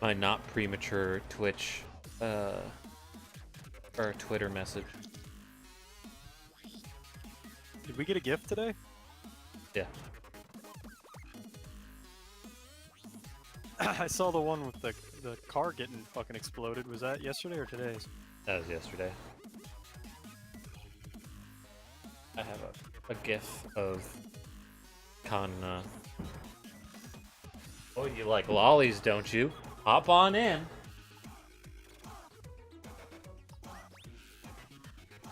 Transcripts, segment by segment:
my not premature Twitch or Twitter message. Did we get a gift today? Yeah, I saw the one with the car getting fucking exploded. Was that yesterday or today's? that was yesterday. I have a GIF of Kana. Oh, you like lollies, don't you? Hop on in.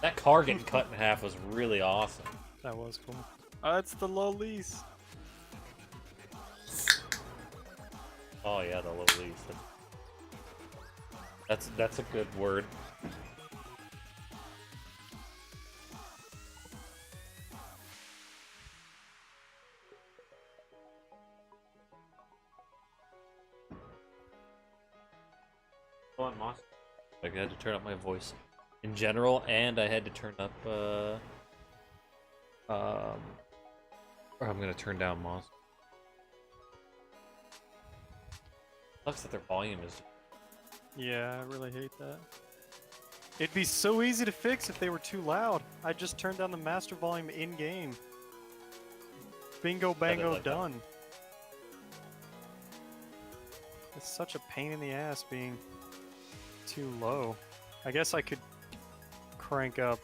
That car getting cut in half was really awesome. That was cool. It's the lollies. Oh yeah, the lollies. That's a good word. On Moss. I had to turn up my voice in general, and I had to turn up or I'm gonna turn down Moss. Sucks that their volume is. Yeah, I really hate that. It'd be so easy to fix if they were too loud. I just turned down the master volume in game. Bingo bango like that. done. It's such a pain in the ass being too low. I guess I could crank up,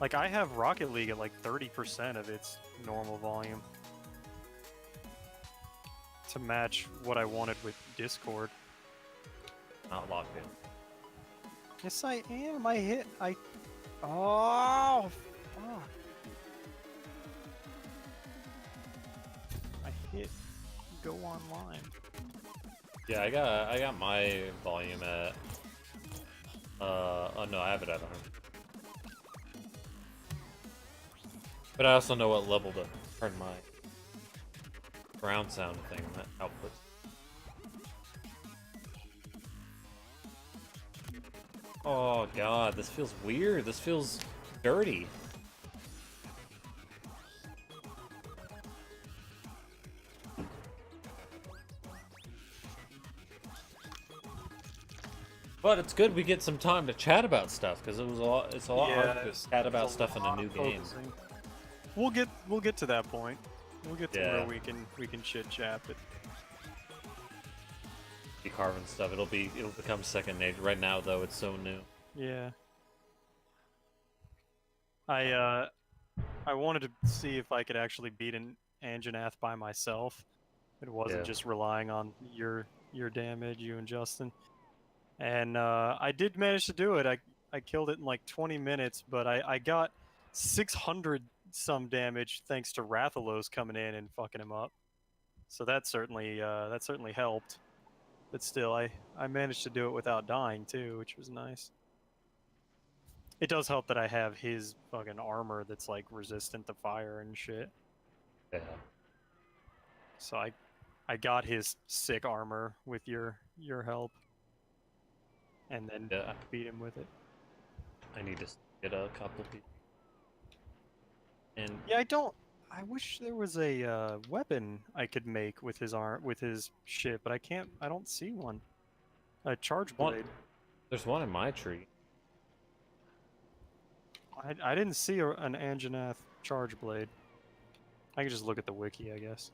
like I have Rocket League at like 30% of its normal volume to match what I wanted with Discord. Not locked in. Yes, I am. Oh, fuck. I hit go online. Yeah, I got my volume at oh no, I have it at 100. But I also know what level to turn my surround sound thing that outputs. Oh god, this feels weird. This feels dirty. But it's good we get some time to chat about stuff because it's a lot harder to chat about stuff in a new game. We'll get to that point. We'll get to Yeah. where we can chit chat, but Be carving stuff. It'll become second nature. Right now though, it's so new. yeah. I wanted to see if I could actually beat an Anjanath by myself. It wasn't Yeah. just relying on your damage, you and Justin. And I did manage to do it. I killed it in like 20 minutes, but I got 600 some damage thanks to Rathalos coming in and fucking him up. So that certainly helped. But still, I managed to do it without dying too, which was nice. It does help that I have his fucking armor that's like resistant to fire and shit. Yeah. So I got his sick armor with your help, and then Yeah. beat him with it. I need to get a couple people. And Yeah, I wish there was a weapon I could make with his shit, but I can't. I don't see one. A charge blade. there's one in my tree. I didn't see an Anjanath charge blade. I can just look at the wiki, I guess.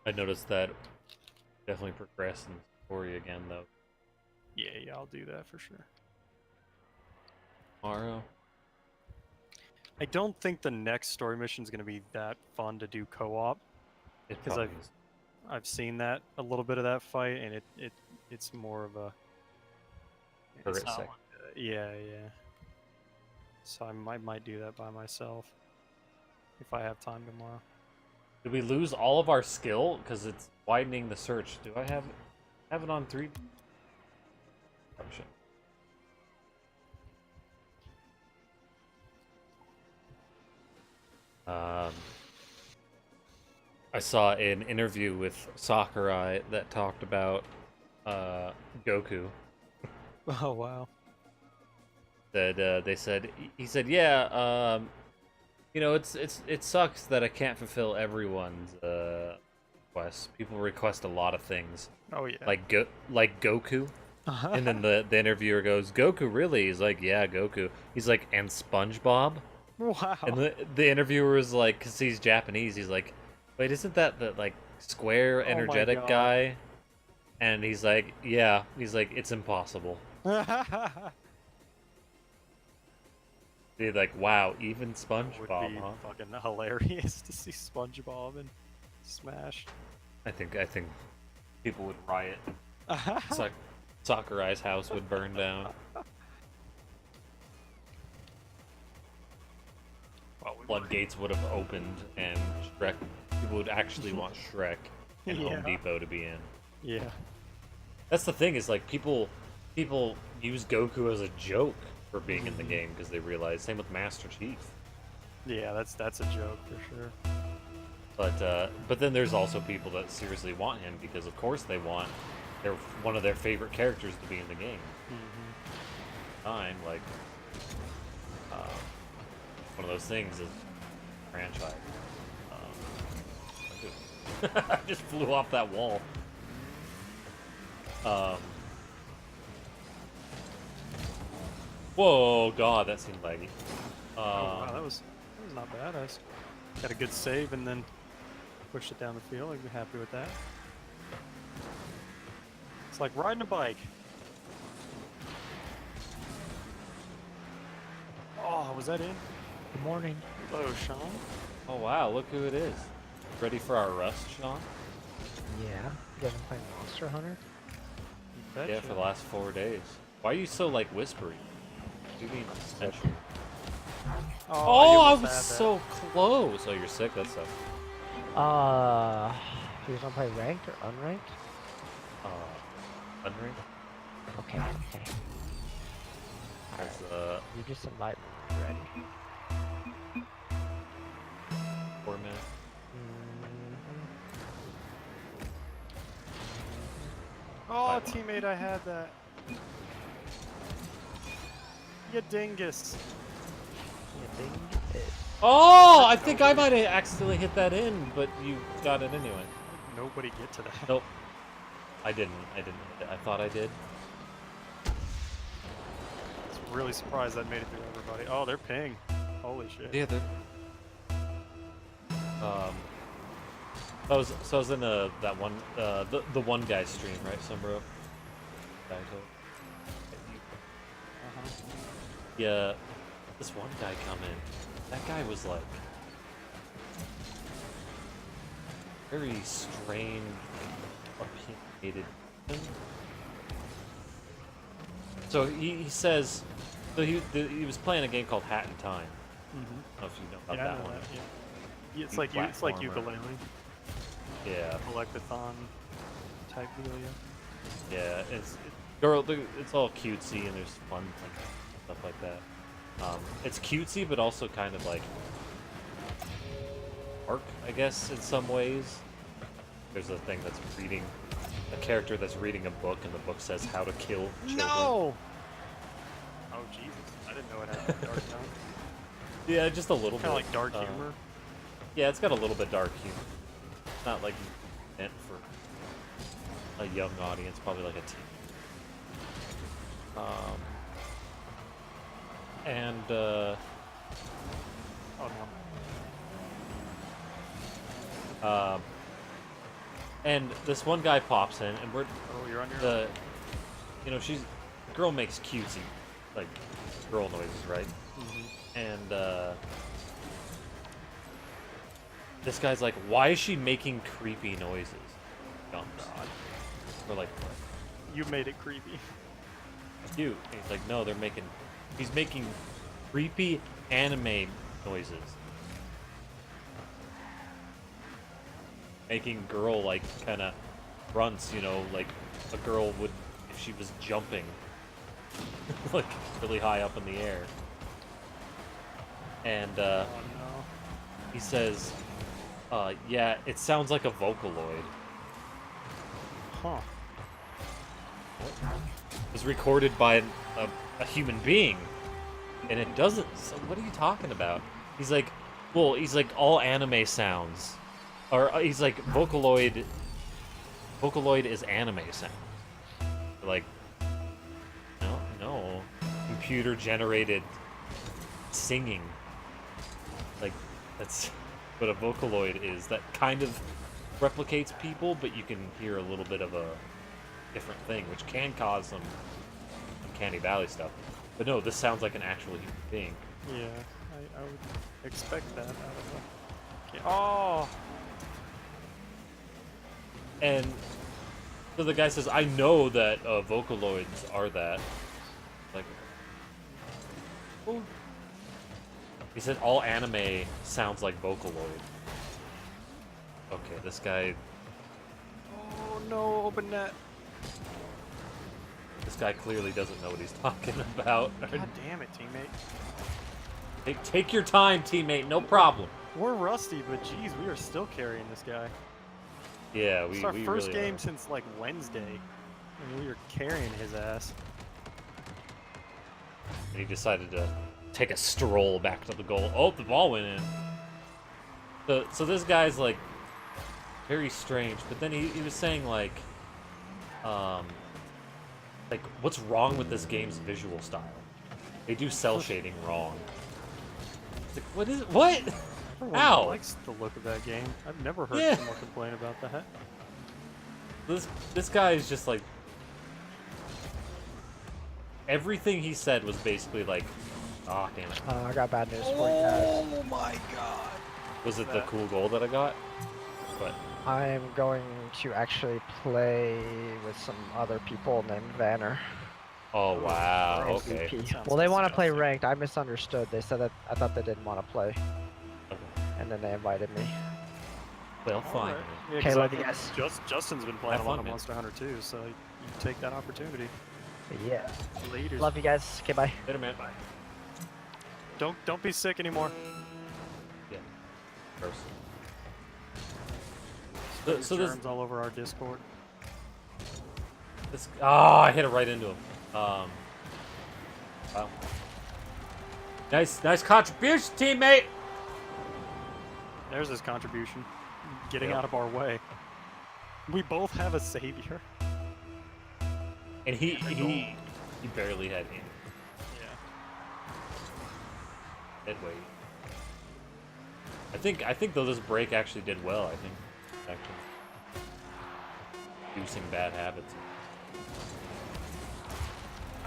I noticed that definitely progressed in the story again though. Yeah, I'll do that for sure. Tomorrow. I don't think the next story mission is going to be that fun to do co-op. It 'Cause probably is. I've seen that a little bit of that fight, and it's more of a. It's Turret not sec. like yeah. So I might do that by myself if I have time tomorrow. Did we lose all of our skill because it's widening the search? Do I have it on 3? Oh shit. I saw an interview with Sakurai that talked about Goku. Oh wow. That he said, yeah, you know, it sucks that I can't fulfill everyone's requests. People request a lot of things, Oh yeah. like Goku. And then the interviewer goes, "Goku, really?" He's like, "Yeah, Goku." He's like, "And SpongeBob?" Wow. And the interviewer is like, because he's Japanese, he's like, "Wait, isn't that the like square, Oh my energetic God. guy?" And he's like, "Yeah." He's like, "It's impossible." He's like, "Wow, even Would SpongeBob, be huh?" fucking hilarious to see SpongeBob and Smash. I think people would riot. It's like Sakurai's house would burn down. Well, we Floodgates would have opened, and Shrek. People would actually want Shrek and Yeah. Home Depot to be in. Yeah. That's the thing, is like people use Goku as a joke for being in the game because they realize. Same with Master Chief. Yeah, that's a joke for sure. But then there's also people that seriously want him because of course they want one of their favorite characters to be in the game. Fine, like one of those things is franchise. I just flew off that wall. Whoa, God, that seemed laggy. Oh wow, that was not bad. I got a good save and then pushed it down the field. I'd be happy with that. It's like riding a bike. Oh, was that in? Good morning. Hello, Sean. Oh wow, look who it is. Ready for our rust, Sean? Yeah. You guys been playing Monster Hunter? You Yeah, betcha. for the last 4 days. Why are you so like whispery? Do you mean special? Oh, Oh, you I almost was had that. so close. Oh, you're sick. That sucks. You guys wanna play ranked or unranked? Unranked. Okay, okay. That's You just invite me when you're ready. 4 minutes. Oh, teammate, I had that. You dingus. Yeah, ding it. Oh, I think I might have accidentally hit that in, but you got it anyway. Nobody get to that. Nope. I didn't. Hit it. I thought I did. I was really surprised that made it through everybody. Oh, they're ping. Holy shit. Yeah, they're... I was in that one the one guy's stream, right, Sombro? Yeah, this one guy come in. That guy was like very strange, opinionated. So he says, so he was playing a game called Hat in Time. I don't know if you know about Yeah, I that know one. that, yeah. Yeah, it's You like it's like platformer. ukulele, Yeah, collectathon type deal. Yeah. yeah. It's all cutesy and there's fun like, stuff like that. It's cutesy, but also kind of like dark, I guess, in some ways. There's a thing that's reading a character that's reading a book, and the book says how to kill children. No. Oh Jesus! I didn't know it had a dark tone. Yeah, just a little bit. Kind of like dark humor. Yeah, it's got a little bit dark humor. Not like meant for a young audience, probably like a teen. Oh no. And this one guy pops in, and we're Oh, you're on your own. the the girl makes cutesy like girl noises, right? And this guy's like, why is she making creepy noises? Jumps. We're like, what? You made it creepy. Cute. And he's like, no, he's making creepy anime noises. Making girl like kind of grunts, like a girl would if she was jumping like really high up in the air. And Oh no. he says, yeah, it sounds like a Vocaloid. Huh. It was recorded by a human being, and it doesn't. So what are you talking about? He's like, well, all anime sounds or he's like Vocaloid. Vocaloid is anime sound. Like, no, computer generated singing. Like, that's what a Vocaloid is. That kind of replicates people, but you can hear a little bit of a different thing, which can cause some uncanny valley stuff. But no, this sounds like an actual human being. Yeah, I would expect that out of a... Okay. Oh! And so the guy says, I know that Vocaloids are that. Like, oh. He said all anime sounds like Vocaloid. Okay, this guy... Oh no, open net. This guy clearly doesn't know what he's talking about. God damn it, teammate. Take your time, teammate, no problem. We're rusty, but geez, we are still carrying this guy. Yeah, It's our we first really game are. since like Wednesday, and we are carrying his ass. And he decided to take a stroll back to the goal. Oh, the ball went in. So this guy's like very strange, but then he was saying like what's wrong with this game's visual style? They do cell shading wrong. It's like, what is it? What? Everyone Ow! likes the look of that game. I've never heard Yeah. someone complain about that. This guy is just like everything he said was basically like, ah, damn it. I got bad news for you guys. Oh my god! Was it the cool goal that I got? But I'm going to actually play with some other people named Vanner. oh wow, gross. okay. VP. Sounds Well, they want to play disgusting. ranked. I misunderstood. They said that I thought they didn't want to play, Okay. and then they invited me. Well, fine. Alright. man. Yeah, 'cause love I- you guys. Justin's been playing Have a lot fun, of man. Monster Hunter too, so you take that opportunity. But yeah. Later. Love you guys. Okay, bye. Later, man. Bye. Don't be sick anymore. Yeah. Gross. Spreading So this germs all over our Discord. I hit it right into him. Wow. Nice contribution, teammate. There's his contribution. Getting Yep. out of our way. We both have a savior. And he barely had any Yeah. head weight. I think though this break actually did well. I think actually reducing bad habits.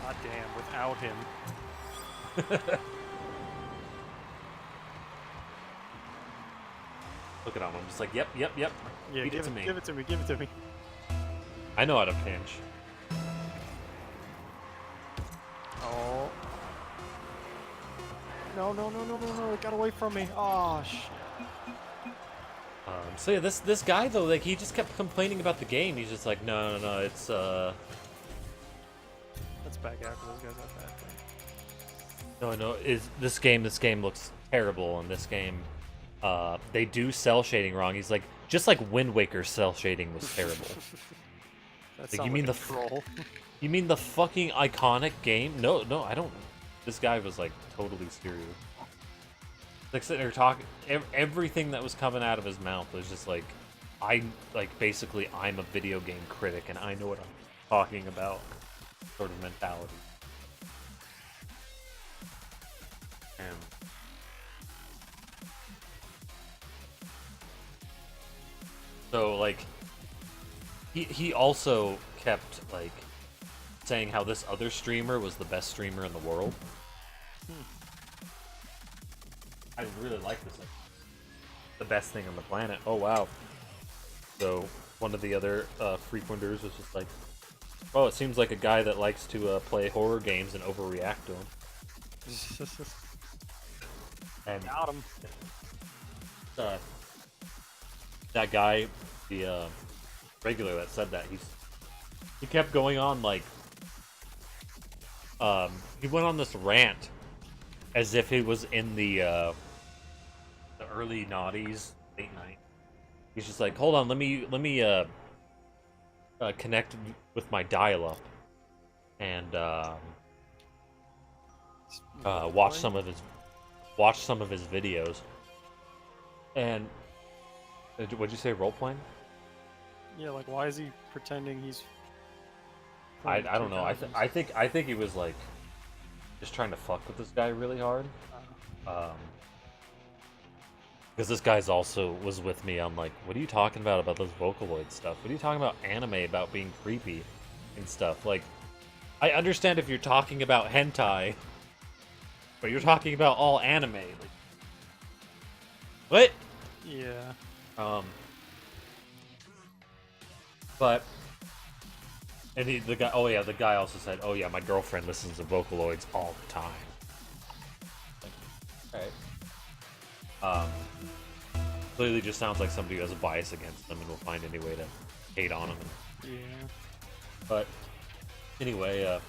God damn, without him. Look at him. I'm just like, yep. Yeah, Feed it give to it, me. give it to me, give it to me. I know how to pinch. Oh. No, it got away from me. Oh, shit. So yeah, this guy though, like he just kept complaining about the game. He's just like, no, it's Let's back out because those guys are bad. no, is this game looks terrible, and this game, they do cell shading wrong. He's like, just like Wind Waker cell shading was terrible. That you sounds mean like the a troll. You mean the fucking iconic game? No, I don't. This guy was like totally serious. Like sitting there talking, everything that was coming out of his mouth was just like, basically I'm a video game critic and I know what I'm talking about, sort of mentality. And so like, he also kept like saying how this other streamer was the best streamer in the world. I really like this. The best thing on the planet. Oh wow. So one of the other frequenters was just like, oh, it seems like a guy that likes to play horror games and overreact to them. And Got him. that guy, the regular that said that, he kept going on like, he went on this rant as if he was in the early noughties, late night. He's just like, hold on, let me connect with my dial-up and watch some of his videos. And What'd you say? Role playing? Yeah, like why is he pretending he's? I playing don't know. 2000s? I think he was like just trying to fuck with this guy really hard. Because this guy's also was with me on like, what are you talking about this Vocaloid stuff? What are you talking about anime about being creepy and stuff? Like, I understand if you're talking about hentai, but you're talking about all anime. Like, what? Yeah. But and the guy. Oh yeah, the guy also said, "Oh yeah, my girlfriend listens to Vocaloids all the time." Like, alright. Clearly, just sounds like somebody who has a bias against them and will find any way to hate on them. Yeah. But anyway,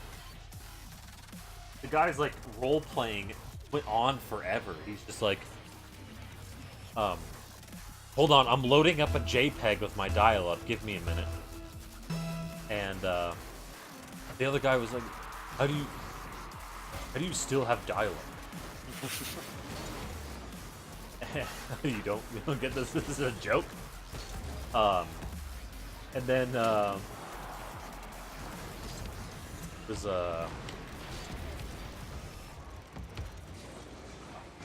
the guy's like role playing went on forever. He's just like, hold on, I'm loading up a JPEG with my dial-up. Give me a minute. And the other guy was like, how do you still have dial-up? you don't get this. This is a joke. And then was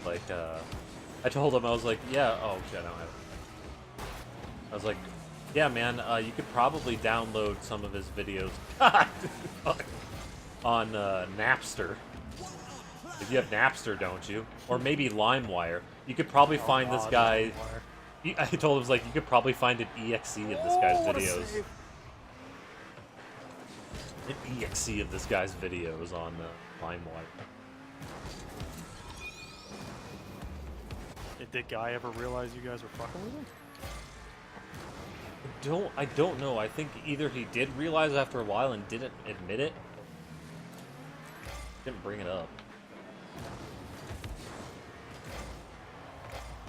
like I told him, I was like, yeah, oh shit, I don't have it. I was like, yeah, man, you could probably download some of his videos on Napster. If you have Napster, don't you? Or maybe LimeWire. You could probably find this guy. I told him, I was like, you could probably find an EXE of this guy's videos. An EXE of this guy's videos on LimeWire. Did the guy ever realize you guys were fucking with him? I don't know. I think either he did realize after a while and didn't admit it. Didn't bring it up.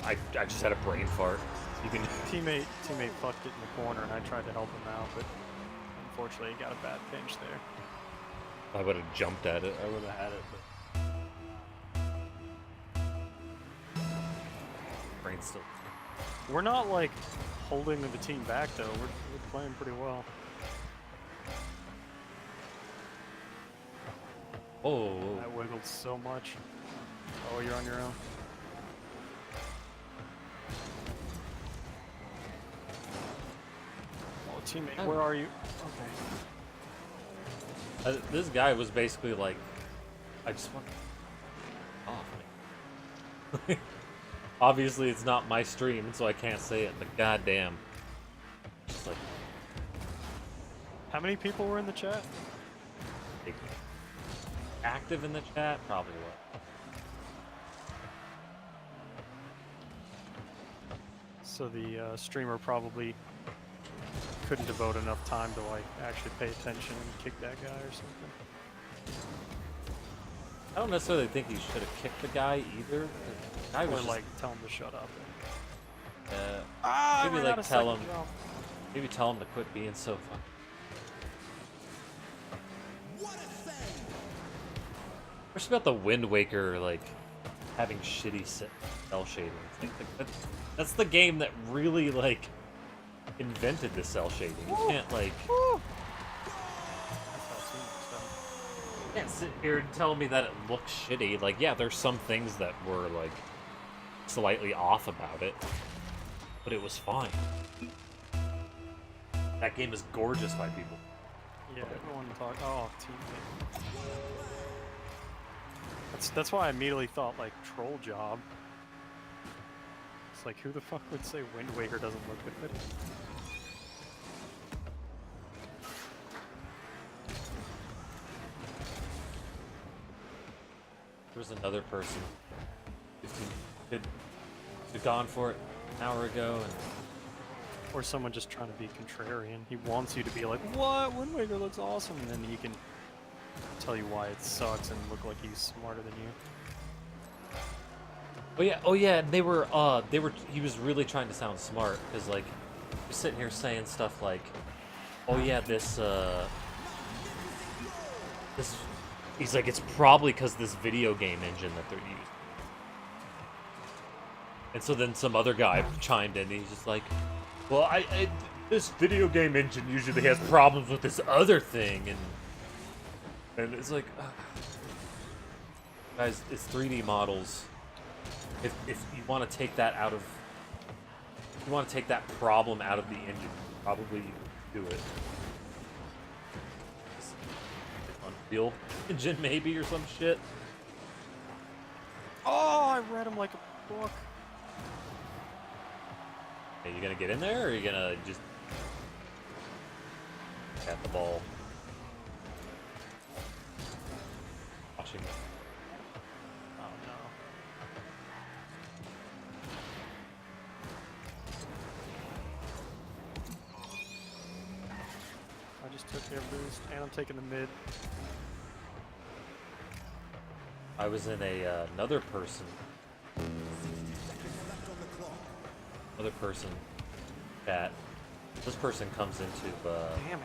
I just had a brain fart. You can Teammate fucked it in the corner, and I tried to help him out, but unfortunately, he got a bad pinch there. I would have jumped at it. I would have had it. But... Brain's still. We're not like holding the team back though. We're playing pretty well. Oh. I wiggled so much. Oh, you're on your own. Oh, teammate, where are you? Okay. This guy was basically like, I just want off. Obviously, it's not my stream, so I can't say it. But goddamn, just like, How many people were in the chat? active in the chat, probably what. So the streamer probably couldn't devote enough time to like actually pay attention and kick that guy or something. I don't necessarily think he should have kicked the guy either. The guy Or was just, like tell him to shut up. maybe like tell him, maybe tell him to quit being so fun. What's about the Wind Waker like having shitty cell shading? That's the game that really like invented the cell shading. You can't like. You can't sit here and tell me that it looks shitty. Like, yeah, there's some things that were like slightly off about it, but it was fine. That game is gorgeous by people. Yeah, everyone talk. Oh, teammate. That's why I immediately thought like troll job. It's like who the fuck would say Wind Waker doesn't look good? There was another person who'd gone for it an hour ago, and Or someone just trying to be contrarian. He wants you to be like, what? Wind Waker looks awesome, and then he can tell you why it sucks and look like he's smarter than you. oh yeah, and they were, he was really trying to sound smart, because like, he was sitting here saying stuff like, oh yeah, this, he's like, it's probably because this video game engine that they're using. And so then some other guy chimed in, and he's just like, well, this video game engine usually has problems with this other thing, and it's like, guys, it's 3D models. If you want to take that out of, if you want to take that problem out of the engine, probably do it. Unreal Engine maybe or some shit. Oh, I read him like a book. Are you gonna get in there, or are you gonna just at the ball? Watching. Oh no. I just took their boost, and I'm taking the mid. I was in another person chat. This person comes into Damn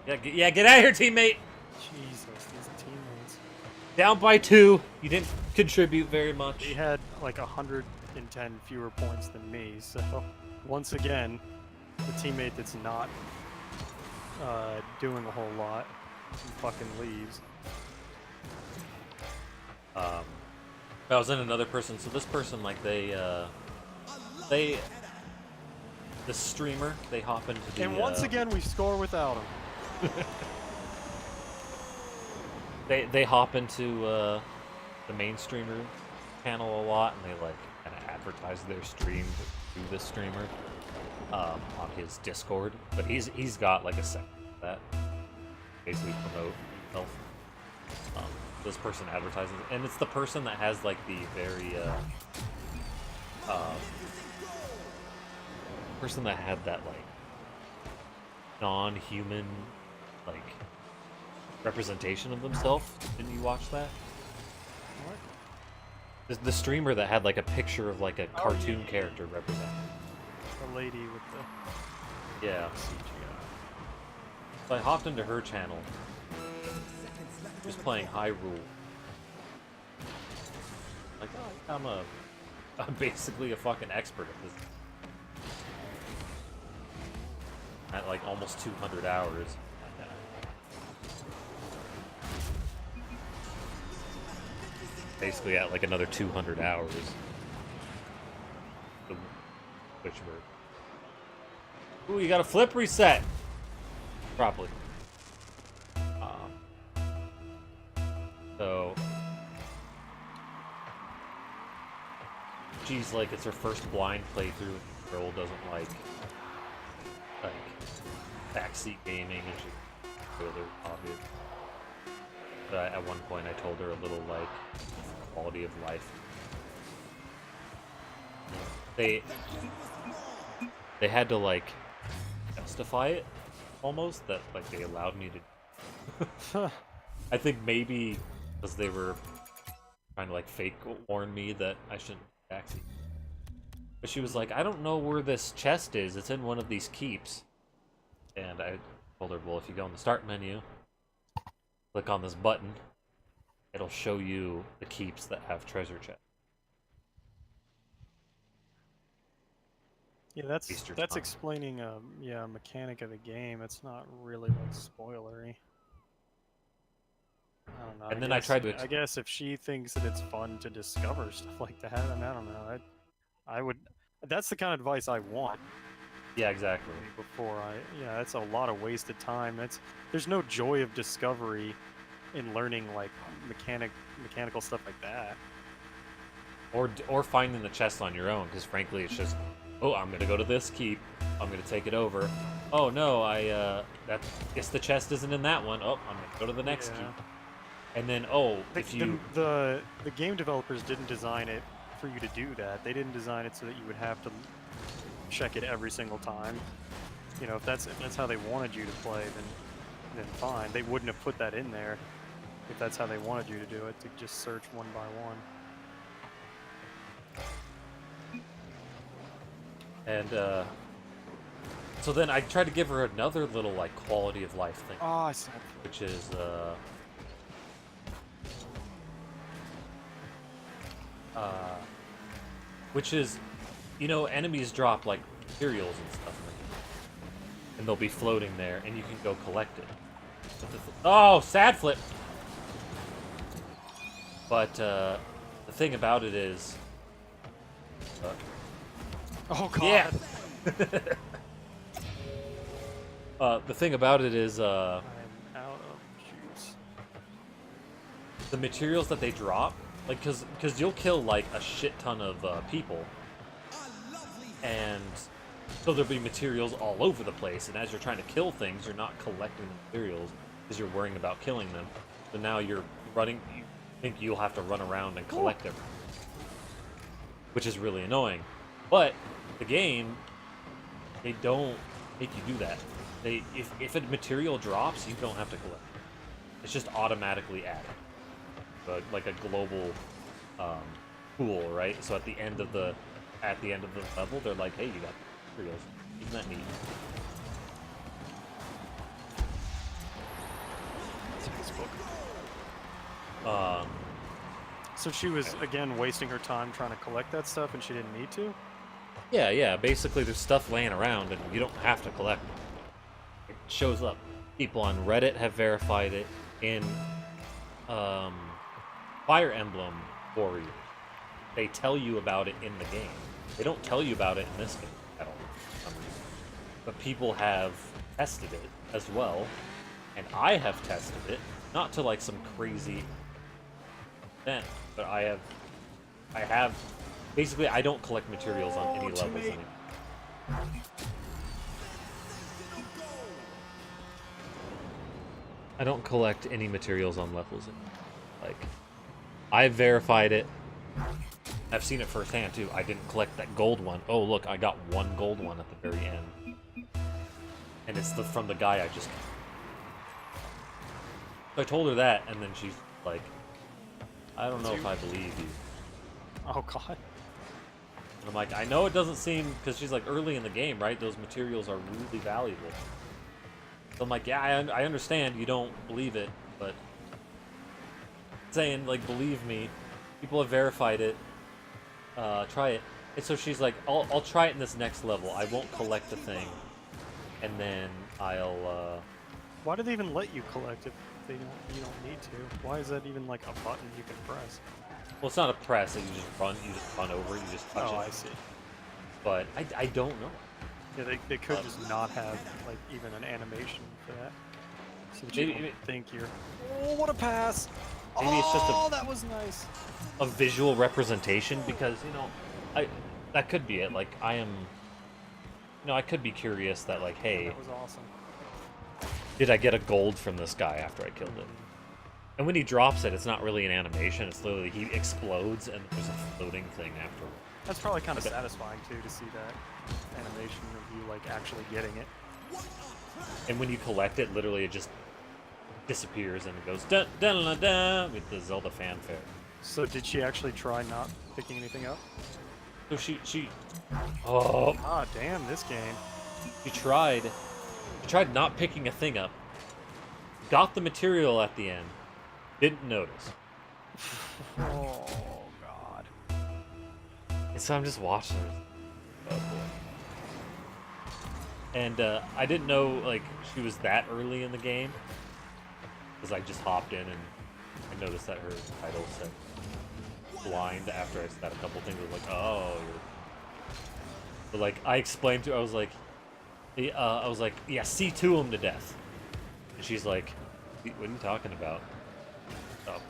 it. yeah, get out of here, teammate. Jesus, these teammates. Down by 2. You didn't contribute very much. He had like 110 fewer points than me, so once again, the teammate that's not doing a whole lot fucking leaves. I was in another person, so this person, like, the streamer, they hop into the... And once again, we score without him. They hop into the main streamer channel a lot, and they, like, kind of advertise their stream through this streamer on his Discord. But he's got, like, a second for that. Basically promote himself. This person advertises, and it's the person that has like the very person that had that like non-human like representation of themselves. Didn't you watch that? What? The streamer that had like a picture of like a cartoon character represented. The lady with the Yeah. CGI. So I hopped into her channel. Just playing Hyrule. Like, oh, I'm basically a fucking expert at this. At like almost 200 hours. Basically at like another 200 hours. The Witchbird. Ooh, you got a flip reset! Probably. So, she's like, it's her first blind playthrough. The girl doesn't like backseat gaming, and she's really obvious. But at one point, I told her a little like quality of life. They had to like justify it almost that like they allowed me to. I think maybe because they were trying to like fake warn me that I shouldn't backseat. But she was like, I don't know where this chest is. It's in one of these keeps. And I told her, well, if you go in the start menu, click on this button, it'll show you the keeps that have treasure chests. Yeah, that's Waste your time. explaining a mechanic of the game. It's not really like spoilery. I don't know. And then I tried to I guess if she thinks that it's fun to discover stuff like that, I mean, I don't know. I would. That's the kind of advice I want. Yeah, exactly. Before that's a lot of wasted time. There's no joy of discovery in learning like mechanical stuff like that. Or finding the chest on your own, because frankly, it's just, oh, I'm gonna go to this keep. I'm gonna take it over. Oh no, guess the chest isn't in that one. Oh, I'm gonna go to the next keep. And then, the game developers didn't design it for you to do that. They didn't design it so that you would have to check it every single time. You know, if that's how they wanted you to play, then fine. They wouldn't have put that in there if that's how they wanted you to do it, to just search one by one. And so then I tried to give her another little like quality of life thing, Oh, I saw that. which is Which is, you know, enemies drop like materials and stuff, and they'll be floating there, and you can go collect it. Oh, sad flip. But the thing about it is, Oh god. yeah. The thing about it is, I'm out of juice. the materials that they drop, like, cause you'll kill like a shit ton of people, and so there'll be materials all over the place. And as you're trying to kill things, you're not collecting the materials because you're worrying about killing them. So now you're running. You think you'll have to run around and collect them, which is really annoying. But the game, they don't make you do that. If a material drops, you don't have to collect it. It's just automatically added. Like a global pool, right? So at the end of the level, they're like, "Hey, you got materials." Isn't that neat? So she was again wasting her time trying to collect that stuff, and she didn't need to. Yeah. Basically, there's stuff laying around, and you don't have to collect it. It shows up. People on Reddit have verified it. In Fire Emblem Warriors, they tell you about it in the game. They don't tell you about it in this game at all, for some reason. But people have tested it as well, and I have tested it, not to like some crazy extent, but I have. Basically, I don't collect materials on any levels anymore. I don't collect any materials on levels anymore. Like, I've verified it. I've seen it firsthand too. I didn't collect that gold one. Oh look, I got one gold one at the very end, and it's from the guy I just. So I told her that, and then she's like, "I don't know if I believe you." Oh god. And I'm like, I know it doesn't seem, because she's like early in the game, right? Those materials are really valuable. So I'm like, yeah, I understand you don't believe it, but saying like, believe me, people have verified it. Try it. And so she's like, I'll try it in this next level. I won't collect the thing, and then I'll. Why do they even let you collect it? If you don't need to. Why is that even like a button you can press? Well, it's not a press. That you just run over. You just touch it. Oh, I see. But I don't know. Yeah, they could just not have like even an animation for that. So that you don't think you're. Oh, what a pass! Maybe it's just Oh, that was nice. a visual representation, because that could be it. Like, I could be curious that, like, hey, That was awesome. did I get a gold from this guy after I killed it? And when he drops it, it's not really an animation. It's literally he explodes and there's a floating thing afterward. That's probably kind of satisfying too to see that animation of you like actually getting it. And when you collect it, literally it just disappears and it goes dun dun dun dun with the Zelda fanfare. So did she actually try not picking anything up? So she Ah, damn, this game. she tried not picking a thing up, got the material at the end, didn't notice. Oh god. And so I'm just watching her. Oh boy. And I didn't know like she was that early in the game, because I just hopped in and I noticed that her title said blind after I said a couple things. I was like, oh, you're... But like I explained to her, I was like, yeah, C2 him to death. And she's like, what are you talking about? Oh.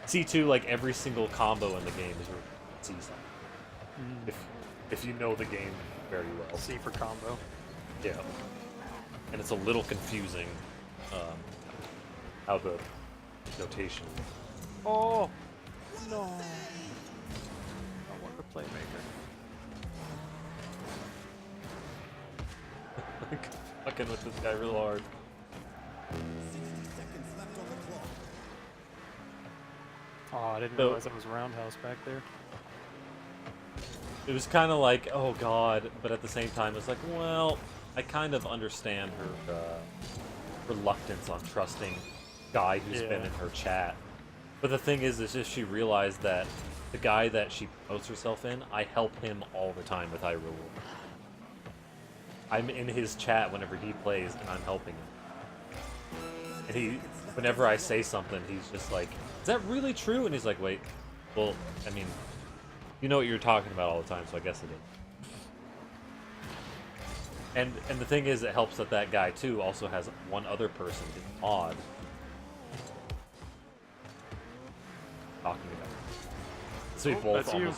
C2, like every single combo in the game is C something. If you know the game very well. C for combo. Yeah. And it's a little confusing how the notation. Oh no. I want the playmaker. Fucking with this guy real hard. Oh, I didn't So- realize that was Roundhouse back there. It was kind of like, oh god, but at the same time, it's like, well, I kind of understand her reluctance on trusting guy who's been Yeah. in her chat. But the thing is if she realized that the guy that she promotes herself in, I help him all the time with Hyrule. I'm in his chat whenever he plays, and I'm helping him. And he, whenever I say something, he's just like, "Is that really true?" And he's like, "Wait, well, I mean, you know what you're talking about all the time, so I guess it is." And the thing is, it helps that that guy too also has one other person, his mod, talking about it. So we Oh, both that's you.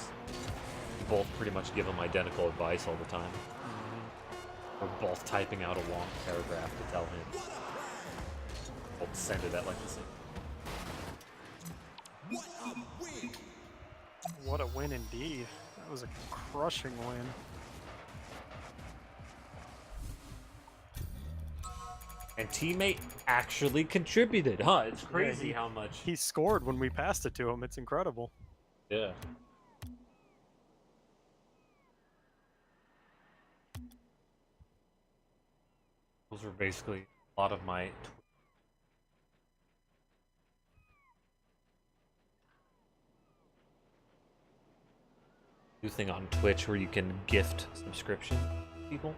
both pretty much give him identical advice all the time. We're both typing out a long paragraph to tell him. We'll send it at like the same. What a win indeed. That was a crushing win. And teammate actually contributed, huh? It's Yeah, crazy how much. He scored when we passed it to him. It's incredible. Yeah. Those were basically a lot of my. New thing on Twitch where you can gift subscription people.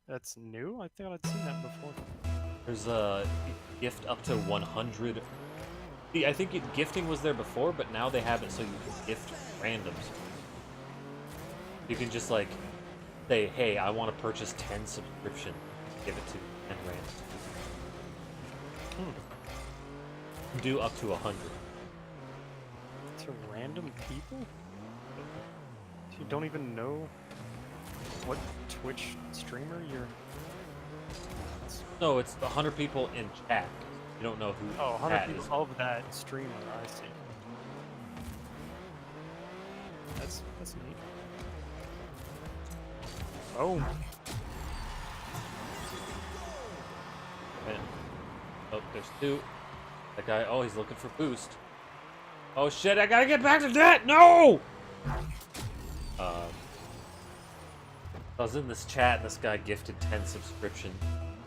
That's new? I thought I'd seen that before. There's a gift up to 100. See, I think gifting was there before, but now they have it so you can gift randoms. You can just like say, "Hey, I want to purchase 10 subscription." Give it to 10 randoms. You can do up to 100. To random people? You don't even know what Twitch streamer you're... No, it's 100 people in chat. You don't know who Oh, 100 chat people is. of that streamer, I see. That's neat. Oh, And, oh, there's 2. That guy, oh, he's looking for boost. Oh shit, I gotta get back to that! No! I was in this chat and this guy gifted 10 subscription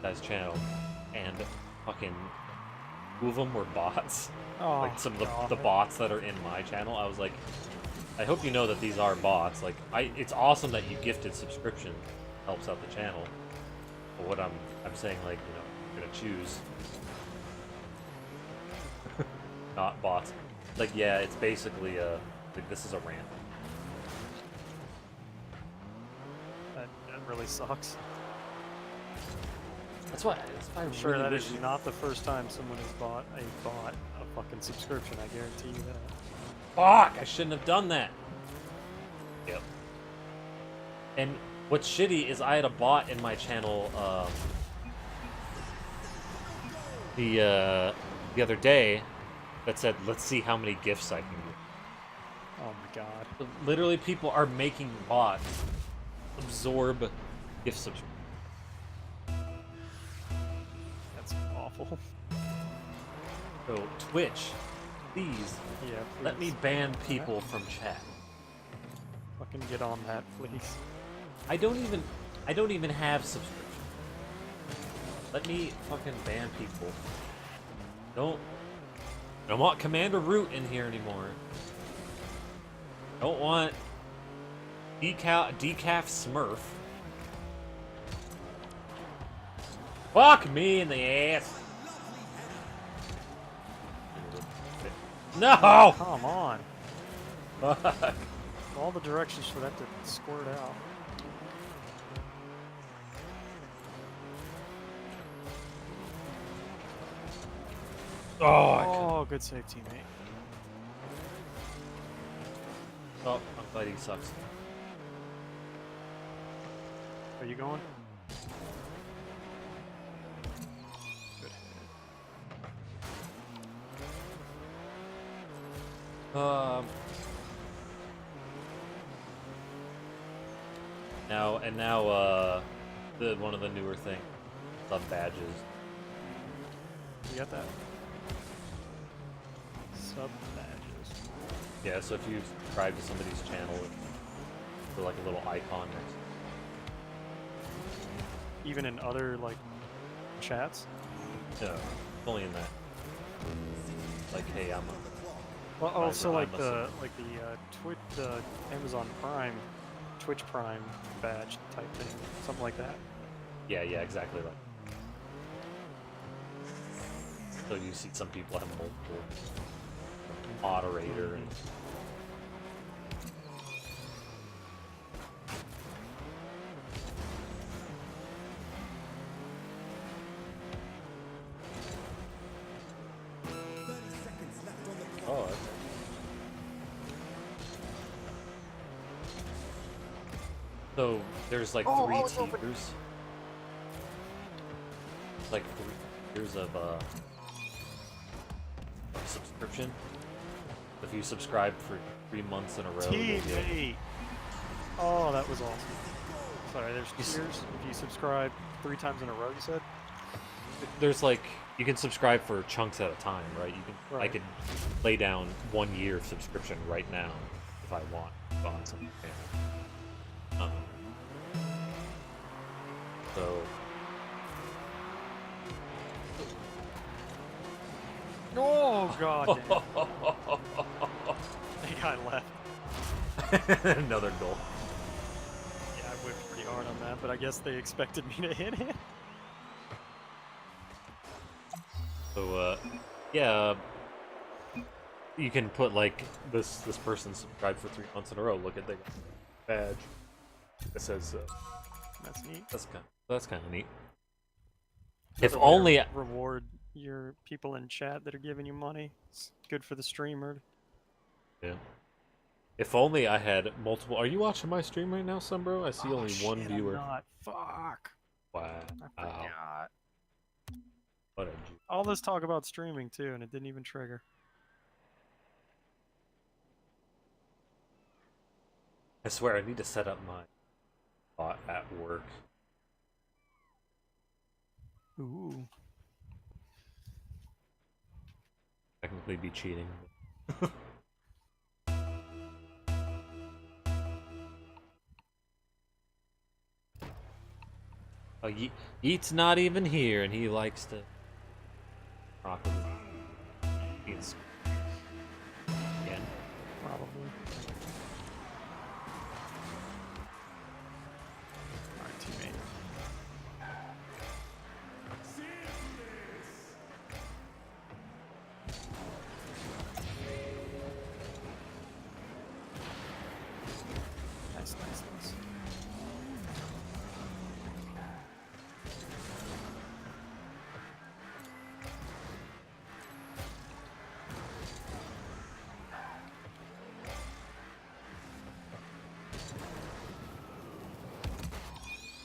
to his channel, and fucking 2 of them were bots. oh Like some of the God. bots that are in my channel. I was like, I hope you know that these are bots. Like, it's awesome that you gifted subscription, helps out the channel. But what I'm saying, like, you know, you're gonna choose not bots. Like, yeah, it's basically like, this is a rant. That really sucks. That's why I I'm sure really that wish. is not the first time someone has bought a fucking subscription, I guarantee you that. Fuck! I shouldn't have done that. Yep. And what's shitty is I had a bot in my channel the other day that said, "Let's see how many gifts I can get." Oh my God. Literally, people are making bots absorb gift subscription. That's awful. So Twitch, please Yeah, let me please. ban people from chat. Fucking get on that, please. I don't even have subscription. Let me fucking ban people. I don't want Commander Root in here anymore. Don't want Decaf Smurf. Fuck me in the ass. No! Come on. Fuck. All the directions for that to squirt out. Oh, Oh, good save, teammate. oh, I'm glad he sucks. Are you going? Good hit. Now, the one of the newer things, sub badges. You got that? Sub badges. Yeah, so if you subscribe to somebody's channel, for like a little icon next. Even in other, like, chats? No, only in that. Like, hey, I'm a Well, also I'm like assuming. the Amazon Prime, Twitch Prime badge type thing, something like that. Yeah, yeah, exactly right. So you see some people have multiple moderator and oh, okay. So there's like Oh, three oh, it's open. tiers. Like 3 tiers of subscription. If you subscribe for 3 months in a row, you'll get. Teammate. Oh, that was awesome. Sorry, there's You s- tiers. If you subscribe 3 times in a row, you said. There's like you can subscribe for chunks at a time, right? You can. I Right. could lay down 1 year of subscription right now if I want on something. Um, so Oh god damn. The guy left. another goal. Yeah, I whipped pretty hard on that, but I guess they expected me to hit it. So yeah, you can put like this person subscribed for 3 months in a row. Look at the badge. It says That's neat. that's kind of neat. If Another way to only reward your people in chat that are giving you money. It's good for the streamer. yeah. If only I had multiple. Are you watching my stream right now, Sunbro? I see Oh, only one shit, viewer. I'm not. Fuck. Wow. I forgot. What a G. All this talk about streaming too, and it didn't even trigger. I swear I need to set up my bot at work. Ooh. Technically be cheating. Oh, Yeet's not even here, and he likes to rock with his again. Probably. Alright, teammate. Nice, nice, nice.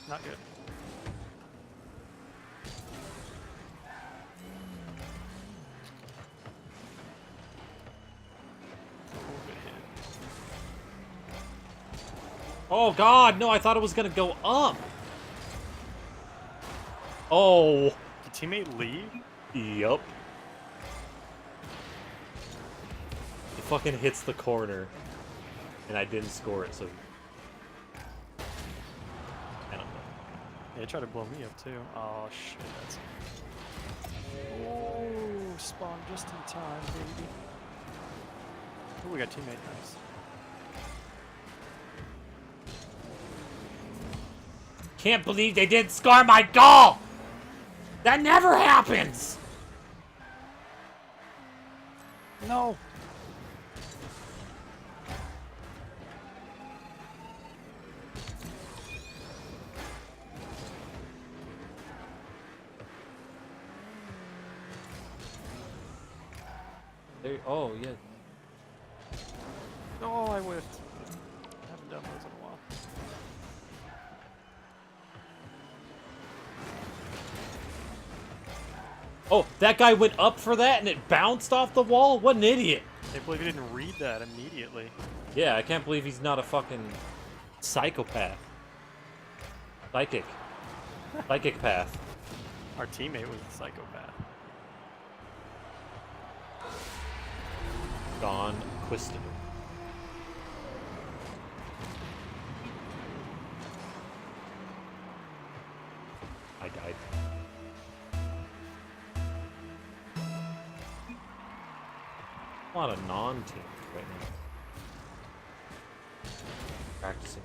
Not good. Oh God, no! I thought it was gonna go up. Oh, Did teammate leave? yup. It fucking hits the corner, and I didn't score it, so. I don't know. Yeah, they tried to blow me up too. Oh shit, that's. Oh, spawn just in time, baby. Oh, we got teammate nice. Can't believe they didn't score my goal! That never happens! No! Oh, yeah. Oh, I whiffed. I haven't done those in a while. Oh, that guy went up for that and it bounced off the wall? What an idiot! Can't believe you didn't read that immediately. Yeah, I can't believe he's not a fucking psychopath. Psychic. Psychic path. Our teammate was a psychopath. Don Quistomer. I died. A lot of non-teams right now. Practicing.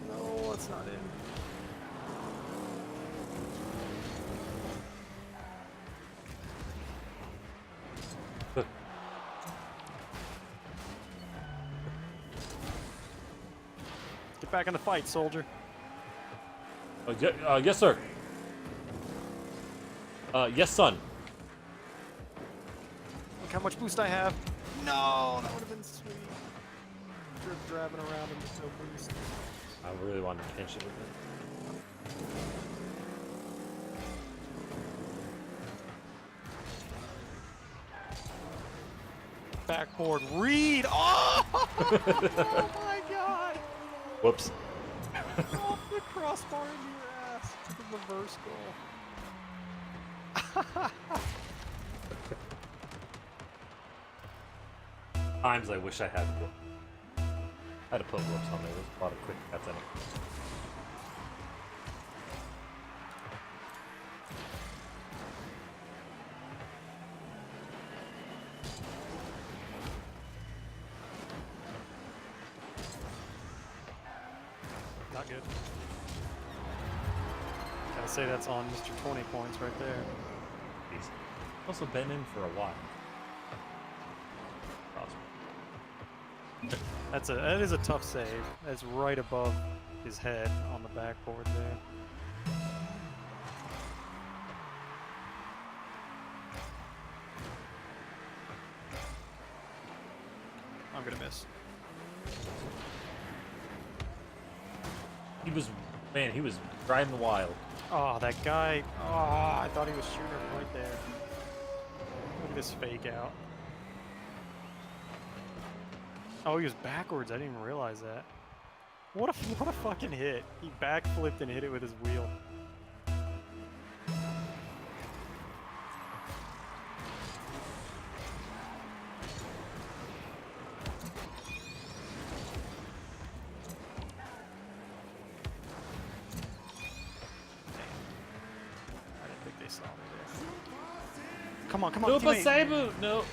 No, it's not in. Get back in the fight, soldier. Yes, sir. Yes, son. Look how much boost I have. No, that would have been sweet. Driving around in no boost. I really wanted to pinch it with it. Backboard read. Oh! Oh my god! Whoops. Oh, the crossbar into your ass. The reverse goal. Times I wish I had whoop. I had to put whoops on there. There's a lot of quick cuts in it. Not good. Gotta say that's on Mr. 20 points right there. He's also been in for a while. That is a tough save. That's right above his head on the backboard there. I'm gonna miss. He was driving wild. Oh, that guy. Oh, I thought he was shooting her right there. Look at this fake out. Oh, he was backwards. I didn't even realize that. What a fucking hit. He backflipped and hit it with his wheel. I didn't think they saw me there. Come on, Super teammate. Saibu! No.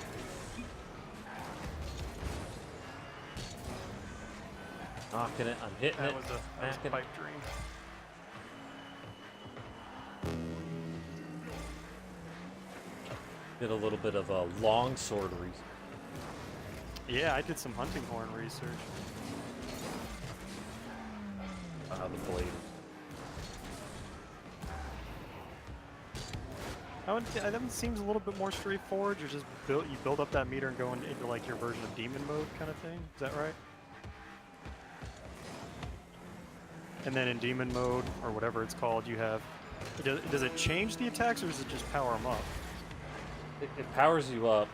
Knocking it, I'm hitting That it. was a smacking it. pipe dream. Did a little bit of a longsword research. Yeah, I did some hunting horn research. The blade. That one seems a little bit more straightforward. You just build up that meter and go into like your version of demon mode kind of thing. Is that right? And then in demon mode or whatever it's called, you have. Does it change the attacks or does it just power them up? It powers you up,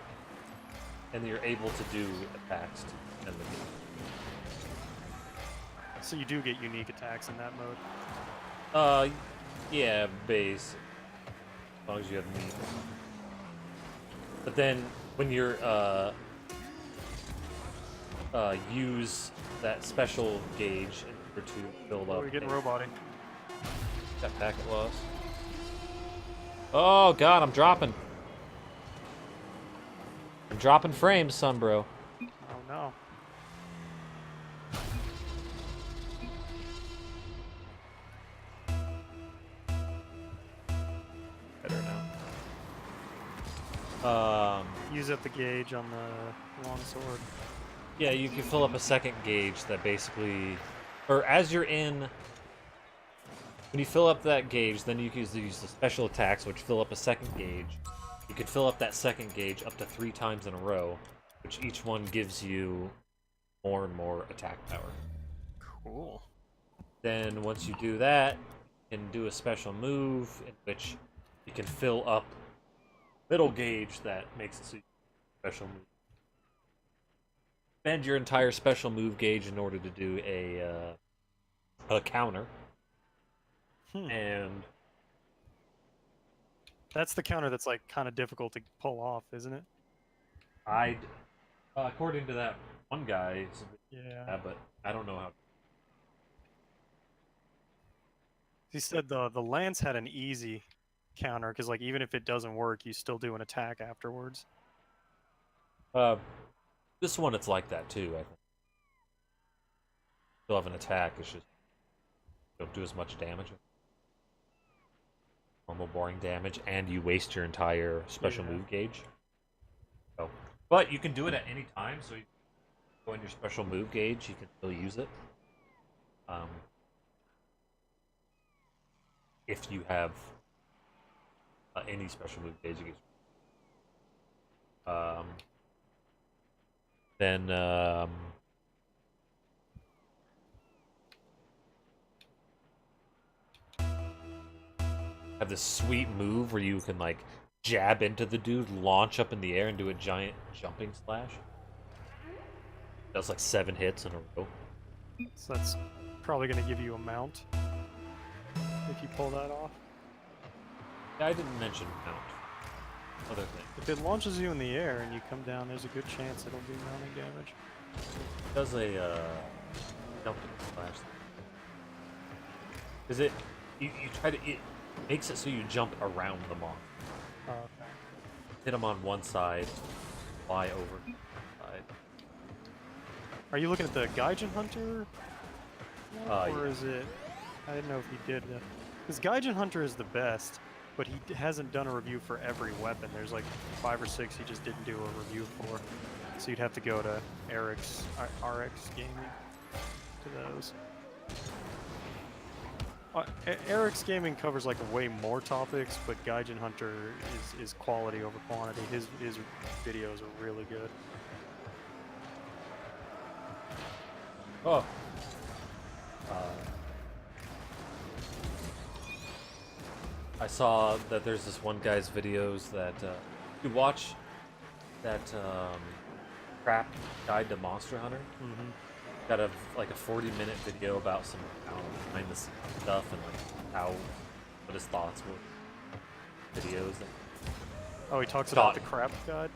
and you're able to do attacks to end the game. So you do get unique attacks in that mode. Yeah, base. As long as you have meat. But then when you're use that special gauge in order to build Oh, up. you're getting a- roboting. That packet loss. Oh god, I'm dropping. I'm dropping frames, son, bro. Oh no. Better now. Use up the gauge on the longsword. Yeah, you can fill up a second gauge that basically, or as you're in, when you fill up that gauge, then you can use the special attacks, which fill up a second gauge. You can fill up that second gauge up to 3 times in a row, which each one gives you more and more attack power. Cool. Then once you do that, you can do a special move in which you can fill up middle gauge that makes it so you can special move. Spend your entire special move gauge in order to do a counter. And That's the counter that's like kind of difficult to pull off, isn't it? according to that one guy, it's a bit, Yeah. yeah, but I don't know how. He said the lance had an easy counter because like even if it doesn't work, you still do an attack afterwards. This one, it's like that too. I think still have an attack. It's just don't do as much damage. Normal boring damage, and you waste your entire special Yeah. move gauge. So, but you can do it at any time. So you go in your special move gauge, you can still use it. If you have any special move gauge, you can. Then have this sweet move where you can like jab into the dude, launch up in the air, and do a giant jumping slash. Does like 7 hits in a row. So that's probably gonna give you a mount if you pull that off. Yeah, I didn't mention mount. Other thing. If it launches you in the air and you come down, there's a good chance it'll do mounting damage. It does a jumping slash. Is it? You try to. It makes it so you jump around the monster. Okay. Hit them on one side, fly over the side. Are you looking at the Gaijin Hunter? Or Yeah. is it? I didn't know if he did. Because Gaijin Hunter is the best, but he hasn't done a review for every weapon. There's like 5 or 6 he just didn't do a review for. So you'd have to go to RX Gaming to those. RX Gaming covers like way more topics, but Gaijin Hunter is quality over quantity. His videos are really good. Oh. I saw that there's this one guy's videos that you watch that crap guide to Monster Hunter. Mm-hmm. Got a 40-minute video about some behind the scenes stuff and like what his thoughts were. Videos. Oh, he talks Shot. about the crap guide?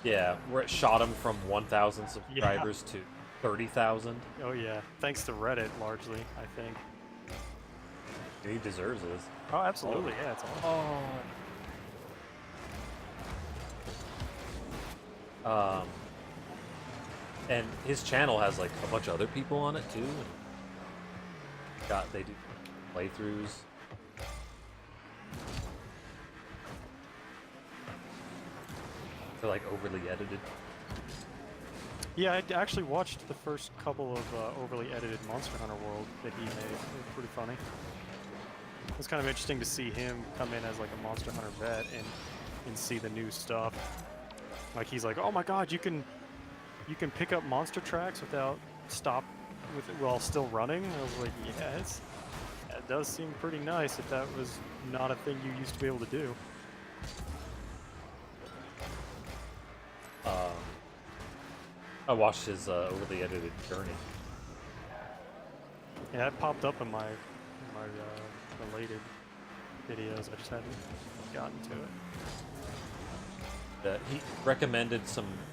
Yeah, where it shot him from 1,000 subscribers to 30,000. Oh yeah, thanks to Reddit largely, I think. He deserves this. Oh, absolutely, yeah, it's awesome. And his channel has like a bunch of other people on it too. And they do playthroughs. They're like overly edited. Yeah, I actually watched the first couple of overly edited Monster Hunter World that he made. It was pretty funny. It was kind of interesting to see him come in as like a Monster Hunter vet and see the new stuff. Like he's like, oh my god, you can pick up monster tracks without while still running. I was like, yes, that does seem pretty nice if that was not a thing you used to be able to do. I watched his overly edited journey. Yeah, that popped up in my related videos. I just hadn't gotten to it. He recommended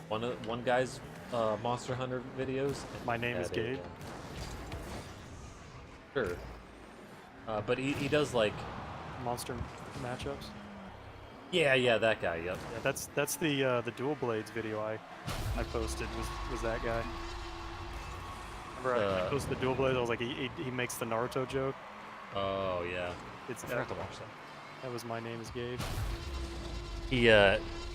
one guy's Monster Hunter videos. And My Name is had Gabe. Sure. But he does like. Monster matchups. Yeah, that guy. Yep. Yeah, that's the Dual Blades video I posted was that guy. Remember I posted the Dual Blades? I was like, he makes the Naruto joke. Oh yeah. It's I forgot to watch that. That was My Name is Gabe. He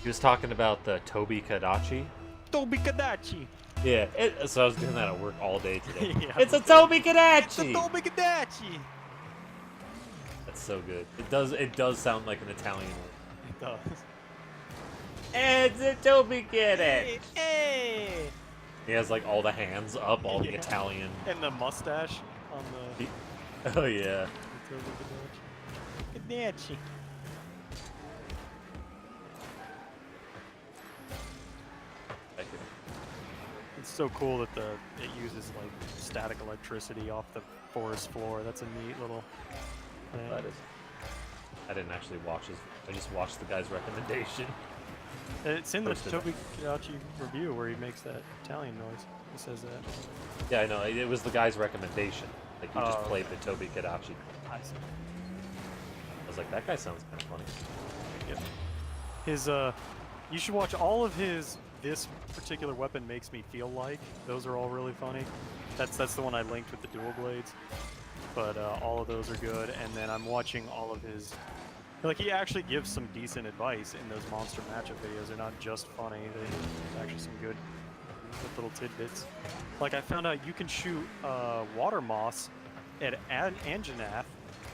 was talking about the Tobi Kadachi. Tobi Kadachi. Yeah. So I was doing that at work all day today. Yeah, It's a Tobi Kadachi. It's a Tobi Kadachi. That's so good. It does sound like an Italian word. It does. It's a Tobi Kadachi. Hey. He has like all the hands up, all the Yeah. Italian. And the mustache on the Oh yeah. Tobi Kadachi. Kadachi. It's so cool that it uses like static electricity off the forest floor. That's a neat little thing. That is. I didn't actually watch his. I just watched the guy's recommendation. It's in the Posted Tobi Kadachi review where he makes that Italian noise. He says that. Yeah, I know. It was the guy's recommendation. Like you just Oh, played the Toby Kadachi. I see. I was like, that guy sounds kind of funny. Yep. His you should watch all of his "This particular weapon makes me feel like." Those are all really funny. That's the one I linked with the dual blades. But all of those are good. And then I'm watching all of his. Like he actually gives some decent advice in those monster matchup videos. They're not just funny. There's actually some good little tidbits. Like I found out you can shoot water moss at Anjanath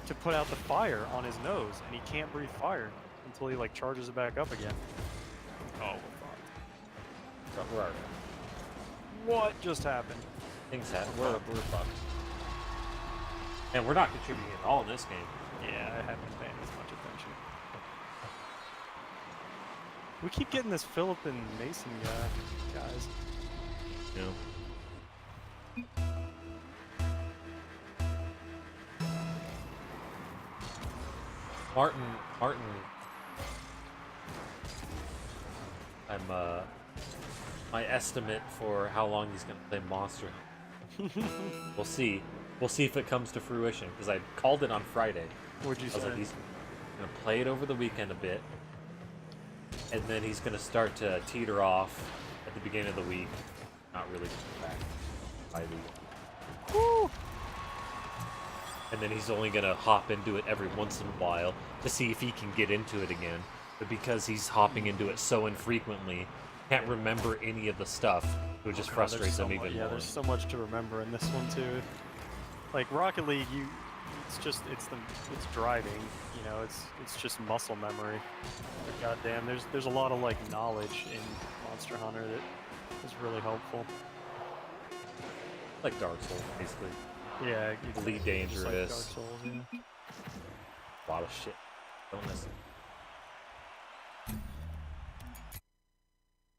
to put out the fire on his nose, and he can't breathe fire until he like charges it back up again. Oh, we're fucked. But we're alright. What just happened? Things happen. We're fucked. And we're not contributing at all in this game. Yeah, I haven't been paying as much attention. We keep getting this Philip and Mason guys. You know. Martin. I'm my estimate for how long he's gonna play Monster Hunter. We'll see. We'll see if it comes to fruition because I called it on Friday. What'd you I was say? like, he's gonna play it over the weekend a bit, and then he's gonna start to teeter off at the beginning of the week. Not really just back by the. Woo! And then he's only gonna hop into it every once in a while to see if he can get into it again. But because he's hopping into it so infrequently, can't remember any of the stuff, it would just God, frustrate there's so them mu- even yeah, more. there's so much to remember in this one too. Like Rocket League, it's driving. You know, it's just muscle memory. But goddamn, there's a lot of like knowledge in Monster Hunter that is really helpful. Like Dark Souls, basically. Yeah, Elite just like Dark Dangerous. Souls, yeah. A lot of shit. Don't listen.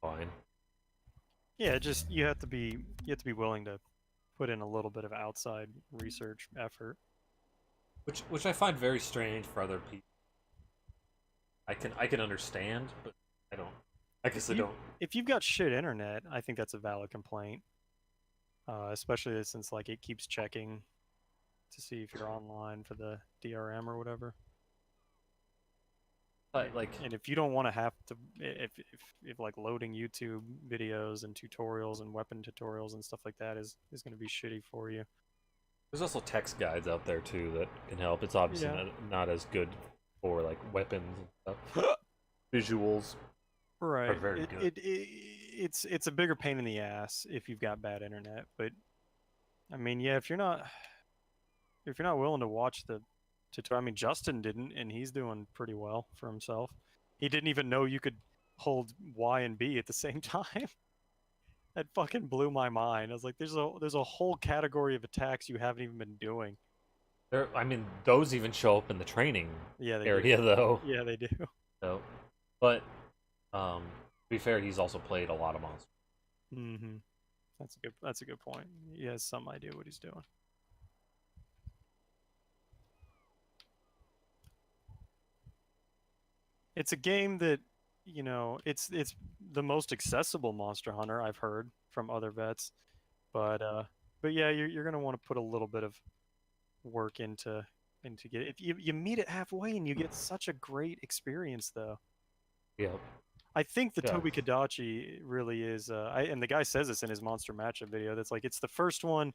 Fine. Yeah, just you have to be willing to put in a little bit of outside research effort. Which I find very strange for other people. I can understand, but I don't. I guess I You- don't. If you've got shit internet, I think that's a valid complaint. Especially since like it keeps checking to see if you're online for the DRM or whatever. But like, And if you don't want to have to, if like loading YouTube videos and tutorials and weapon tutorials and stuff like that is going to be shitty for you. there's also text guides out there too that can help. It's obviously Yeah. not as good for like weapons and stuff. Visuals. Right. very good. It's a bigger pain in the ass if you've got bad internet, but I mean, yeah, if you're not willing to watch the tutorial, I mean, Justin didn't, and he's doing pretty well for himself. He didn't even know you could hold Y and B at the same time. That fucking blew my mind. I was like, there's a whole category of attacks you haven't even been doing. I mean, those even show up in the training Yeah, they area though. do. Yeah, they do. So, but to be fair, he's also played a lot of monsters. Mm-hmm. That's a good point. He has some idea what he's doing. It's a game that, you know, it's the most accessible Monster Hunter I've heard from other vets, but yeah, you're gonna want to put a little bit of work into get it. If you meet it halfway and you get such a great experience though. Yeah. I think the Yeah. Toby Kadachi really is, and the guy says this in his Monster Matchup video. That's like it's the first one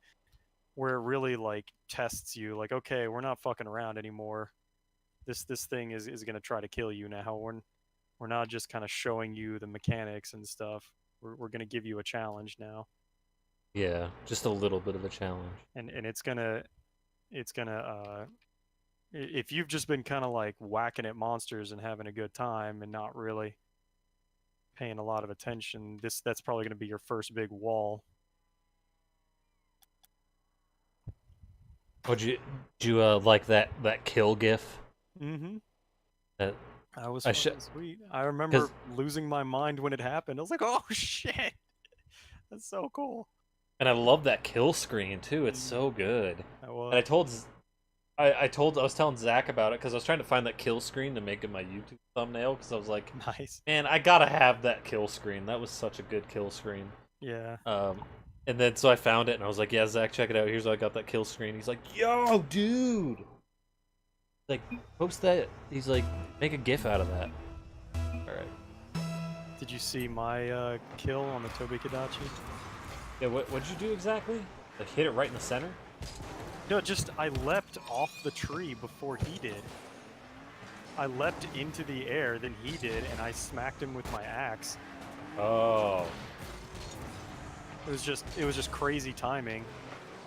where it really like tests you. Like, okay, we're not fucking around anymore. This thing is gonna try to kill you now. We're not just kind of showing you the mechanics and stuff. We're gonna give you a challenge now, Yeah, just a little bit of a challenge. and it's gonna if you've just been kind of like whacking at monsters and having a good time and not really paying a lot of attention, that's probably going to be your first big wall. Did you like that kill gif? Mm-hmm. That That was I fucking should- sweet. I remember 'cause- losing my mind when it happened. I was like, "Oh shit, that's so cool." And I love that kill screen too. It's so good. That And I was. I was telling Zach about it because I was trying to find that kill screen to make it my YouTube thumbnail because I was like, Nice. man, I gotta have that kill screen. That was such a good kill screen. Yeah. And then so I found it and I was like, yeah, Zach, check it out. Here's how I got that kill screen. He's like, yo, dude. Like, post that. He's like, make a GIF out of that. Alright. Did you see my kill on the Toby Kadachi? Yeah, what'd you do exactly? Like, hit it right in the center? No, just I leapt off the tree before he did. I leapt into the air, then he did, and I smacked him with my axe. Oh. It was just crazy timing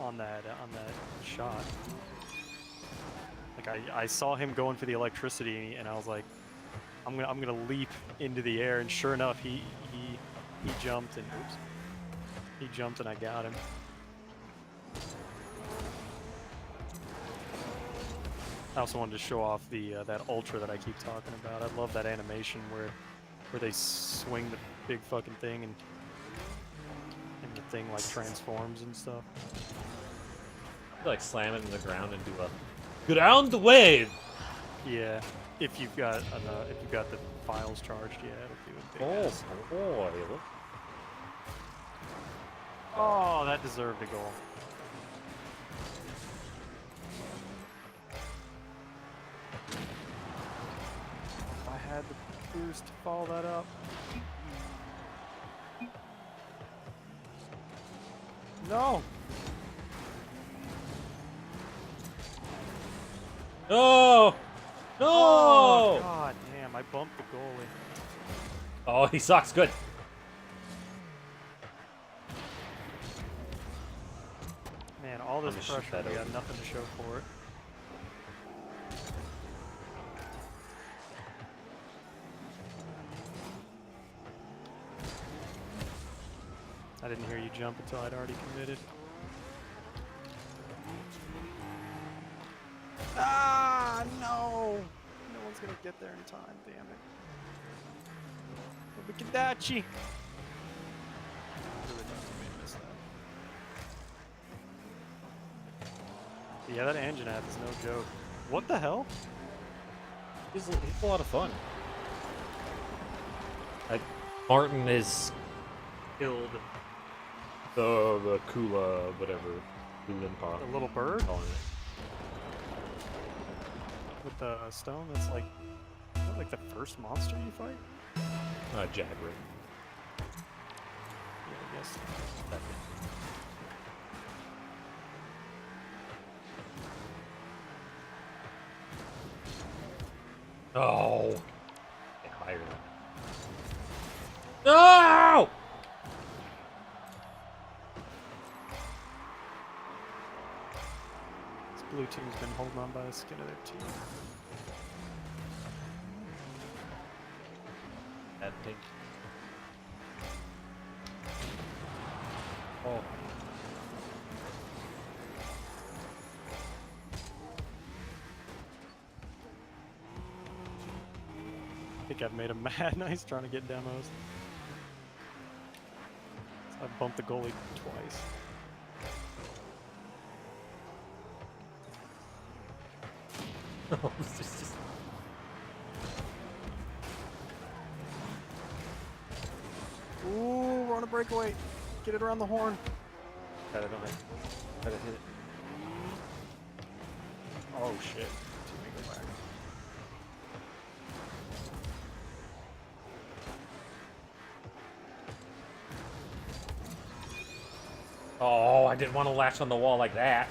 on that shot. Like I saw him going for the electricity, and I was like, I'm gonna leap into the air, and sure enough, he jumped and oops, he jumped and I got him. I also wanted to show off the that ultra that I keep talking about. I love that animation where they swing the big fucking thing and the thing like transforms and stuff. You, like, slam it in the ground and do a ground wave. Yeah, if you've got the files charged, yeah, it'll do a big ass. boy. Oh, that deserved a goal. If I had the boost to follow that up. No! No! No! Oh, god damn, I bumped the goalie. Oh, he sucks. Good. Man, all this I'm gonna shoot pressure, that we got over. nothing to show for it. I didn't hear you jump until I'd already committed. Ah, no! No one's gonna get there in time, damn it. Obikadachi! Really dumb to miss that. Yeah, that engine app is no joke. What the hell? He's a lot of fun. Martin is killed the Kula, whatever, Kulinpa. The little bird Calling it. with the stone? That's like, is that like the first monster you fight? Jagrid. Yeah, I guess. Oh! Get higher than that. No! This blue team's been holding on by the skin of their teeth. That pig. Oh. I think I've made him mad. Now he's trying to get demos. So I bumped the goalie twice. It's just... Ooh, we're on a breakaway. Get it around the horn. Gotta hit it. Oh shit. Teammate, go back. Oh, I didn't want to latch on the wall like that.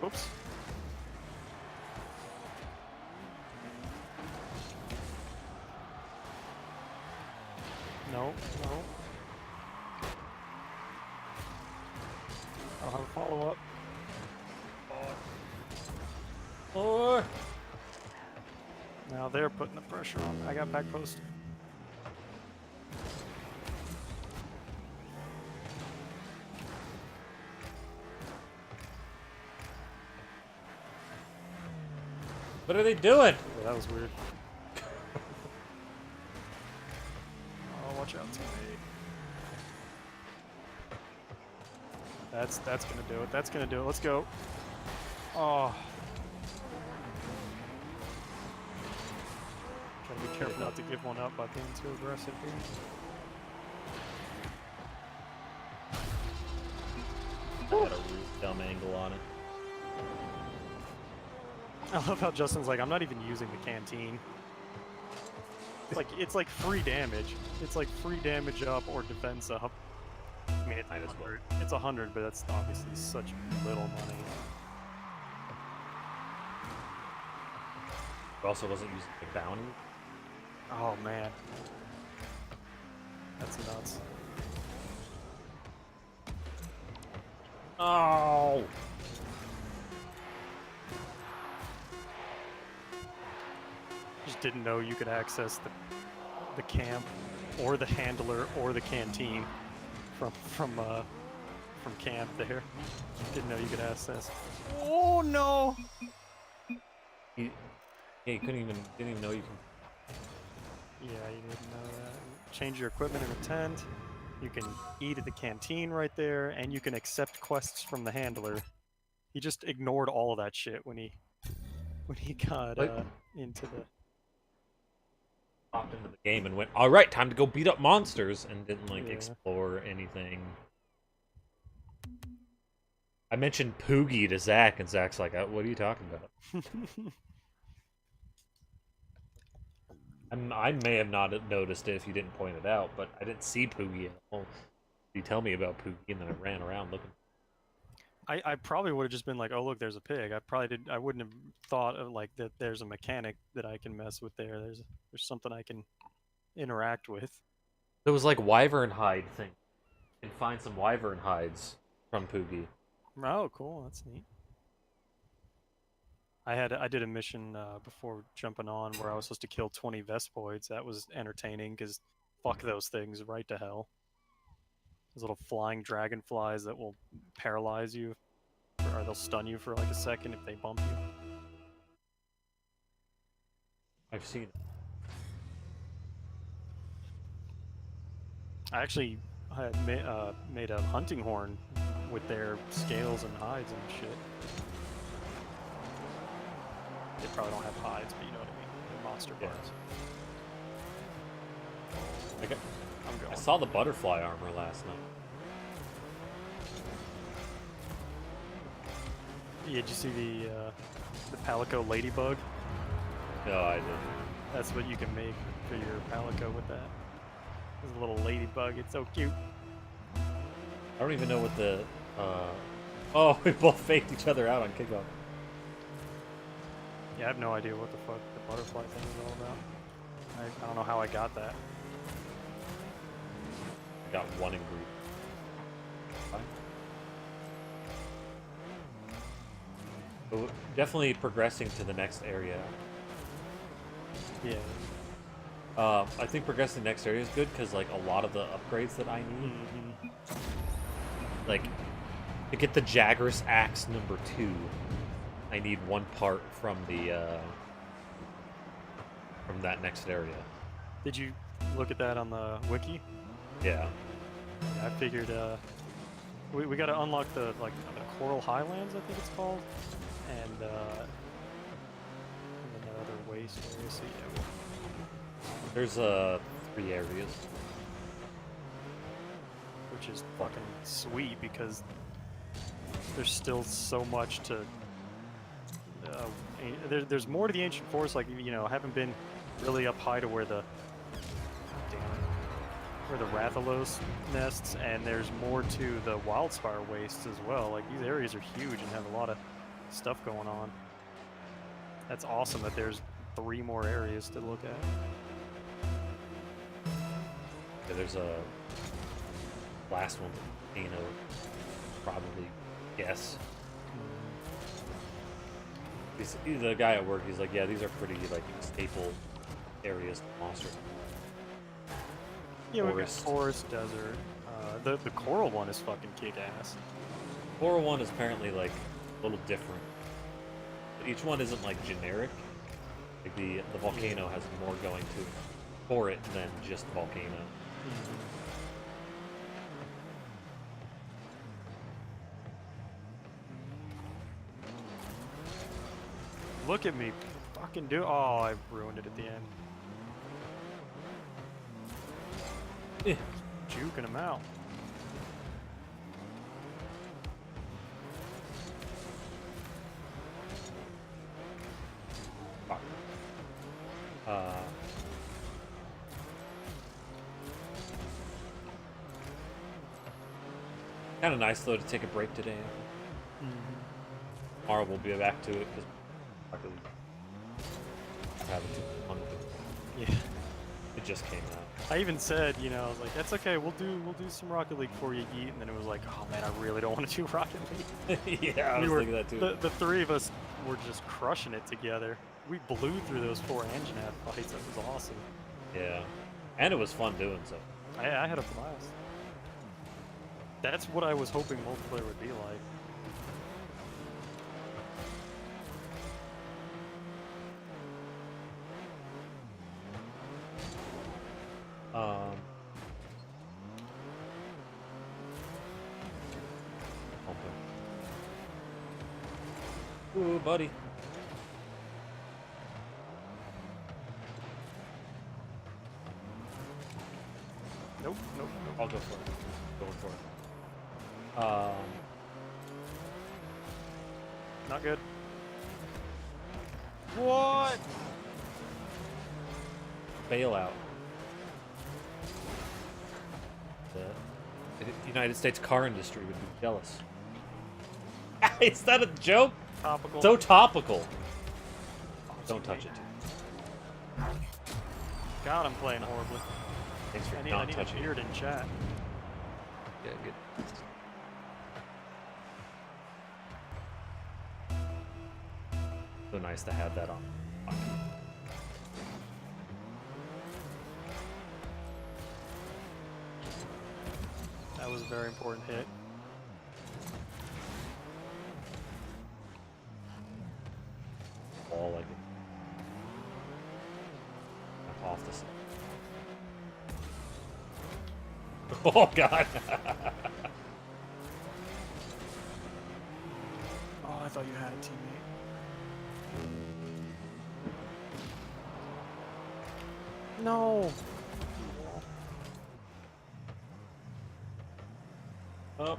Oops. No, no. I'll have a follow-up. Or Now they're putting the pressure on. I got back post. what are they doing? Yeah, that was weird. Oh, watch out, teammate. That's gonna do it. That's gonna do it. Let's go. Oh. Be careful not to give one up by being too aggressive here. I got a really dumb angle on it. I love how Justin's like, I'm not even using the canteen. It's like free damage. It's like free damage up or defense up. I mean, it's Might as well. 100. It's 100, but that's obviously such little money. It also wasn't using the bounty. Oh man, that's nuts. Oh! Just didn't know you could access the camp, or the handler, or the canteen from camp there. Didn't know you could access. Oh no! Yeah, you didn't even know you can. Yeah, you didn't know that. Change your equipment in the tent. You can eat at the canteen right there, and you can accept quests from the handler. He just ignored all of that shit when he got What? into the. Popped into the game and went, all right, time to go beat up monsters, and didn't like Yeah. explore anything. I mentioned Poogie to Zach, and Zach's like, "What are you talking about?" I may have not noticed it if you didn't point it out, but I didn't see Poogie at all. You tell me about Poogie, and then I ran around looking. I probably would have just been like, oh look, there's a pig. I wouldn't have thought of like that. There's a mechanic that I can mess with there. There's something I can interact with. There was like wyvern hide thing. You can find some wyvern hides from Poogie. Oh, cool. That's neat. I did a mission before jumping on where I was supposed to kill 20 Vespoids. That was entertaining because fuck those things right to hell. Those little flying dragonflies that will paralyze you, or they'll stun you for like a second if they bump you. I've seen it. I actually made a hunting horn with their scales and hides and shit. They probably don't have hides, but you know what I mean. They're monster Yeah. parts. I'm going. I saw the butterfly armor last night. Yeah, did you see the Palico ladybug? No, I didn't. That's what you can make for your Palico with that. There's a little ladybug. It's so cute. I don't even know what the. Oh, we both faked each other out on kickoff. Yeah, I have no idea what the fuck the butterfly thing is all about. I don't know how I got that. I got one ingredient. Fine. But definitely progressing to the next area. Yeah. I think progressing to the next area is good because like a lot of the upgrades that I need, like to get the Jagras Axe number 2, I need one part from the from that next area. Did you look at that on the wiki? Yeah. I figured we got to unlock the Coral Highlands, I think it's called, and then that other waste area. So yeah, There's 3 areas. which is fucking sweet because there's still so much to. There's more to the ancient forest. Like I haven't been really up high to where the Rathalos nests, and there's more to the Wildspire wastes as well. Like these areas are huge and have a lot of stuff going on. That's awesome that there's 3 more areas to look at. Yeah, there's a last one, probably guess. He's the guy at work. He's like, yeah, these are pretty like staple areas of monsters. Yeah, we've got Forest. forest, desert. The coral one is fucking kick-ass. Floral one is apparently like a little different. But each one isn't like generic. Like the volcano has more going to it for it than just volcano. Look at me, fucking do. Oh, I ruined it at the end. juking him out. Fuck. Kind of nice though to take a break today. Tomorrow we'll be back to it because having too much fun with it. Yeah. It just came out. I even said, you know, I was like, that's okay, we'll do some Rocket League for you, Yeet, and then it was like, oh man, I really don't want to do Rocket League. Yeah, I was thinking that too. The three of us were just crushing it together. We blew through those 4 Anjanath fights. That was awesome. Yeah, and it was fun doing so. I had a blast. That's what I was hoping multiplayer would be like. Ooh, buddy. Nope, nope, nope. I'll go for it. Going for it. Not good. What? Bailout. The United States car industry would be jealous. Is that a joke? Topical. So topical. Don't touch it. God, I'm playing horribly. Thanks for I not need a touching it. beard in chat. Yeah, good. So nice to have that on. That was a very important hit. All like it. Off the side. Oh god. Oh, I thought you had a teammate. No. Oh.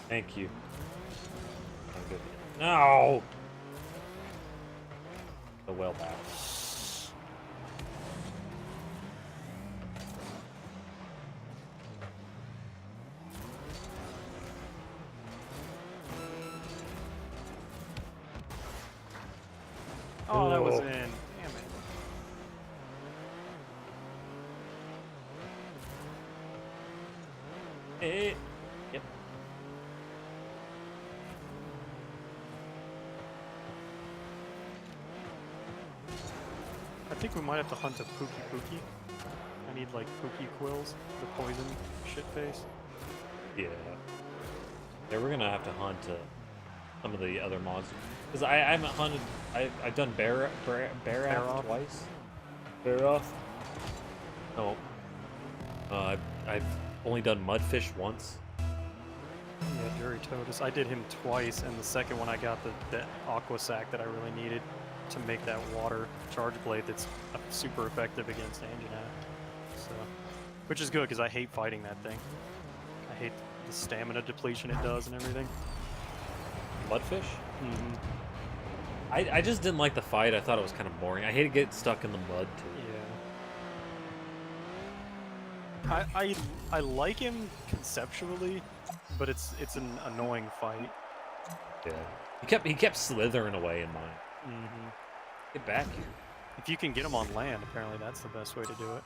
Thank you. I'm good. No. The well back. Oh, that was Oh. in. Damn it. Hey. Yep. I think we might have to hunt a Pookie Pookie. I need like Pookie Quills, the poison shit face. Yeah. Yeah, we're gonna have to hunt some of the other monsters. Because I haven't hunted. I've done Barath twice. Barath? No. I've only done Mudfish once. Yeah, Jury Totus. I did him twice, and the second one I got the Aqua Sac that I really needed to make that water charge blade that's super effective against Anjanath. So, which is good because I hate fighting that thing. I hate the stamina depletion it does and everything. Mudfish? Mm-hmm. I just didn't like the fight. I thought it was kind of boring. I hate to get stuck in the mud too. Yeah. I like him conceptually, but it's an annoying fight. Yeah. He kept slithering away in mine. Mm-hmm. Get back here. If you can get him on land, apparently that's the best way to do it.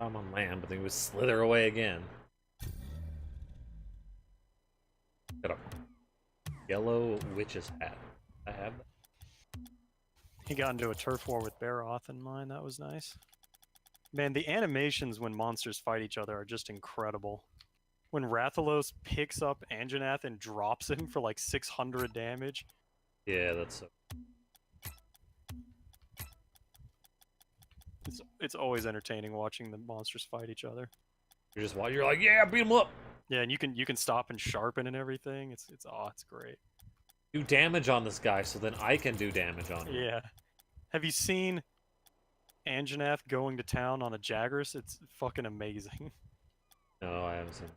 I'm on land, but then he would slither away again. Got a yellow witch's hat. I have that. He got into a turf war with Barath in mine. That was nice. Man, the animations when monsters fight each other are just incredible. When Rathalos picks up Anjanath and drops him for like 600 damage. Yeah, that's so. It's always entertaining watching the monsters fight each other. You're like, yeah, beat him up. Yeah, and you can stop and sharpen and everything. It's great. Do damage on this guy, so then I can do damage on him. Yeah. Have you seen Anjanath going to town on a Jagras? It's fucking amazing. No, I haven't seen.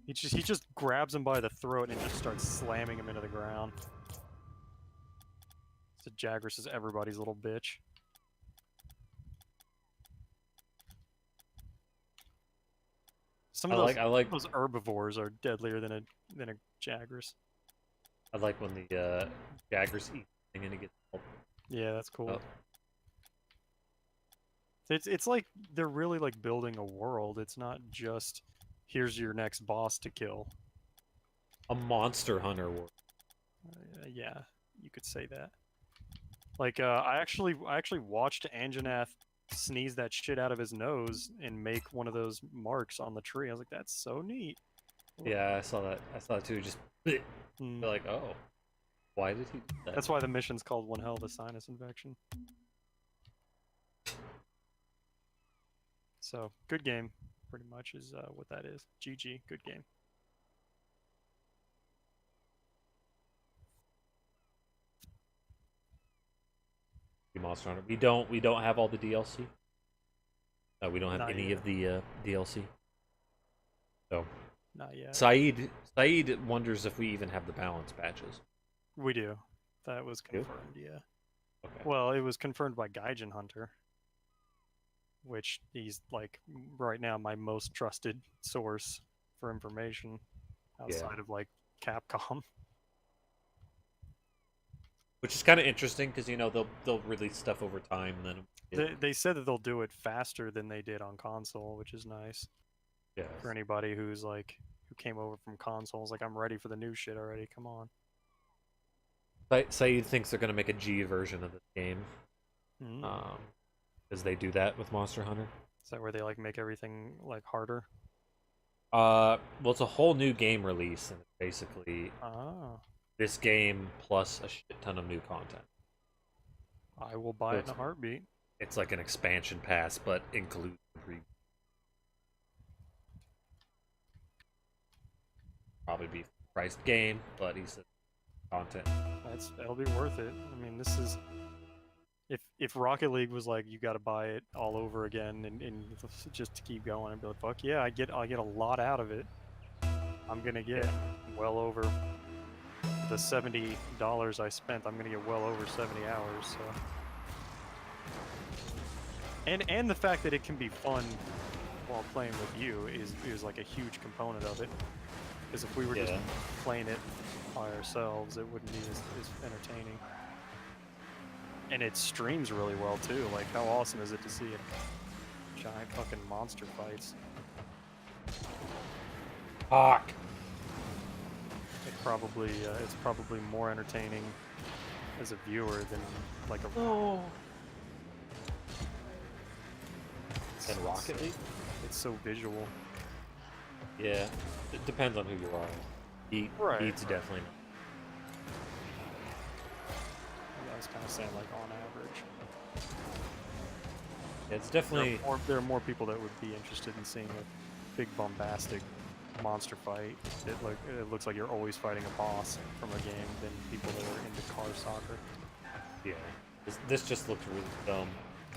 He just grabs him by the throat and just starts slamming him into the ground. So Jagras is everybody's little bitch. Some of I like those herbivores are deadlier than a Jagras. I like when the Jaggers eat thing and it gets. Yeah, that's cool. Oh. It's like they're really like building a world. It's not just here's your next boss to kill. A Monster Hunter world. Yeah, you could say that. Like I actually watched Anjanath sneeze that shit out of his nose and make one of those marks on the tree. I was like, that's so neat. Yeah, I saw that. I saw it too. Just they're Mm. like, oh, why did he do that? That's why the mission's called One Hell of a Sinus Infection. So, good game, pretty much, is what that is. GG, good game. Monster Hunter. We don't have all the DLC. No, we don't have Not any yet. of the DLC. So Not yet. Saeed wonders if we even have the balance patches. We do. That was Do? confirmed, yeah. Okay. Well, it was confirmed by Gaijin Hunter, which he's, like, right now my most trusted source for information outside of, like, Capcom. Which is kind of interesting because they'll release stuff over time. And then They said that they'll do it faster than they did on console, which is nice. yeah. For anybody who's like who came over from consoles, like I'm ready for the new shit already. Come on. Saeed thinks they're gonna make a G version of the game. Mm. Because they do that with Monster Hunter. Is that where they like make everything like harder? Well, it's a whole new game release, and it's basically Ah, this game plus a shit ton of new content. I will buy it in a It's- heartbeat. It's like an expansion pass, but includes the pre. Probably be priced game, but he said content. That'll be worth it. I mean, this is if Rocket League was like you got to buy it all over again and just to keep going, I'd be like, fuck yeah, I get a lot out of it. I'm gonna get well over the $70 I spent. I'm gonna get well over 70 hours. So. And the fact that it can be fun while playing with you is like a huge component of it. Because if we were just Yeah. playing it by ourselves, it wouldn't be as entertaining. And it streams really well too. Like, how awesome is it to see giant fucking monster fights? Fuck. It's probably more entertaining as a viewer than like a Oh. And Rocket League? It's so visual. Yeah. It depends on who you are. Beat's Right. definitely. I was kind of saying like on average. It's definitely. There are more people that would be interested in seeing a big bombastic monster fight. It looks like you're always fighting a boss from a game than people that are into car soccer. Yeah. This just looks really dumb.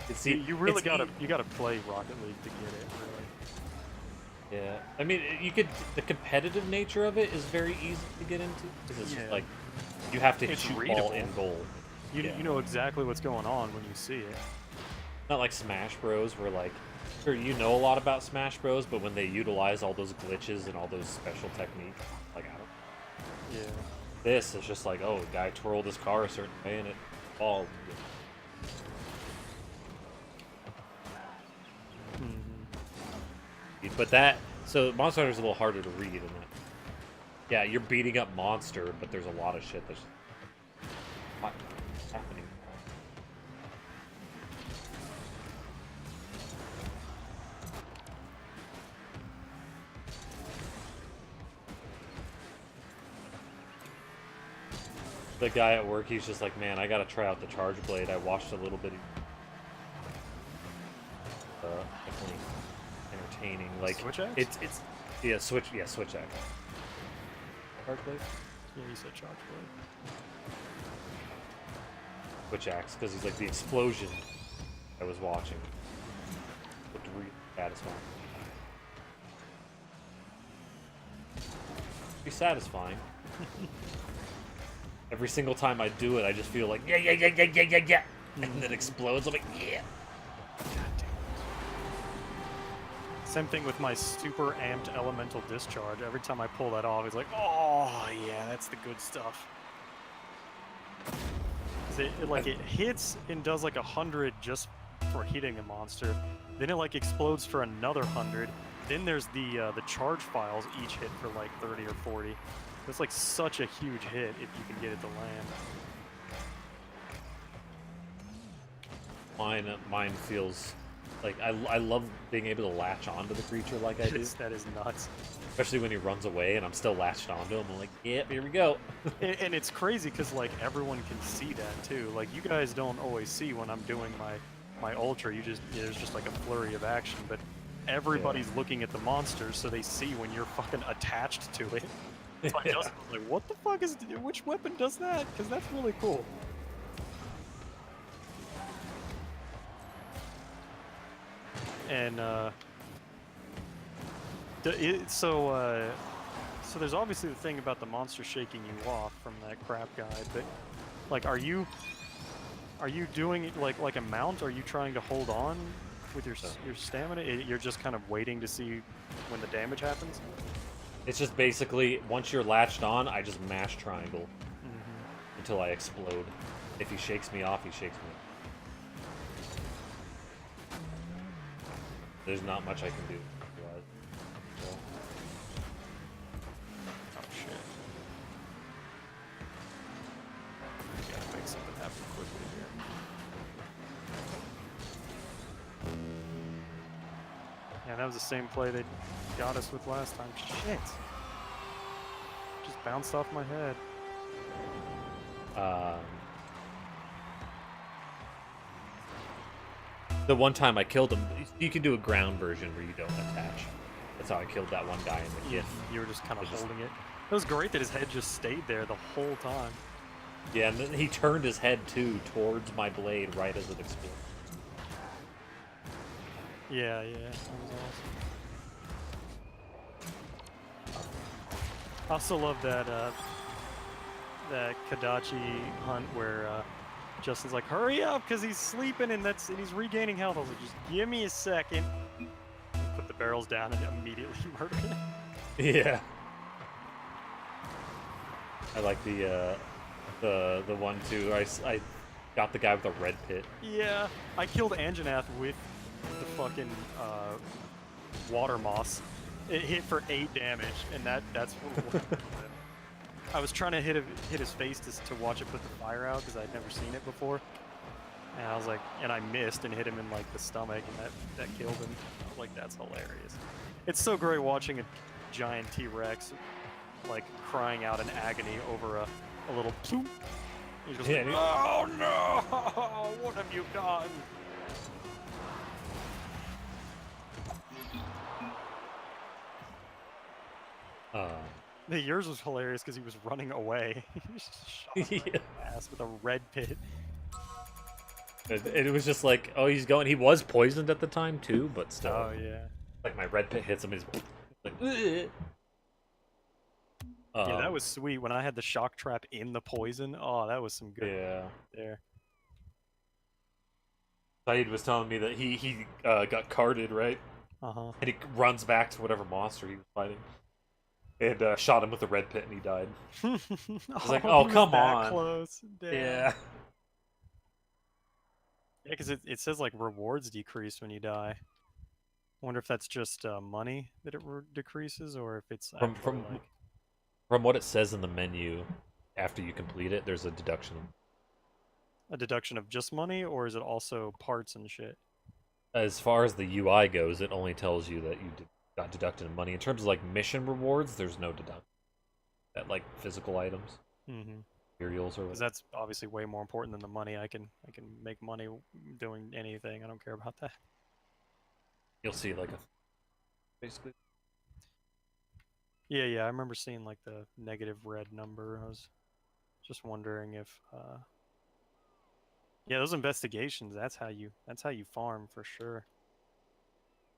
It's, You really it's gotta play Rocket League to get it. Really. Yeah, I mean, you could. The competitive nature of it is very easy to get into because it's just Yeah. like you have to It's shoot ball readable. in goal. Yeah. You know exactly what's going on when you see it. Not like Smash Bros, where like, sure you know a lot about Smash Bros, but when they utilize all those glitches and all those special techniques, like I don't. Yeah. This is just like, oh, a guy twirled his car a certain way and it ball. Mhm. But so Monster Hunter's a little harder to read in that. Yeah, you're beating up Monster, but there's a lot of shit that's not happening. The guy at work, he's just like, man, I gotta try out the Charge Blade. I watched a little bit. Definitely entertaining. Like Switch Axe? it's Switch Axe. Charge Blade. Yeah, you said Charge Blade. Twitch axe because he's like the explosion I was watching. Looked really satisfying. Be satisfying. Every single time I do it, I just feel like yeah, and it explodes. I'm like yeah. Same thing with my super amped elemental discharge. Every time I pull that off, it's like, oh yeah, that's the good stuff. 'Cause it hits and does like 100 just for hitting a monster. Then it like explodes for another 100. Then there's the charge files each hit for like 30 or 40. It's like such a huge hit if you can get it to land. Mine feels like I love being able to latch onto the creature like I do. That is nuts. Especially when he runs away and I'm still latched onto him. I'm like, yep, here we go. And it's crazy because like everyone can see that too. Like you guys don't always see when I'm doing my ultra. There's just like a flurry of action, but everybody's looking at the monster, so they see when you're fucking attached to it. So I just was like, what the fuck is? Which weapon does that? Because that's really cool. And so there's obviously the thing about the monster shaking you off from that crap guide, but like, are you doing it like a mount? Are you trying to hold on with your stamina? You're just kind of waiting to see when the damage happens? It's just basically, once you're latched on, I just mash triangle until I explode. If he shakes me off, he shakes me off. There's not much I can do. So. Oh shit. I gotta make something happen quickly here. Yeah, that was the same play they got us with last time. Shit. Just bounced off my head. The one time I killed him, you can do a ground version where you don't attach. That's how I killed that one guy in the GIF. You were just kind of holding it. It was great that his head just stayed there the whole time. Yeah, and then he turned his head too towards my blade right as it exploded. Yeah, that was awesome. I also love that that Kadachi hunt where Justin's like, "Hurry up, because he's sleeping and he's regaining health." I was like, "Just give me a second." Put the barrels down and immediately murder him. Yeah. I like the one too. I got the guy with the red pit. Yeah, I killed Anjanath with the fucking water moss. It hit for 8 damage, and that's what I was trying to hit his face to watch it put the fire out because I'd never seen it before. And I was like, and I missed and hit him in like the stomach, and that killed him. I was like, that's hilarious. It's so great watching a giant T-Rex like crying out in agony over a little ploop. He's just like, oh no! What have you done? Yours was hilarious because he was running away. He just shot him right in the ass with a red pit. It was just like, oh, he's going. He was poisoned at the time too, but still. Oh yeah. Like my red pit hits him, he's like. Yeah, that was sweet. When I had the shock trap in the poison, oh, that was some good. Yeah. There. Saeed was telling me that he got carded, right? Uh-huh. And he runs back to whatever monster he was fighting. And shot him with the red pit, and he died. I was like, oh, come on. Close. Damn. Yeah. Yeah, because it says like rewards decrease when you die. I wonder if that's just money that it decreases, or if it's from what it says in the menu, after you complete it, there's a deduction. A deduction of just money, or is it also parts and shit? As far as the UI goes, it only tells you that you got deducted in money. In terms of like mission rewards, there's no deduction. That like physical items, materials, or because that's obviously way more important than the money. I can make money doing anything. I don't care about that. You'll see like basically. Yeah. I remember seeing like the negative red number. I was just wondering if Yeah, those investigations, that's how you farm for sure.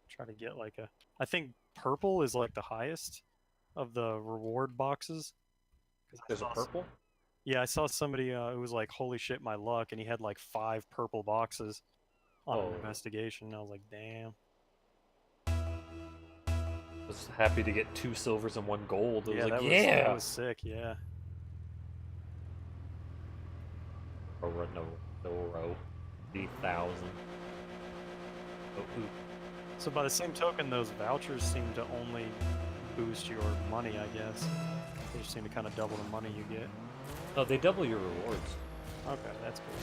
Try to get like a I think purple is like the highest of the reward boxes. 'Cause I There's a saw some- purple? Yeah, I saw somebody who was like, "Holy shit, my luck," and he had like 5 purple boxes on an Oh. investigation. I was like, "Damn." Was happy to get 2 silvers and 1 gold. It was like, that yeah! was sick. Yeah. No, 3,000. Oh, ooh. So by the same token, those vouchers seem to only boost your money, I guess. They just seem to kind of double the money you get. No, they double your rewards. Okay, that's cool.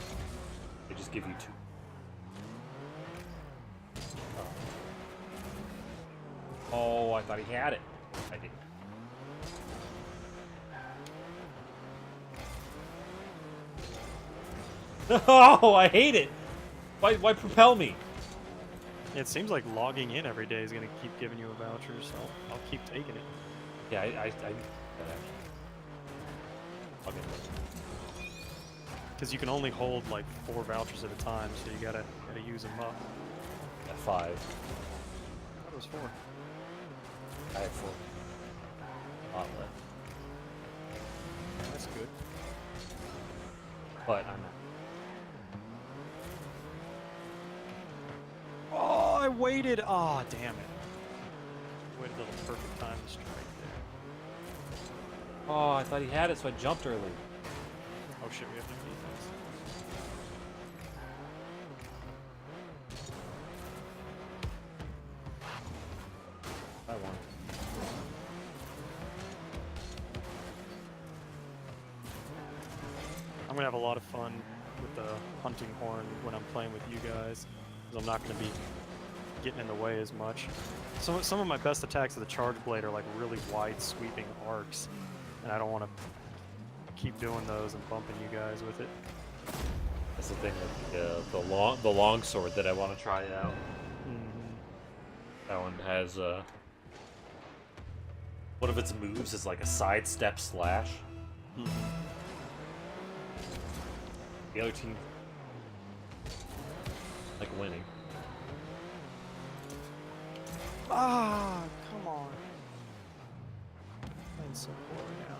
They just give you 2. Oh, I thought he had it. I didn't. No, I hate it. Why propel me? It seems like logging in every day is going to keep giving you a voucher, so I'll keep taking it. Yeah, I that actually. I'll get it. Because you can only hold like 4 vouchers at a time, so you gotta use them up. At 5. I thought it was 4. I had 4. Lot left. That's good. But I'm not. Oh, I waited! Oh, damn it. Waited till the perfect time to strike there. Oh, I thought he had it, so I jumped early. Oh shit, we have no defense. I won. I'm gonna have a lot of fun with the hunting horn when I'm playing with you guys, because I'm not gonna be getting in the way as much. Some of my best attacks of the charge blade are like really wide sweeping arcs, and I don't want to keep doing those and bumping you guys with it. That's the thing with the long sword that I want to try out. That one has one of its moves is like a sidestep slash. The other team like winning. Ah, come on. Playing so poor now.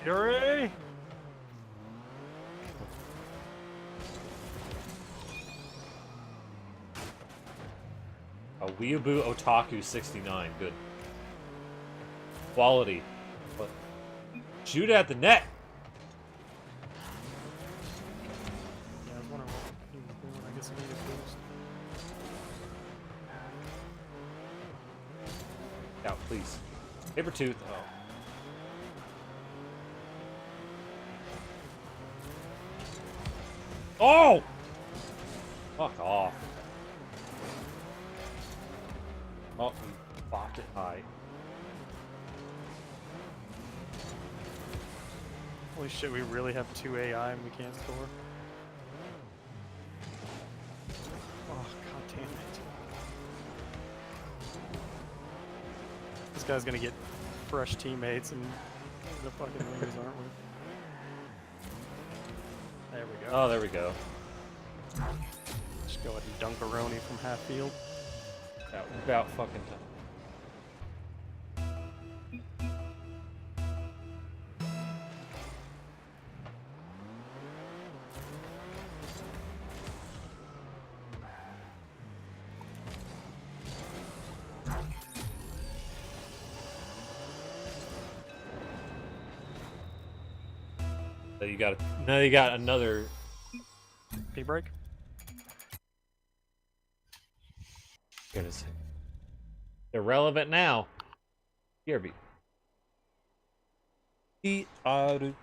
Fury! A Weeaboo Otaku 69, good. Quality. But shoot at the net! Yeah, I was wondering what he was doing. I guess he needed a boost. Out, please. Paper tooth. Oh. Oh! Fuck off. Oh, you bopped it high. Holy shit, we really have 2 AI and we can't score? Oh, god damn it. This guy's gonna get fresh teammates and the fucking wingers, aren't we? There we go. Oh, there we go. Just go ahead and dunk a Roni from half field. About fucking time. So you got now you got another. P-break? Goodness. Irrelevant now. BRB. BRB.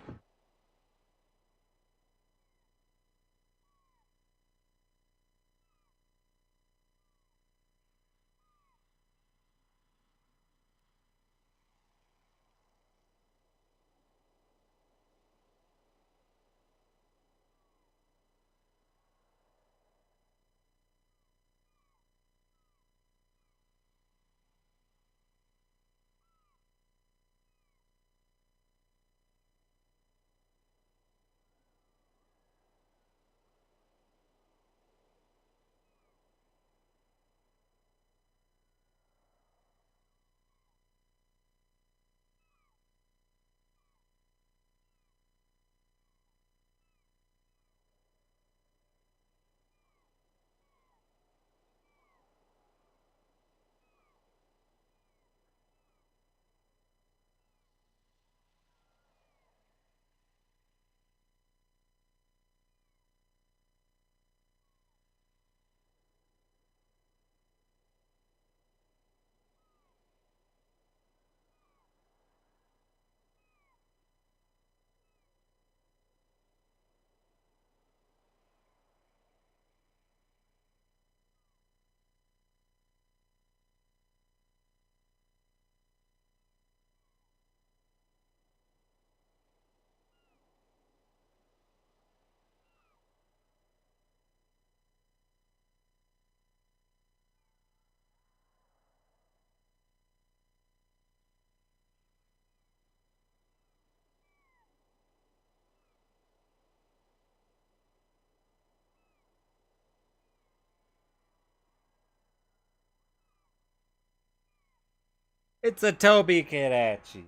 It's a Toby Kadachi.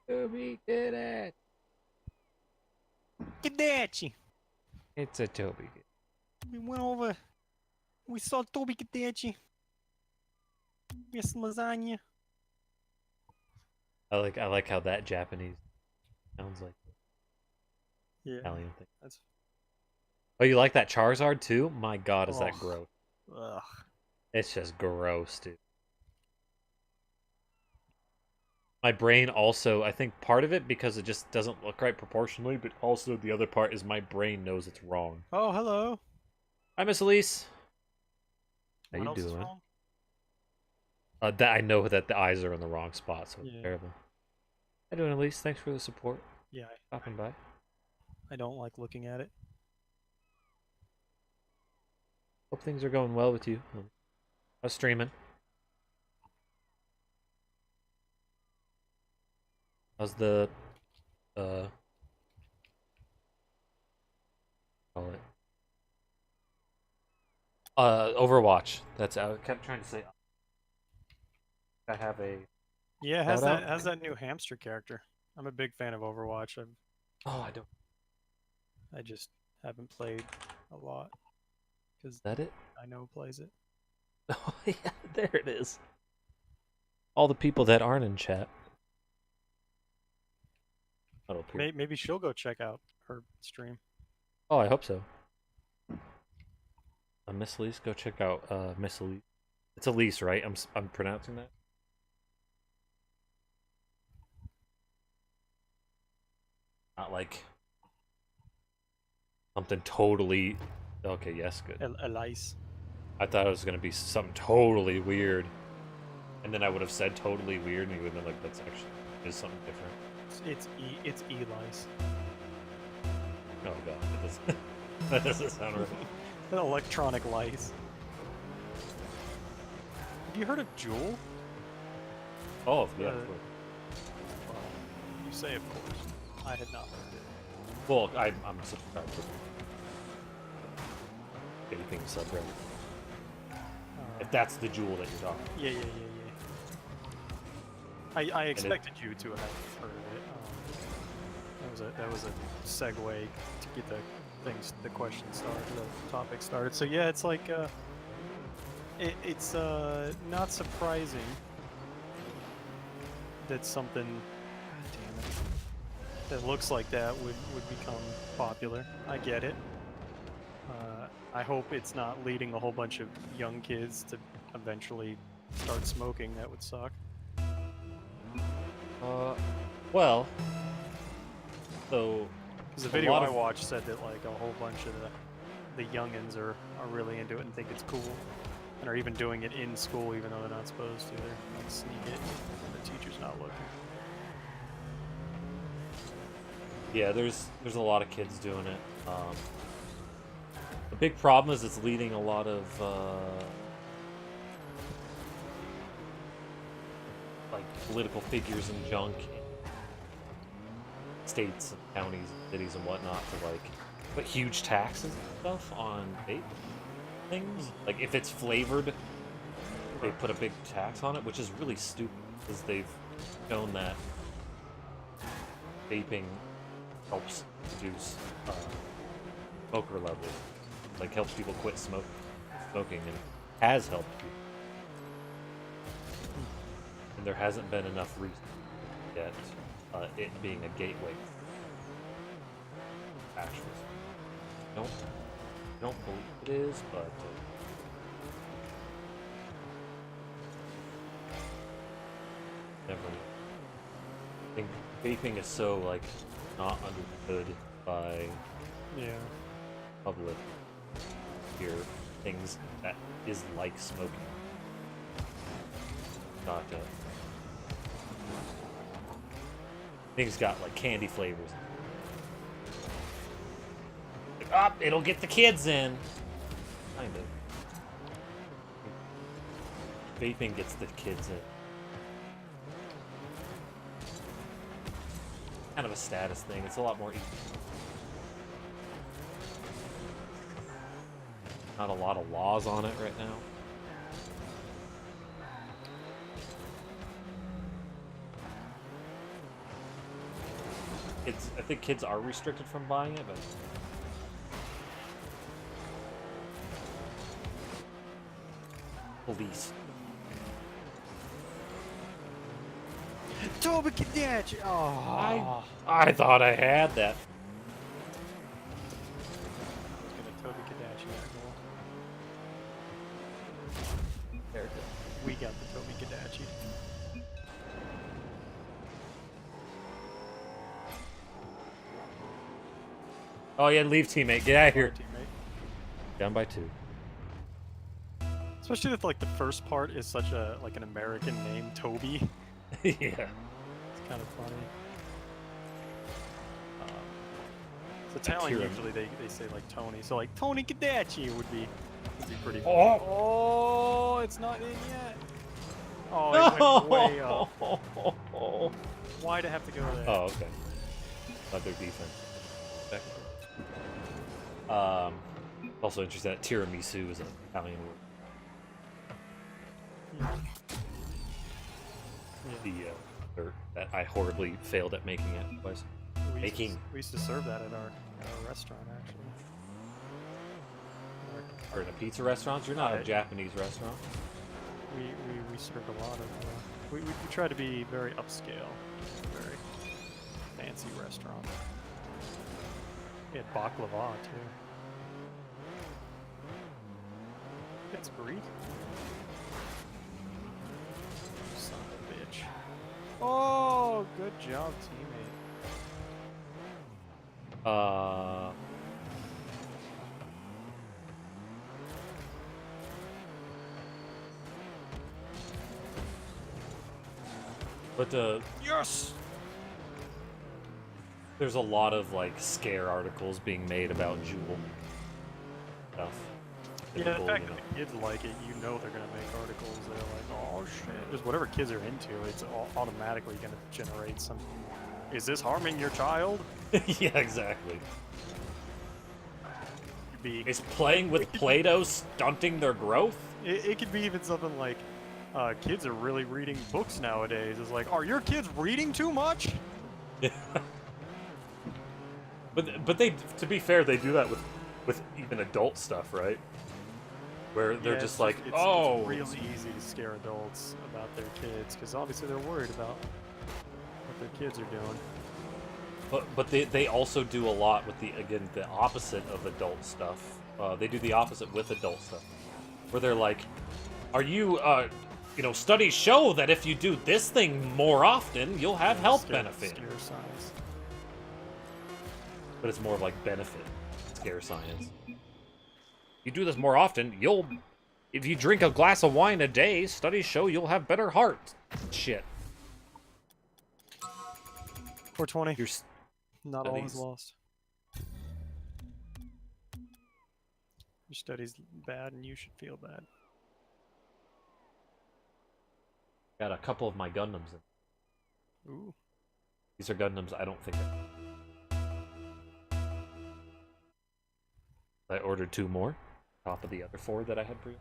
Toby Kadachi. Kadachi. It's a Toby Kadachi. We went over. We saw Toby Kadachi. We had some lasagna. I like how that Japanese sounds like Yeah. Italian thing. That's. Oh, you like that Charizard too? My God, is that Ugh. gross? Ugh. It's just gross, dude. My brain also, I think part of it because it just doesn't look right proportionally, but also the other part is my brain knows it's wrong. Oh, hello. Hi, Miss Elise. How What you else is doing? wrong? That I know that the eyes are in the wrong spot, so it's Yeah. terrible. How you doing, Elise? Thanks for the support. Yeah, Stopping by. I don't like looking at it. Hope things are going well with you. How's streaming? How's the call it Overwatch? That's I kept trying to say. I have a Yeah, Shout out? has that new hamster character. I'm a big fan of Overwatch. oh I don't. I just haven't played a lot because Is that it? I know who plays it. Oh yeah, there it is. All the people that aren't in chat. That'll appear. Maybe she'll go check out her stream. Oh, I hope so. Miss Elise, go check out Miss Elise. It's Elise, right? I'm pronouncing that. Not like something totally. Okay, yes, good. Elise. I thought it was gonna be something totally weird, and then I would have said totally weird, and you would have been like, "That's actually is something different." It's Elise. Oh god, that doesn't, that doesn't sound right. An electronic lice. Have you heard of Jewel? Oh yeah, Uh, of course. Well, you say of course. I had not heard it. Well, I'm subscribed to anything subreddit. If that's the jewel that you're talking. Yeah. I expected you to have heard of it. That was a segue to get the question started, the topic started. So yeah, it's like it's not surprising that something, damn it, that looks like that would become popular. I get it. I hope it's not leading a whole bunch of young kids to eventually start smoking. That would suck. Well, so Because the a video lot I of- watched said that like a whole bunch of the youngins are really into it and think it's cool, and are even doing it in school even though they're not supposed to. They're like sneak it when the teacher's not looking. yeah, there's a lot of kids doing it. The big problem is it's leading a lot of like political figures and junk in states and counties and cities and whatnot to like put huge taxes and stuff on vape things. Like if it's flavored, they put a big tax on it, which is really stupid because they've shown that vaping helps reduce smoker levels, like helps people quit smoking, and has helped people. And there hasn't been enough reason yet, it being a gateway. Actually, I don't believe it is, but never. I think vaping is so like not understood by Yeah. public here things that is like smoking. Not things got like candy flavors. Like, it'll get the kids in. Kind of. Vaping gets the kids in. Kind of a status thing. It's a lot more easy. Not a lot of laws on it right now. I think kids are restricted from buying it, but police. Toby Kadachi! Oh, I thought I had that. Let's get a Toby Kadachi that goal. There it We got the Toby Kadachi. Oh yeah, leave teammate. Get out of here. Teammate. Down by 2. Especially if like the first part is such a like an American name, Toby. Yeah. It's kind of funny. So Italian Akira. usually they say like Tony, so like Tony Kadachi would be pretty funny. Oh. Oh, it's not in yet. Oh, it went way up. Why'd it have to go there? Oh, okay. Not their defense. Also interesting that tiramisu is an Italian word. Yeah. The that I horribly failed at making it was making. We used to serve that at our restaurant actually. Or in a pizza restaurant. You're not a Right. Japanese restaurant. We served a lot of. We try to be very upscale, very fancy restaurant. We had baklava too. It's Greek. Son of a bitch. Oh, good job, teammate. But yes, there's a lot of like scare articles being made about Jewel stuff. Yeah, the Typical, fact you know. that the kids like it, you know they're gonna make articles that are like, oh shit. Just whatever kids are into, it's automatically gonna generate something. Is this harming your child? Yeah, exactly. Could be, Is playing with Play-Doh stunting their growth? it could be even something like, kids are really reading books nowadays. It's like, are your kids reading too much? But they, to be fair, they do that with even adult stuff, right? Where they're Yeah, just it's like, it's oh, really easy to scare adults about their kids because obviously they're worried about what their kids are doing. but they also do a lot with the opposite of adult stuff. They do the opposite with adult stuff, where they're like, are you studies show that if you do this thing more often, you'll have health benefit. Scare science. But it's more of like benefit, scare science. You do this more often, if you drink a glass of wine a day, studies show you'll have better heart. Shit. 420. You're Not all is studies. lost. Your study's bad and you should feel bad. got a couple of my Gundams in. Ooh. These are Gundams I don't think I ordered 2 more, top of the other 4 that I had pre.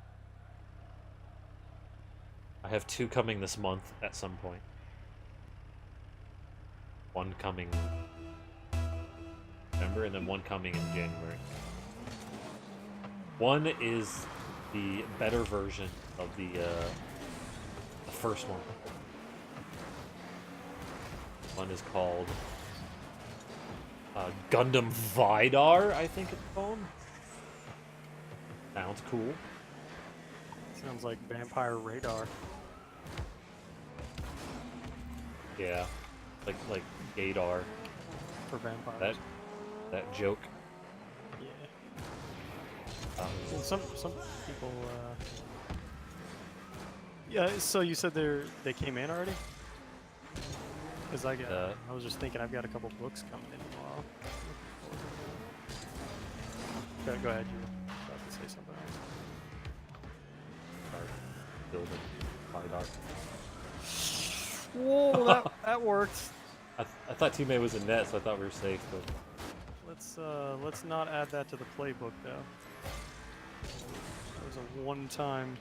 I have 2 coming this month at some point. 1 coming November, and then 1 coming in January. 1 is the better version of the first one. 1 is called Gundam Vidar, I think it's called. Sounds cool. Sounds like Vampire Radar. Yeah, like Gaydar. For vampires. That joke. Yeah. Well, some people. Yeah. So you said they came in already? Because I was just thinking I've got a couple books coming in tomorrow. Go ahead. You were about to say something else. Building Vidar. Whoa, that worked. I thought teammate was in net, so I thought we were safe, but Let's not add that to the playbook though. That was a one-time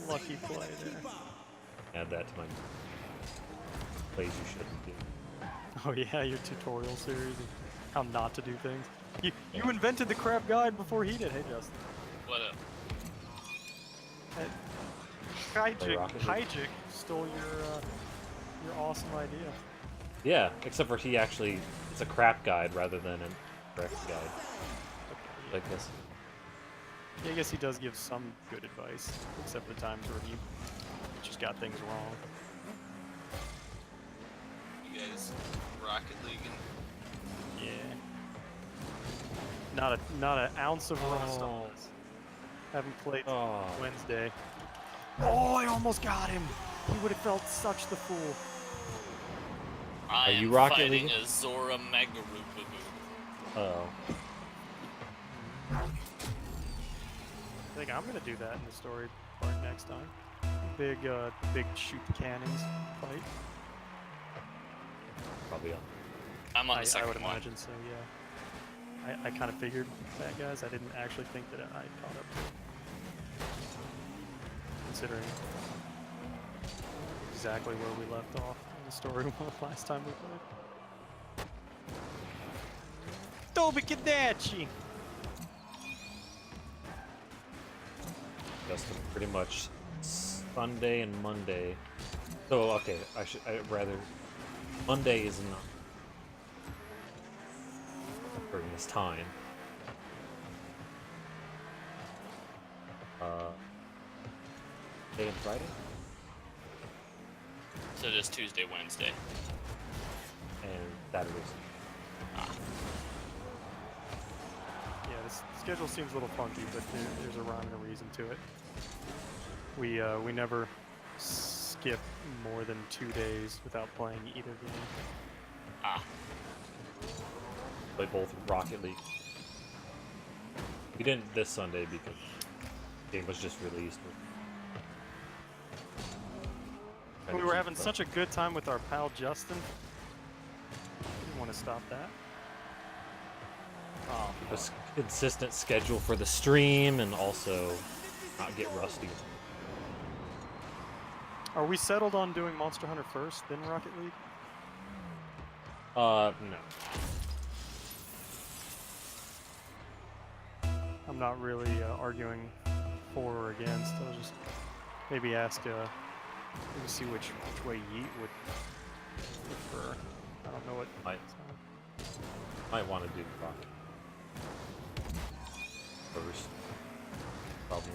lucky play there. Add that to my plays you shouldn't do. Oh yeah, your tutorial series of how not to do things. You invented the crap guide before he did. Hey Justin. What up? Hygic stole your awesome idea. Yeah, except for he actually, it's a crap guide rather than a correct guide. Okay, Like this. yeah, I guess he does give some good advice, except for the times where he just got things wrong. You guys Rocket League and Yeah. Not an ounce of rust on this. Haven't played since Oh. Wednesday. Oh, I almost got him. He would have felt such the fool. I Are you am Rocket fighting League? a Zora Magarubu. Oh. I think I'm gonna do that in the story part next time. Big shoot the cannons fight. Probably on. I'm on the I second would one. imagine so, yeah. I kind of figured that, guys. I didn't actually think that I caught up to it. Considering exactly where we left off in the story last time we played. Dobikadachi! Justin, pretty much Sunday and Monday. So okay, I rather Monday is not during this time. Day and Friday, So just Tuesday, Wednesday. and Saturdays. Yeah, this schedule seems a little funky, but there's a rhyme and a reason to it. We never skip more than 2 days without playing either game. Ah, Play both Rocket League. We didn't this Sunday because the game was just released. We were having such a good time with our pal Justin. Didn't want to stop that. Oh, a consistent schedule for the stream and also not get rusty. are we settled on doing Monster Hunter first, then Rocket League? No. I'm not really arguing for or against. I'll just maybe ask, maybe see which way Yeet would prefer. I don't know what. Might want to do Rocket first. Probably.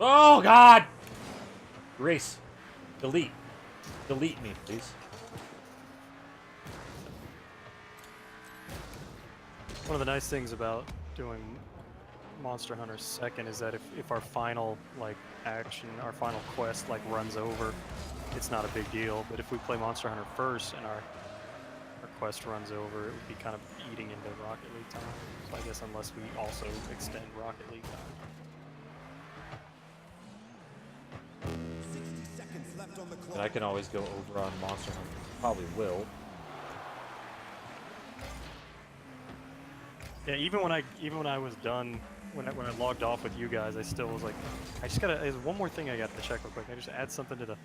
Oh God! Grace, delete me, please. One of the nice things about doing Monster Hunter second is that if our final action, our final quest runs over, it's not a big deal. But if we play Monster Hunter first and our quest runs over, it would be kind of eating into Rocket League time. So I guess unless we also extend Rocket League time. 60 seconds left on the clock. And I can always go over on Monster Hunter. Probably will. Yeah, even when I was done, when I logged off with you guys, I still was like, I just gotta. There's one more thing I got to check real quick. I just add something to the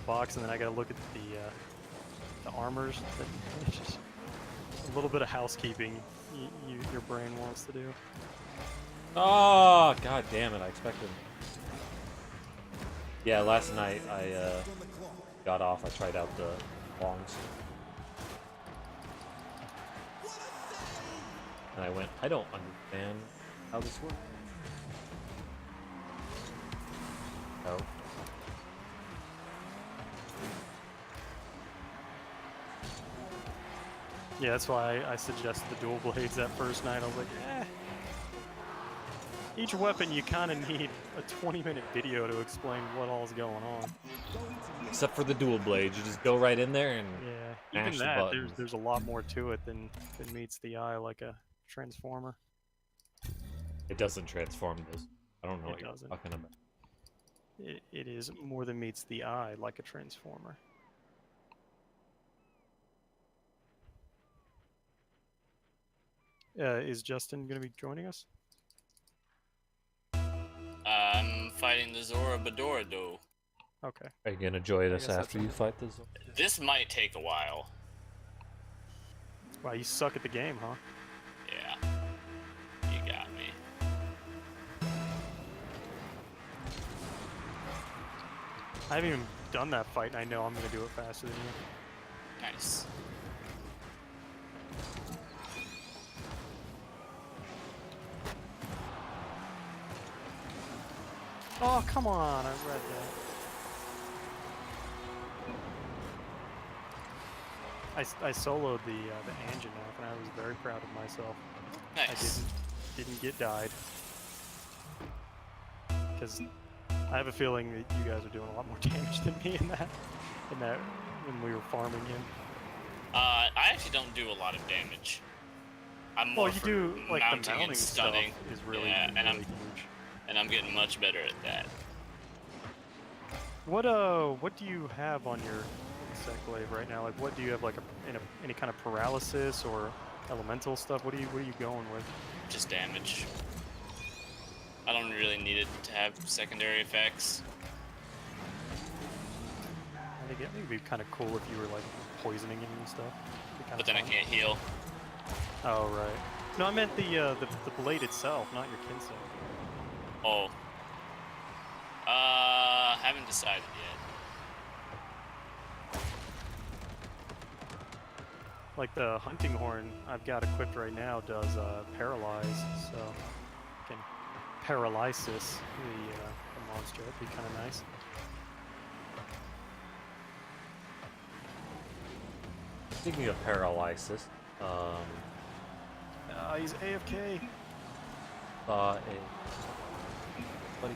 box, and then I gotta look at the armors. It's just a little bit of housekeeping your brain wants to do. Oh, God damn it! I expected. Yeah, last night I got off. I tried out the longs, and I went, I don't understand how this works. No. Yeah, that's why I suggested the dual blades that first night. I was like, each weapon you kind of need a 20-minute video to explain what all's going on. Except for the dual blades, you just go right in there and Yeah, mash even the that, buttons. there's a lot more to it than meets the eye like a transformer. It doesn't transform this. I don't know It what you're doesn't. talking about. It is more than meets the eye like a transformer. Is Justin gonna be joining us? I'm fighting the Zora Badorado. Okay. Are you gonna join us guess that's after you fight this? This might take a while. Wow, you suck at the game, huh? Yeah. You got me. I haven't even done that fight, and I know I'm gonna do it faster than you. Nice. Oh, come on! I read that. I soloed the Anjanath, and I was very proud of myself. I Nice. didn't get died. Because I have a feeling that you guys are doing a lot more damage than me in that when we were farming him. I actually don't do a lot of damage. I'm more Well, you for do like the mounting mounting and stuff stunning, is really, Yeah, and really I'm- huge. and I'm getting much better at that. What do you have on your insect glaive right now? Like, what do you have, like any kind of paralysis or elemental stuff? What are you going with? Just damage. I don't really need it to have secondary effects. I think it'd be kind of cool if you were like poisoning him and stuff. Be kinda But then I fun. can't heal. Oh right. No, I meant the blade itself, not your kinsect. Oh. Haven't decided yet. Like the hunting horn I've got equipped right now does paralyze, so can paralysis the monster. That'd be kind of nice. Speaking of paralysis, He's AFK. saw a. Buddy.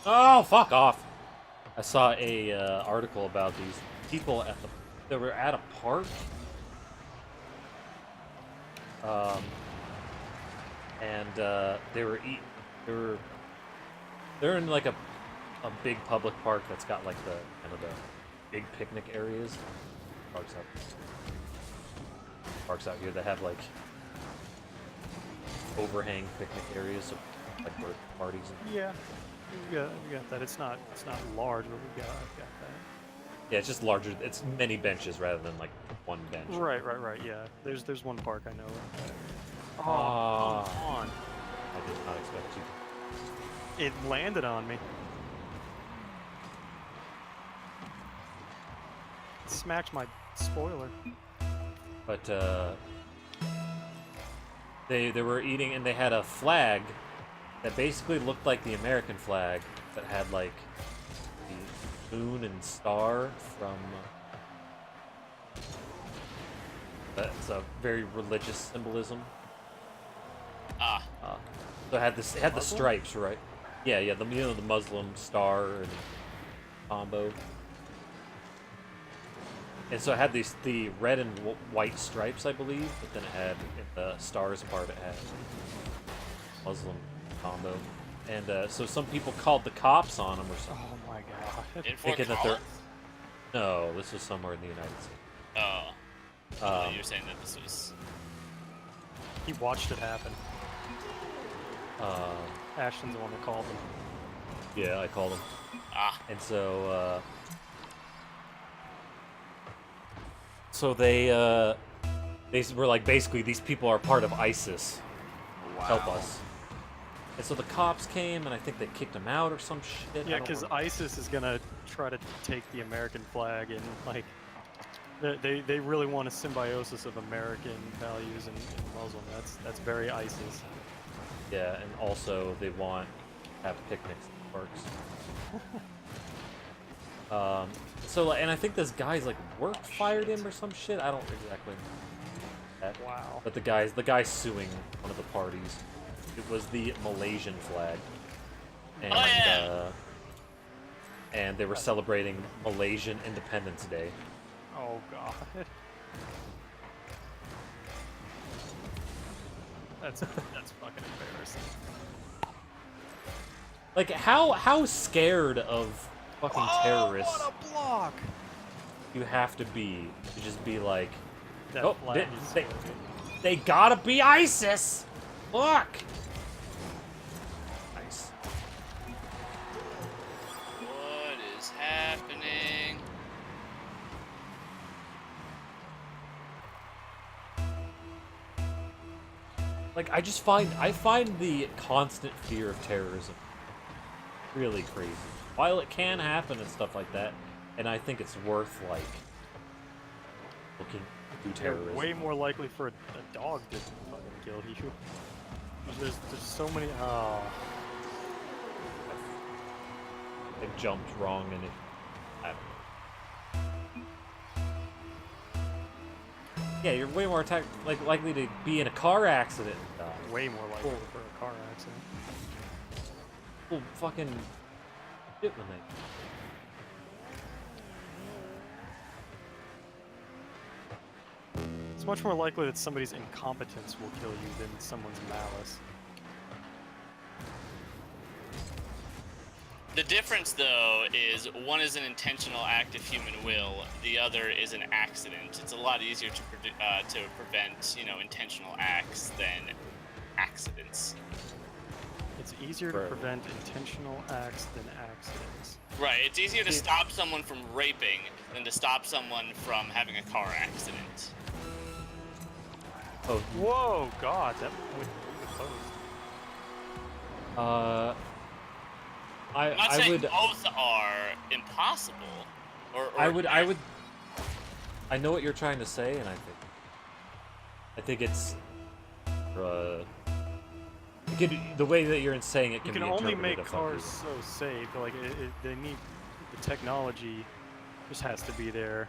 Oh, fuck off! I saw a article about these people that were at a park, and they're in like a big public park that's got like the kind of the big picnic areas. Parks out here that have like overhang picnic areas, so like bird parties. Yeah, we got that. It's not large, but I've got that. Yeah, it's just larger. It's many benches rather than like one bench. Right. Yeah, there's one park I know. Oh, Ah. come on! I did not expect you. It landed on me. Smacked my spoiler. But they were eating, and they had a flag that basically looked like the American flag that had like the moon and star from. That's a very religious symbolism. Ah. So it had this. It had the Muslim? stripes, right? Yeah. The the Muslim star and combo. And so it had the red and white stripes, I believe, but then it had in the stars part it had Muslim combo, and so some people called the cops on them or something, Oh my god! In Fort thinking that they're. Collins? No, this was somewhere in the United States. Oh. You're saying that this was. He watched it happen. Um, Ashton's the one that called him. yeah, I called them, and so they were like, basically, these people are part of ISIS. Help us. And so the cops came, and I think they kicked him out or some shit. I Yeah, don't because remember. ISIS is gonna try to take the American flag, and like they really want a symbiosis of American values and Muslim. That's very ISIS. Yeah, and also they want to have picnics in parks. So, and I think this guy's like work fired him or some shit. I don't exactly know that. Wow. But the guy's suing one of the parties. It was the Malaysian flag, and Oh, yeah. And they were celebrating Malaysian Independence Day. Oh god. That's fucking embarrassing. Like, how scared of fucking terrorists Oh, what a block! you have to be to just be like, That Oh, flag did- is they- so good. They gotta be ISIS! Look! Nice. What is happening? Like, I find the constant fear of terrorism really crazy. While it can happen and stuff like that, and I think it's worth, like, looking into You're terrorism. way more likely for a dog to fucking kill you. There's so many. Oh, I jumped wrong and it. I don't know. Yeah, you're way more likely to be in a car accident and die. way more likely Cool. for a car accident. Well, fucking shit when they. It's much more likely that somebody's incompetence will kill you than someone's malice. The difference, though, is one is an intentional act of human will. The other is an accident. It's a lot easier to prevent, intentional acts than accidents. It's easier to Right. prevent intentional acts than accidents. Right. It's easier to stop someone from raping than to stop someone from having a car accident. Oh, Whoa, God, that went through the post. I'm not I saying would. both are impossible. Or I would. I know what you're trying to say, and I think it's. The way that you're saying it You can can be only interpreted make effectively. cars so safe. Like they need the technology just has to be there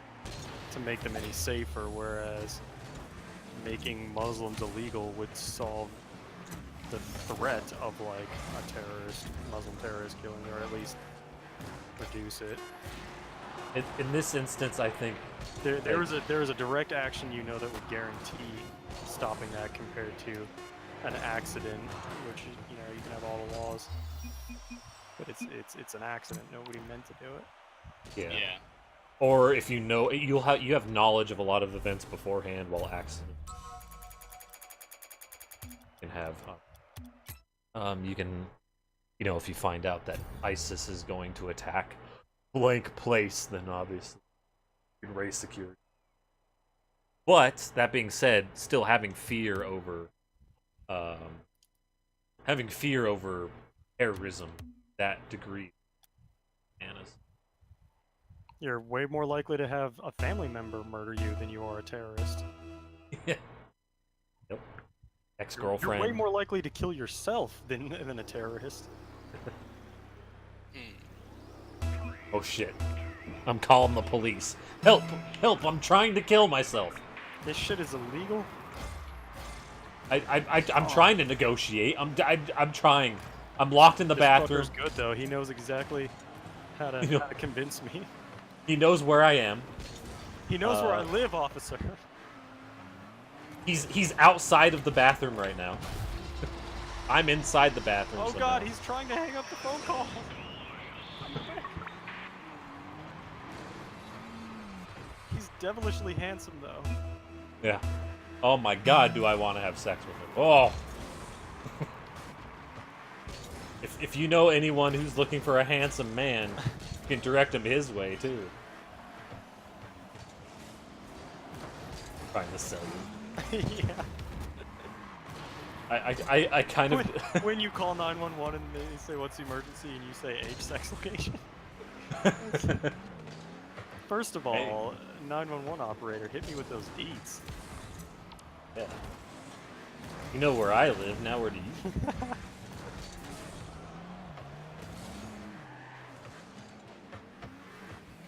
to make them any safer. Whereas making Muslims illegal would solve the threat of like a terrorist, Muslim terrorist killing you, or at least reduce it. In this instance, I think There was a direct action that would guarantee stopping that compared to an accident, which you can have all the laws, but it's an accident. Nobody meant to do it. Yeah. Or if you have knowledge of a lot of events beforehand, while accidents can have. You can, if you find out that ISIS is going to attack blank place, then obviously you can raise security. But that being said, still having fear over terrorism that degree, Anna's. You're way more likely to have a family member murder you than you are a terrorist. Yeah. Yep. Ex-girlfriend. You're way more likely to kill yourself than a terrorist. Oh shit. I'm calling the police. Help! Help! I'm trying to kill myself. This shit is illegal. I'm trying to negotiate. I'm trying. I'm locked in the This bathroom. fucker's good though. He knows exactly how to convince me. He knows where I am. He knows where I live, officer. He's outside of the bathroom right now. I'm inside the bathroom. Oh somehow. God, he's trying to hang up the phone call. He's devilishly handsome though. Yeah. Oh my God, do I want to have sex with him? Oh. If you know anyone who's looking for a handsome man, you can direct him his way too. Trying to sell you. Yeah. I kind of. When you call 911 and they say what's the emergency and you say age, sex, location. First of all, 911 operator, hit me with those deets. Yeah. You know where I live. Now where do you?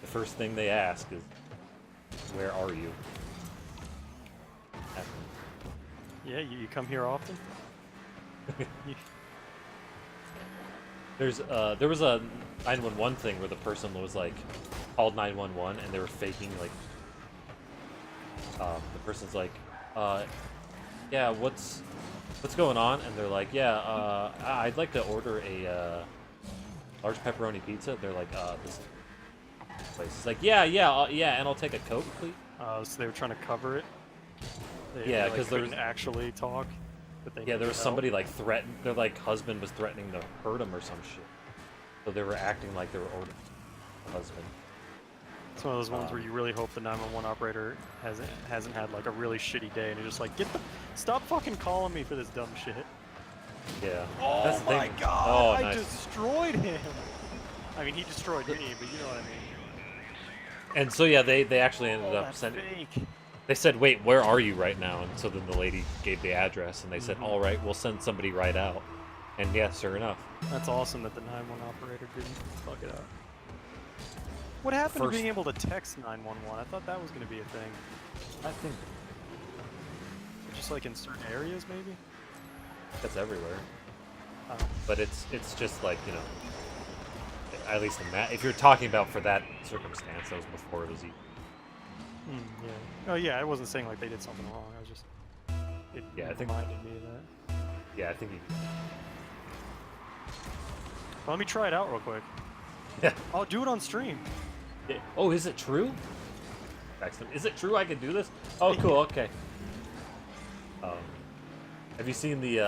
The first thing they ask is, "Where are you?" Yeah, you come here often? There was a 911 thing where the person was like called 911 and they were faking like the person's like yeah, what's going on? And they're like, yeah, I'd like to order a large pepperoni pizza. They're like, this place is like, yeah, and I'll take a Coke, please. So they were trying to cover it. Yeah, like, 'cause there couldn't was- actually talk. But they Yeah, needed there was help. somebody like threatened. Their like husband was threatening to hurt him or some shit. So they were acting like they were ordering the husband. It's one of those ones where um, you really hope the 911 operator hasn't had like a really shitty day, and you're just like, stop fucking calling me for this dumb shit. Yeah. Oh That's the my thing. god! Oh, I nice. destroyed him. I mean, he destroyed me, but you know what I mean. And so yeah, they actually ended Oh, up that's sending. fake. They said, "Wait, where are you right now?" And so then the lady gave the address, and they said, Mhm. "All right, we'll send somebody right out." And yeah, sure enough. That's awesome that the 911 operator didn't fuck it up. What happened to First- being able to text 911? I thought that was going to be a thing. I think Just like in certain areas, maybe? that's everywhere. Oh. But it's just like, you know, at least in that, if you're talking about for that circumstance, that was before it was easy. Yeah. Oh, yeah, I wasn't saying like they did something wrong. I was just. It Yeah, I think- reminded me of that. Yeah, I think you. Well, let me try it out real quick. Yeah. I'll do it on stream. Yeah. Oh, is it true? Excellent. Is it true I can do this? Oh, cool. Okay. Have you seen the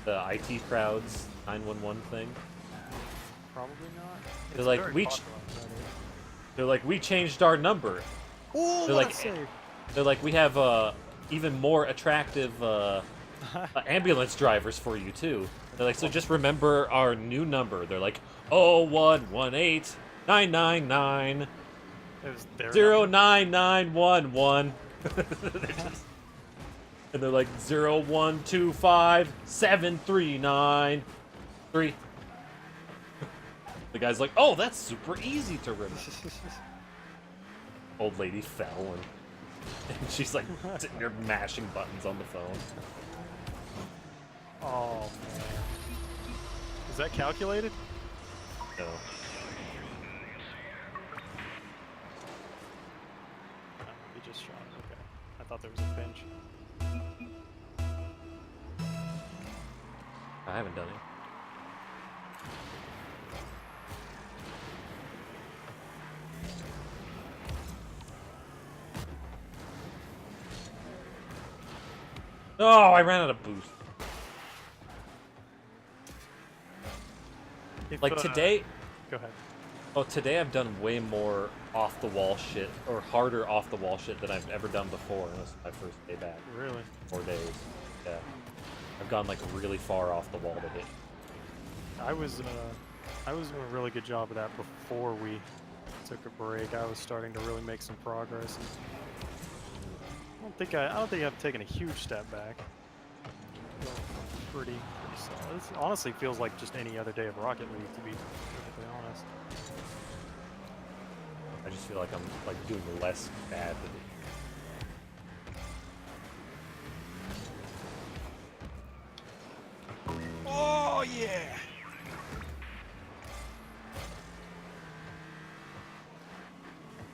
IT crowds 911 thing? Probably not. They're It's like, very we popular on Reddit. They're like, we changed our number. Oh, they're what like- a save. They're like, we have even more attractive ambulance drivers for you too. They're like, so just remember our new number. They're like, 0118 999 It was their 09911. And they're like 0125 7393. The guy's like, oh, that's super easy to remember. number. Old lady fell and she's like sitting there mashing buttons on the phone. Oh man. Is that calculated? No. Oh, he just shot. Okay. I thought there was a pinch. I haven't done it. Oh, I ran out of boost. If, Like today, Go ahead. oh, today I've done way more off the wall shit or harder off the wall shit than I've ever done before. And this is my first day back. Really? 4 days. Yeah. I've gone like really far off the wall to hit. I was doing a really good job of that before we took a break. I was starting to really make some progress. And I don't think I've taken a huge step back. Feel pretty solid. This honestly feels like just any other day of Rocket League, to be perfectly honest. I just feel like I'm like doing less bad with it. Oh yeah!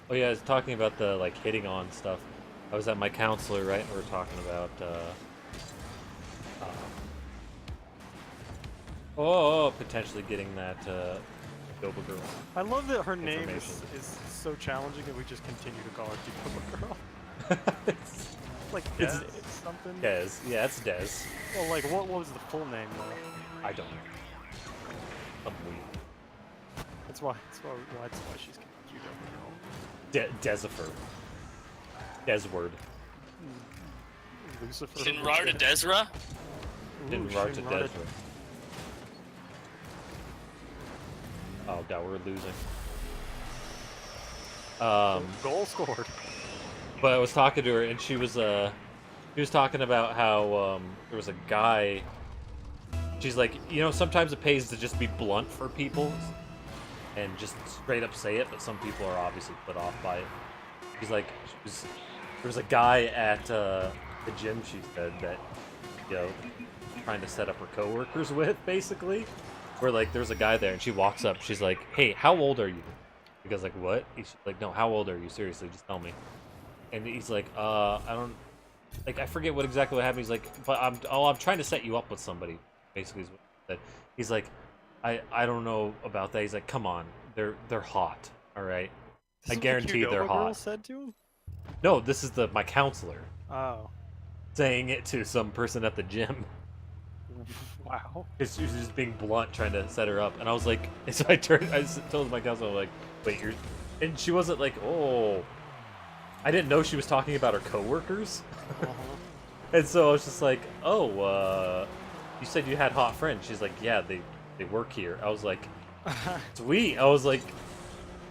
Oh yeah, I was talking about the like hitting on stuff. I was at my counselor, right? And we were talking about potentially getting that Doba girl. I love that her name Information. is so challenging that we just continue to call her Doba Girl. It's Like It's- Des something. Des. Yeah, it's Des. Well, like what was the full name though? I don't know. Something weird. That's why she's cute Doba Girl. Desifer. Desword. Lucifer. Shinrar to Desra? Didn't Ooh, rart to Shinrar Desword. Oh god, we're losing. Goal scored. But I was talking to her, and she was talking about how there was a guy. She's like, you know, sometimes it pays to just be blunt for people, and just straight up say it. But some people are obviously put off by it. She's like, there was a guy at the gym. She said that, you know, trying to set up her coworkers with, basically. Where like there's a guy there, and she walks up. She's like, "Hey, how old are you?" The guy's like, "What?" He's like, "No, how old are you? Seriously, just tell me." And he's like, I don't, like, I forget what exactly what happened. He's like, but I'm trying to set you up with somebody, basically is what he said. He's like, I don't know about that. He's like, come on, they're hot, all right. This I is what the guarantee cute they're Doba Girl hot. said to him? No, this is my counselor. Oh. saying it to some person at the gym. Wow. Because she was just being blunt, trying to set her up. And I was like, and so I told my cousin, I was like, wait, you're... And she wasn't like, oh... I didn't know she was talking about her coworkers. Uh-huh. And so I was just like, oh, you said you had hot friends. She's like, yeah, they work here. I was like, sweet. I was like,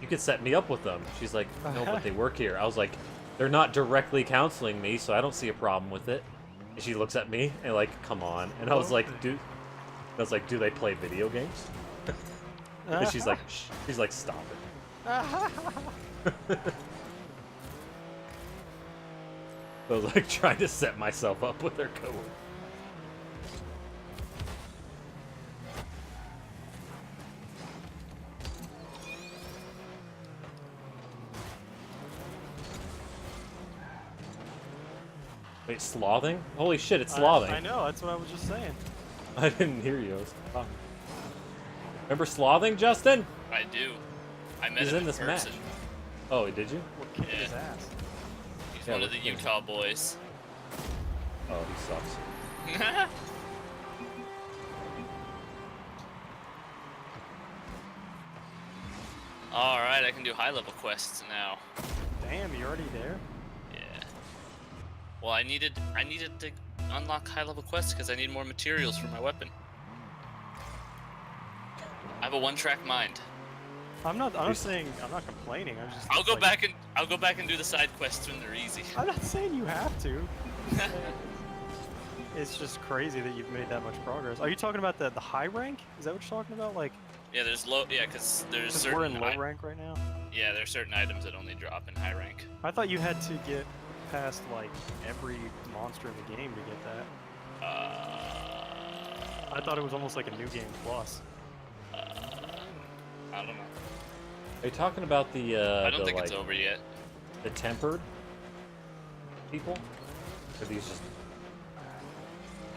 you could set me up with them. She's like, no, but they work here. I was like, they're not directly counseling me, so I don't see a problem with it. And she looks at me and like, come on. And I was like, do they play video games? And she's like, shh. She's like, stop it. I was like trying to set myself up with her coworker. Wait, slothing? Holy shit, it's slothing. I know, that's what I was just saying. I didn't hear you. I was talking. Remember slothing, Justin? I do. I met He's him in this person. match. Oh, did you? What kicked his Yeah. ass? He's Yeah, one of the look at him. Utah boys. Oh, he sucks. All right, I can do high-level quests now. Damn, you already there? Yeah. Well, I needed to unlock high-level quests because I need more materials for my weapon. I have a one-track mind. I'm not complaining. I'm just. I'll go like, back and do the side quests when they're easy. I'm not saying you have to. It's just crazy that you've made that much progress. Are you talking about the high rank? Is that what you're talking about? Like, Yeah, there's low. Yeah, because there's because certain. we're in low rank right now. Yeah, there's certain items that only drop in high rank. I thought you had to get past like every monster in the game to get that. I thought it was almost like a new game plus. I don't know. Are you talking about the I don't the, think like, it's over yet. the tempered people? Or are these just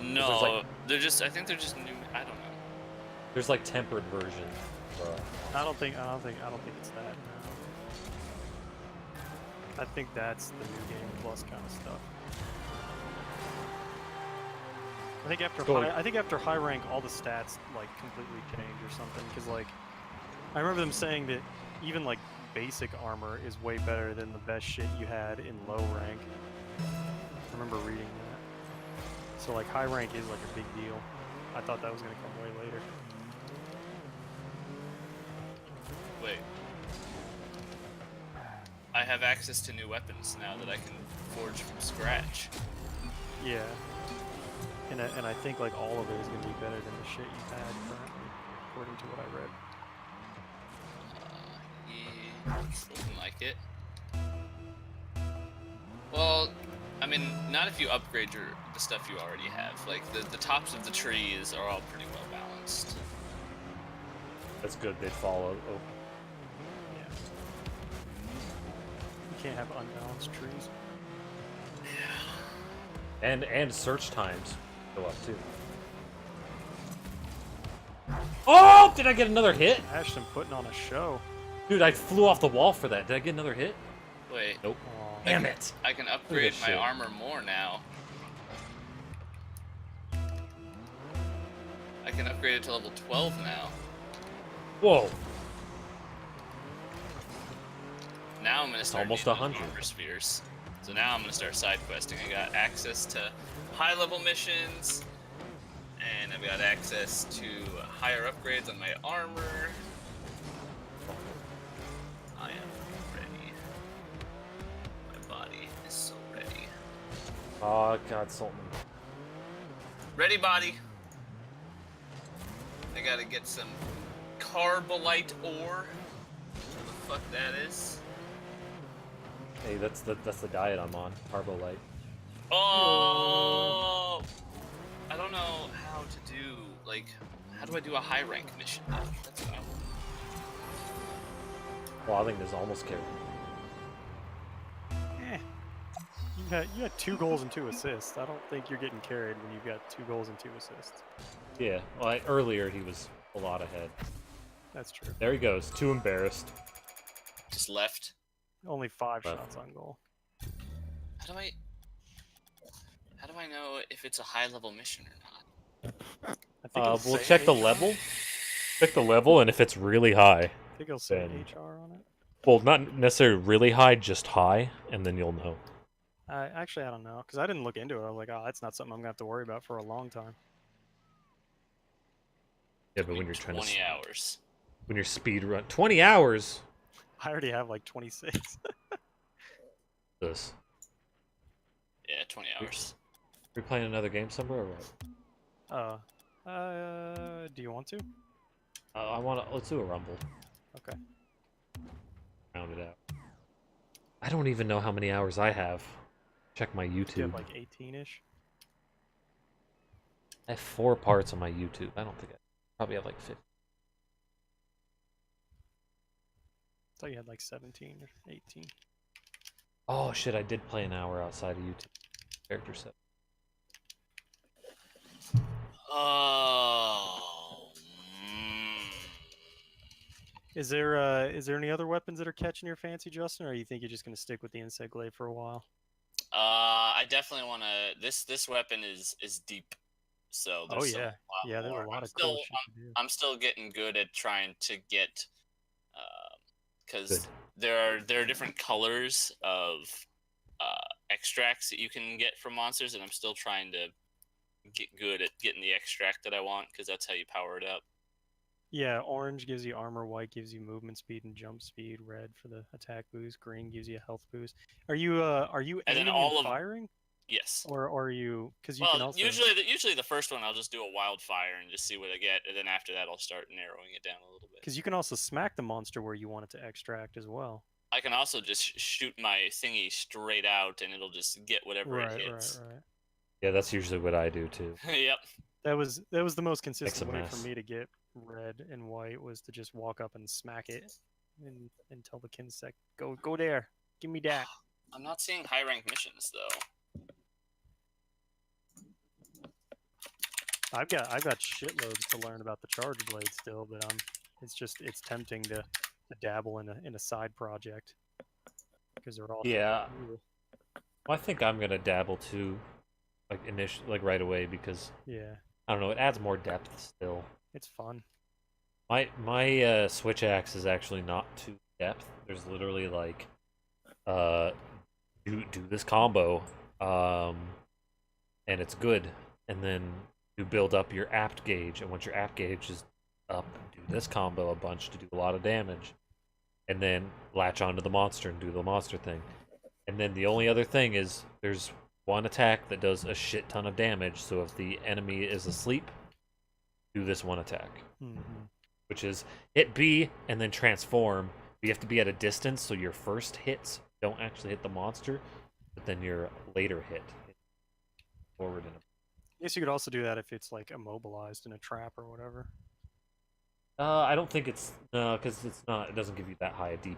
No, like- they're just. I think they're just new. I don't know. there's like tempered versions. I don't think it's that. No. I think that's the new game plus kind of stuff. I think after high rank, all the stats like completely change or something. Because like, I remember them saying that even like basic armor is way better than the best shit you had in low rank. I remember reading that. So like high rank is like a big deal. I thought that was gonna come way later. Wait. I have access to new weapons now that I can forge from scratch. Yeah. And I think like all of it is gonna be better than the shit you've had currently, according to what I read. Yeah, it's looking like it. Well, I mean, not if you upgrade the stuff you already have. Like the tops of the trees are all pretty well balanced. That's good. They'd follow. Oh, Yeah. You can't have unbalanced trees. and search times go up too. Oh! Did I get another hit? Ashton putting on a show. Dude, I flew off the wall for that. Did I get another hit? Wait, Nope. Aw. Damn it! I can upgrade my shit. armor more now. I can upgrade it to level 12 now. Whoa! Now I'm gonna start almost needing 100. armor spheres. So now I'm gonna start side questing. I got access to high level missions, and I've got access to higher upgrades on my armor. I am ready. My body is so ready. Oh God, Sultan. Ready, body. I gotta get some carbolite ore. What the fuck that is? Hey, that's the diet I'm on. Carbolite. Oh! I don't know how to do, like, how do I do a high rank mission? That's what I want. Well, I think there's almost carry. Eh. You had 2 goals and 2 assists. I don't think you're getting carried when you've got 2 goals and 2 assists. Yeah. Well, earlier he was a lot ahead. That's true. There he goes. Too embarrassed. Just left. Only 5 Left. shots on goal. How do I... How do I know if it's a high level mission or not? I think it'll We'll say check the HR. level. Check the level, and if it's really high, I think it'll say then- HR on it. well, not necessarily really high, just high, and then you'll know. Actually, I don't know, because I didn't look into it. I was like, oh, that's not something I'm gonna have to worry about for a long time. Yeah, but when you're trying to 20 hours. when you're speed run 20 hours. I already have like 26. This. Yeah, 20 hours. We playing another game somewhere or what? Do you want to? Let's do a rumble. Okay. Round it out. I don't even know how many hours I have. Check my Do you YouTube. have like 18-ish? I have 4 parts on my YouTube. I don't think I probably have like 50. I thought you had like 17 or 18. Oh shit! I did play an hour outside of YouTube. Character set. Oh. Is there any other weapons that are catching your fancy, Justin, or you think you're just gonna stick with the Insect Glaive for a while? I definitely want to. This weapon is deep, so Oh there's a yeah, lot yeah. There's more. a lot I'm of still, cool shit to do. I'm still getting good at trying to get, because Good. there are different colors of extracts that you can get from monsters, and I'm still trying to get good at getting the extract that I want, because that's how you power it up. Yeah, orange gives you armor, white gives you movement speed and jump speed, red for the attack boost, green gives you a health boost. Are you And then aiming all and of- firing, Yes. or are you? Because you Well, can also usually the first one I'll just do a wildfire and just see what I get, and then after that I'll start narrowing it down a little bit. because you can also smack the monster where you want it to extract as well. I can also just shoot my thingy straight out, and it'll just get whatever it hits. Right. Yeah, that's usually what I do too. Yep. That was the most consistent a way mess. for me to get red and white was to just walk up and smack it, and tell the Kinsec, go there, give me that. I'm not seeing high rank missions though. I've got shitloads to learn about the Charge Blade still, but it's tempting to dabble in a side project because they're all Yeah. cool. Well, I think I'm gonna dabble too, like right away because Yeah, I don't know. It adds more depth still. it's fun. My switch axe is actually not too depth. There's literally like, do this combo, and it's good, and then you build up your apt gauge, and once your apt gauge is up, do this combo a bunch to do a lot of damage, and then latch onto the monster and do the monster thing, and then the only other thing is there's one attack that does a shit ton of damage. So if the enemy is asleep, do this one attack. Mm-hmm. Which is hit B and then transform. You have to be at a distance, so your first hits don't actually hit the monster, but then your later hit forward. I guess you could also do that if it's like immobilized in a trap or whatever. I don't think it's because it's not. It doesn't give you that high a DP.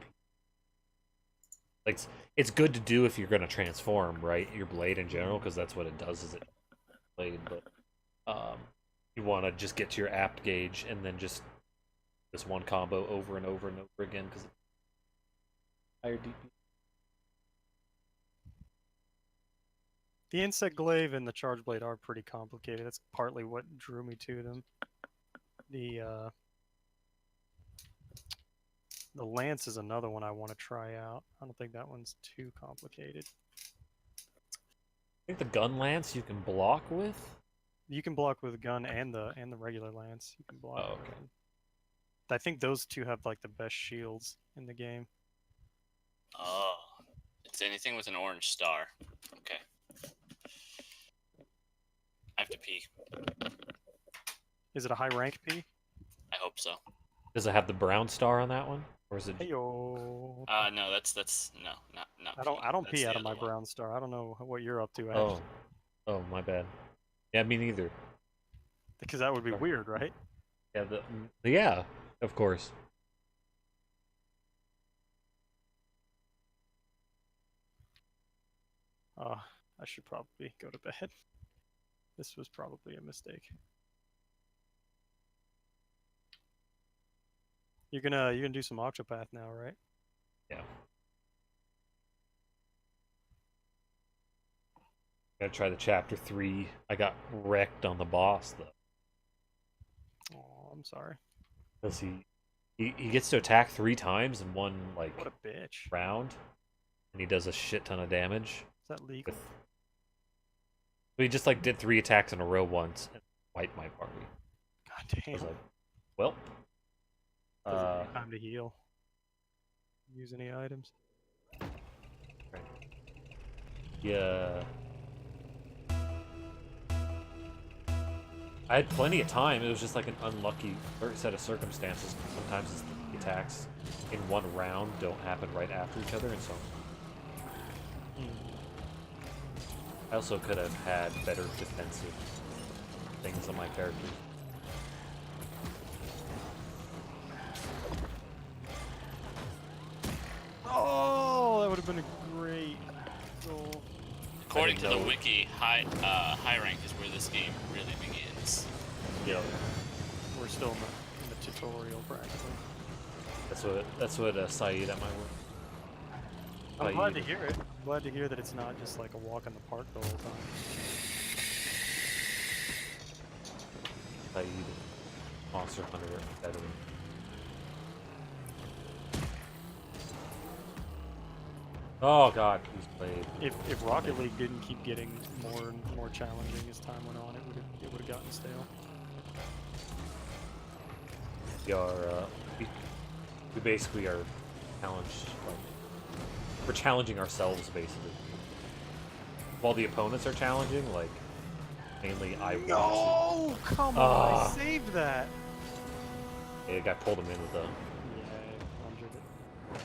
Like it's good to do if you're gonna transform, right? Your blade in general, because that's what it does. Is it blade, but you want to just get to your apt gauge and then just this one combo over and over and over again because higher DP. The Insect Glaive and the Charge Blade are pretty complicated. That's partly what drew me to them. The Lance is another one I want to try out. I don't think that one's too complicated. I think the gun lance you can block with. You can block with gun and the regular Lance. You can block. Oh, with okay. them. I think those two have like the best shields in the game. Oh, it's anything with an orange star. Okay. I have to pee. Is it a high rank P? I hope so. Does it have the brown star on that one, or is it? Heyo. No, that's no, not. I don't That's pee the out of my other one. brown star. I don't know what you're up to, Ash. Oh, my bad. Yeah, me neither. Because that would be Sorry. weird, right? Yeah, yeah, of course. I should probably go to bed. This was probably a mistake. You're gonna do some Octopath now, right? Yeah. Gotta try the chapter 3. I got wrecked on the boss though. Oh, I'm sorry. Because he gets to attack 3 times in one like What a bitch. round, and he does a shit ton of damage. Is that legal? But he just like did 3 attacks in a row once and wiped my party. God I damn. was like, well, Doesn't take time to heal. Use any items? yeah. I had plenty of time. It was just like an unlucky set of circumstances. Sometimes it's the attacks in one round don't happen right after each other, and so I also could have had better defensive things on my character. Oh, that would have been a great goal. According to the know. wiki, high rank is where this game really begins. Yeah, We're still in the tutorial practically. that's what Saeed at my work. I'm glad to Saeed. hear it. I'm glad to hear that it's not just like a walk in the park the whole time. Saeed, Monster Hunter veteran. Oh god, he's played. If Rocket League didn't keep getting more and more challenging as time went on, it would have gotten stale. We are we basically are challenged. Like, we're challenging ourselves basically. While the opponents are challenging, like mainly I want No, come on! Ah. I saved that. to. The guy pulled him in with the. Yeah, 100 it.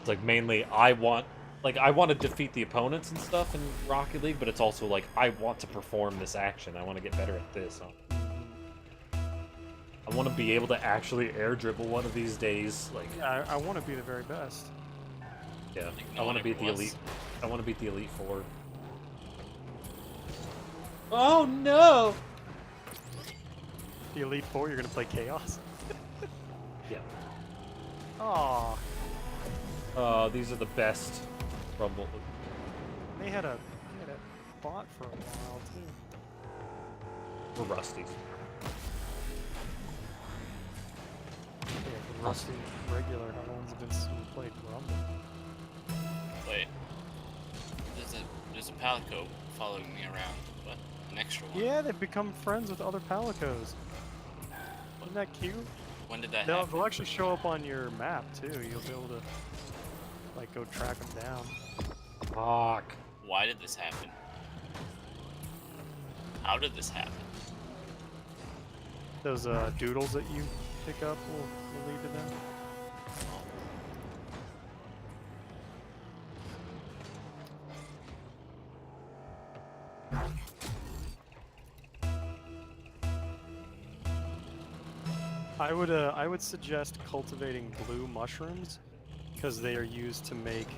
It's like mainly I want to defeat the opponents and stuff in Rocket League, but it's also like I want to perform this action. I want to get better at this. I want to be able to actually air dribble one of these days. Like, Yeah, I want to be the very best. yeah, Like I no want to one beat ever the was. elite. I want to beat the Elite Four. Oh no! The Elite Four, you're gonna play Chaos. Yeah. Aw, These are the best Rumble. they had a bot for a while too. We're rusty. Yeah, Rusty regular. How long has it been since we played Rumble? Wait. There's a Palico following me around. What? An extra one? Yeah, they've become friends with other Palicos. Isn't that cute? When did that They'll happen? actually show up on your map too. You'll be able to like go track them down. Fuck. Why did this happen? How did this happen? Those doodles that you pick up will lead to them. I would suggest cultivating blue mushrooms because they are used to make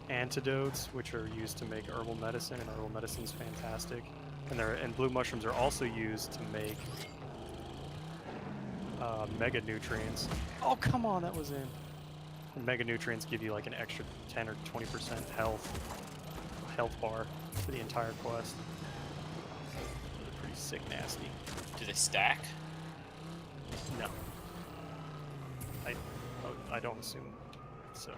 antidotes, which are used to make herbal medicine, and herbal medicine's fantastic. And blue mushrooms are also used to make mega nutrients. Oh come on, that was in. And mega nutrients give you like an extra 10 or 20% health bar for the entire quest. So they're pretty sick, nasty. Do they stack? No. I don't assume so.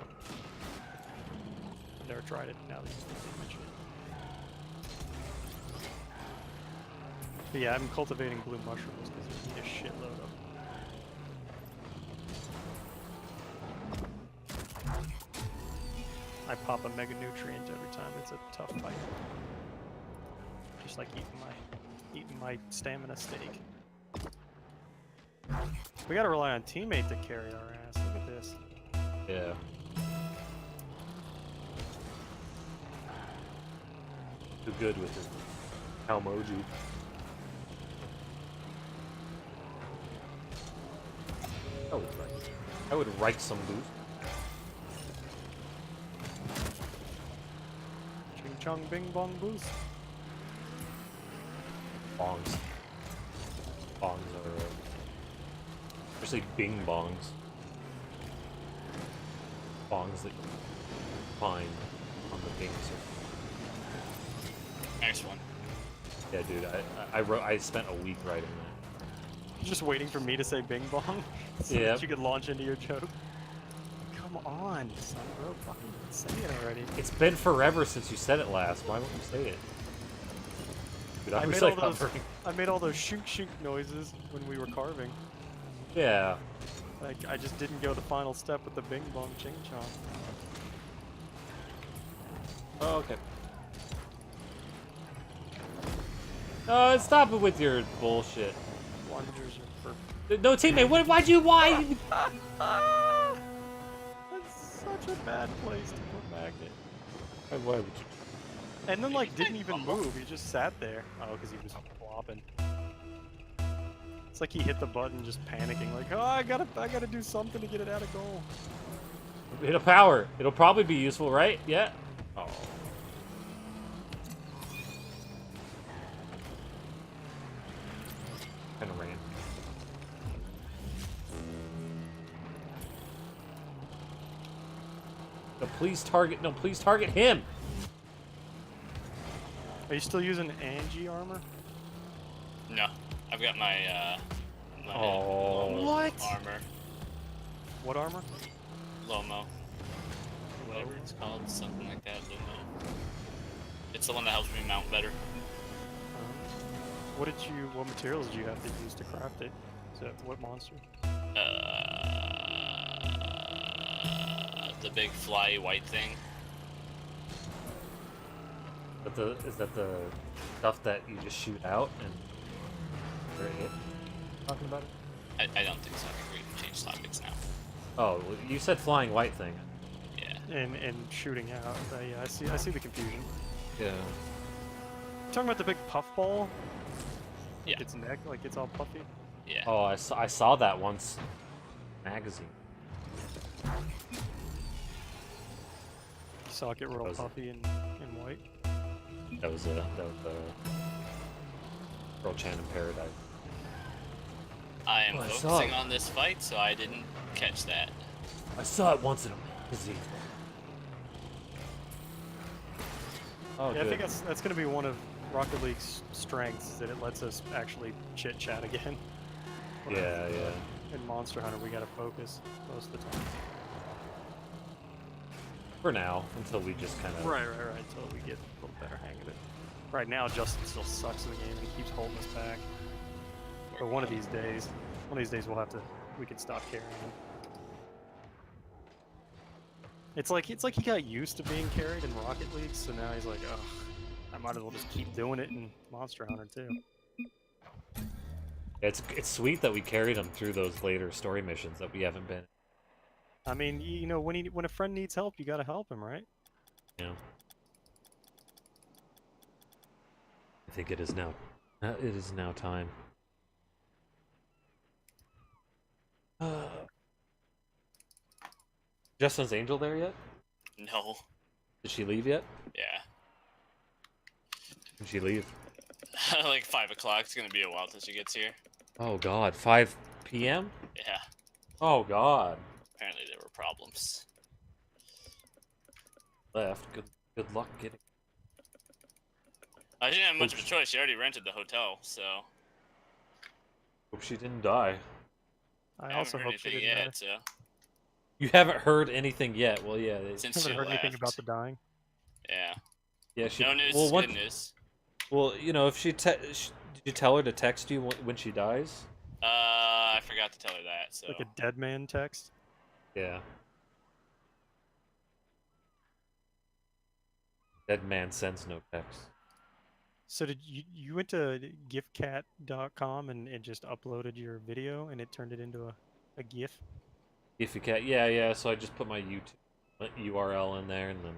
I've never tried it now that you mention it. But yeah, I'm cultivating blue mushrooms because you need a shitload of them. I pop a mega nutrient every time. It's a tough fight. Just like eating my stamina steak. We gotta rely on teammate to carry our ass. Look at this. Yeah. Too good with his Kalmoji. I would write some boost. Ching chong bing bong boost. Bongs. Bongs are, especially bing bongs. Bongs that you find on the bing circle. nice one. Yeah, dude, I spent a week writing that. Just waiting for me to say Bing Bong so Yep. that you could launch into your joke. Come on, son, bro, fucking say it already. It's been forever since you said it last. Why won't you say it? Dude, I was made like all those. hovering. I made all those shink shink noises when we were carving. Yeah. I just didn't go the final step with the Bing Bong Ching Chong. Oh, okay. Stop it with your bullshit. Plungers are for. No, teammate, why? That's such a bad place to put Magnet. Why would you? And then like didn't even move. He just sat there. Oh, because he was flopping. It's like he hit the button, just panicking, like, oh, I gotta do something to get it out of goal. Hit a power. It'll probably be useful, right? Yeah. Oh. Kind of ran. No, please target. No, please target him. Are you still using Angie armor? No, I've got my Oh. Lomo What? armor, What armor? Lomo, whatever it's called, something like that. Lomo. It's the one that helps me mount better. What materials did you have to use to craft it? Is that what monster? The big fly white thing. Is that the stuff that you just shoot out and they're hit? Talking about it? I don't think so. I think we can change topics now. Oh, well, you said flying white thing. Yeah. And shooting out. Yeah, I see the confusion. Yeah. Talking about the big puffball? Yeah. Its neck, like it's all puffy. Yeah. Oh, I saw that once. Magazine. You saw it get real Was it? puffy and white. That was Pearl Chan in Paradise. I am Oh, I saw focusing it. on this fight, so I didn't catch that. I saw it once in a magazine. Oh, Yeah, good. I think that's gonna be one of Rocket League's strengths, that it lets us actually chit chat again. Yeah, yeah. In Monster Hunter, we gotta focus most of the time. For now, until we just kind of. Right, until we get a little better hang of it. Right now, Justin still sucks in the game and he keeps holding us back. But one of these days we can stop carrying him. It's like he got used to being carried in Rocket League, so now he's like, ugh, I might as well just keep doing it in Monster Hunter too. It's sweet that we carried him through those later story missions that we haven't been. I mean, you know, when a friend needs help, you gotta help him, right? Yeah. I think it is now. It is now time. Justin's Angel there yet? No. Did she leave yet? Yeah. Did she leave? Like 5 o'clock. It's gonna be a while till she gets here. Oh God, 5 p.m. Yeah. Oh God. Apparently there were problems. Left. Good luck getting. I didn't have much of a choice. She already rented the hotel, so. Hope she didn't die. I haven't also heard hope she anything didn't die. yet, so. You haven't heard anything yet. Well, yeah. Since Haven't she heard anything left. about the dying. Yeah. Yeah. She. No news well, is what- good news. Well, you know, if she, did you tell her to text you when she dies? I forgot to tell her that, so. Like a dead man text. Yeah. Dead man sends no text. So did you went to gifcat.com and just uploaded your video and it turned it into a GIF? If you can, yeah. So I just put my YouTube URL in there and then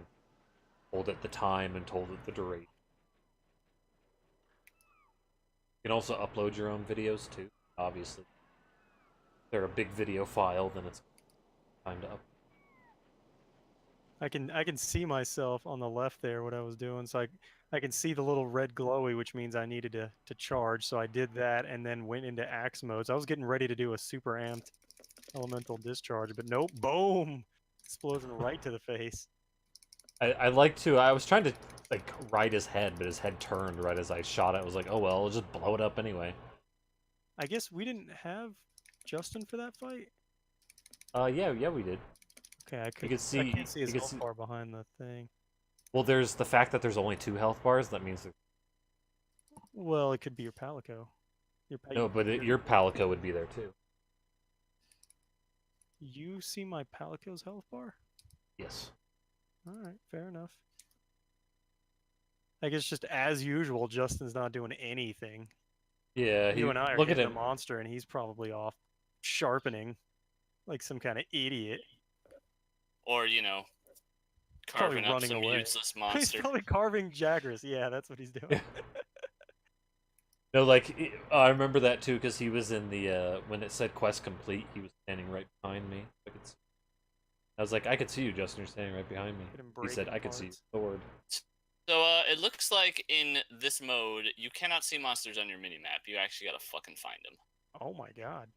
told it the time and told it the duration. You can also upload your own videos too. Obviously, if they're a big video file, then it's time to upload. I can see myself on the left there what I was doing, so I can see the little red glowy, which means I needed to charge. So I did that and then went into axe mode. So I was getting ready to do a super amped elemental discharge, but nope, boom, explosion right to the face. I like to. I was trying to like right his head, but his head turned right as I shot it. I was like, oh well, I'll just blow it up anyway. I guess we didn't have Justin for that fight. Yeah, we did. Okay, I could see- I can't see you his could health see- bar behind the thing. Well, there's the fact that there's only 2 health bars. That means Well, it could be your Palico. no, but your Palico would be there too. You see my Palico's health bar? Yes. All right, fair enough. I guess just as usual, Justin's not doing anything. Yeah. You and I are look at hitting a him. monster, and he's probably off sharpening like some kind of idiot. Or, you know, Probably carving up running some away. useless He's monster. probably carving Jagras. Yeah, that's what he's doing. No, like I remember that too because he was in the when it said quest complete, he was standing right behind me. I was like, I could see you, Justin. You're standing right behind me. Get him He said, breaking I could see you. parts. Sword. So, it looks like in this mode, you cannot see monsters on your minimap. You actually gotta fucking find them. Oh my god!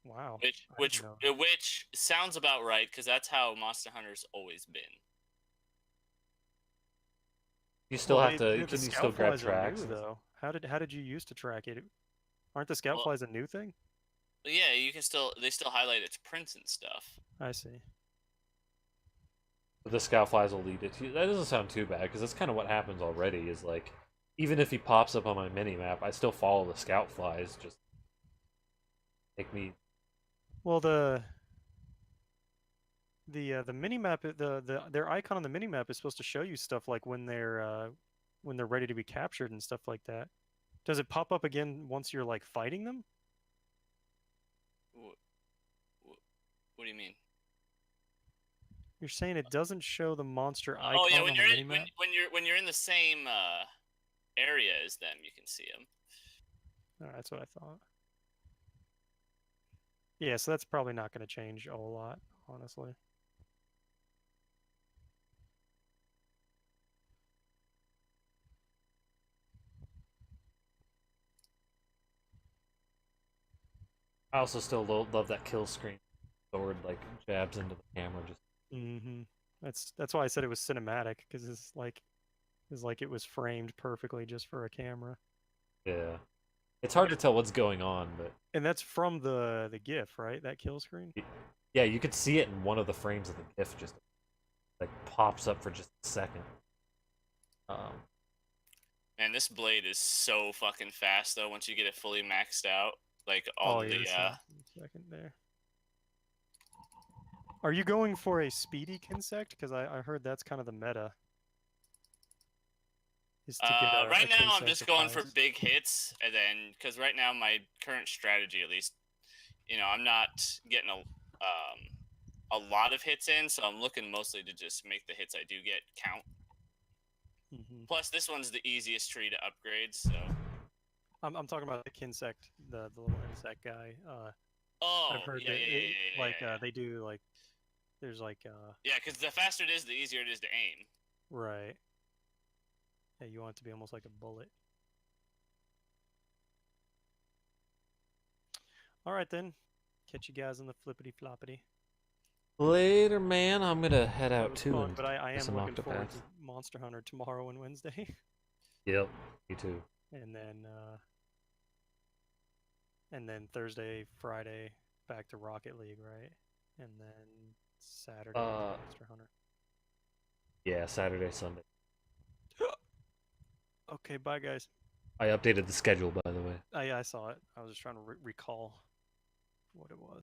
Wow. Which, I didn't know. which sounds about right, because that's how Monster Hunter's always been. You still Well, have to. the Can you still grab Scoutflies are tracks? new, though. How did you used to track it? Aren't the Well- Scoutflies a new thing? But yeah, you can still, they still highlight its prints and stuff. I see. The Scoutflies will lead it to you. That doesn't sound too bad because that's kind of what happens already. Is like, even if he pops up on my mini map, I still follow the Scoutflies. Just take me. Well, the minimap, their icon on the minimap is supposed to show you stuff like when they're ready to be captured and stuff like that. Does it pop up again once you're like fighting them? What do you mean? You're saying it doesn't show the monster icon Oh yeah, on when the you're in, minimap? when you're in the same area as them, you can see them. Oh, that's what I thought. Yeah, so that's probably not going to change a whole lot, honestly. I also still love that kill screen. Sword like jabs into the camera. Just Mm-hmm. That's why I said it was cinematic, because it's like it was framed perfectly just for a camera. yeah. It's hard to tell what's going on, but And that's from the GIF, right? That kill screen. yeah, you could see it in one of the frames of the GIF. Just like pops up for just a second. Man, this blade is so fucking fast though. Once you get it fully maxed out, like all the second there. Are you going for a speedy Kinsect? Because I heard that's kind of the meta. Is to get a right now I'm Kinsect just that going for fires. big hits, and then because right now my current strategy, at least, you know, I'm not getting a lot of hits in, so I'm looking mostly to just make the hits I do get count. Mhm. Plus, this one's the easiest tree to upgrade, so. I'm talking about the Kinsect, the little insect guy. Oh, I've heard yeah, that yeah. they do like there's like Yeah, because the faster it is, the easier it is to aim. right. Yeah, you want it to be almost like a bullet. All right then. Catch you guys on the flippity floppity. Later, man. I'm gonna head That out was too fun, and but I get am some looking forward Octopaths. to Monster Hunter tomorrow and Wednesday. Yep, me too. And then Thursday, Friday, back to Rocket League, right? And then Saturday, Monster Hunter. Yeah, Saturday, Sunday. Okay, bye guys. I updated the schedule, by the way. I saw it. I was just trying to recall what it was.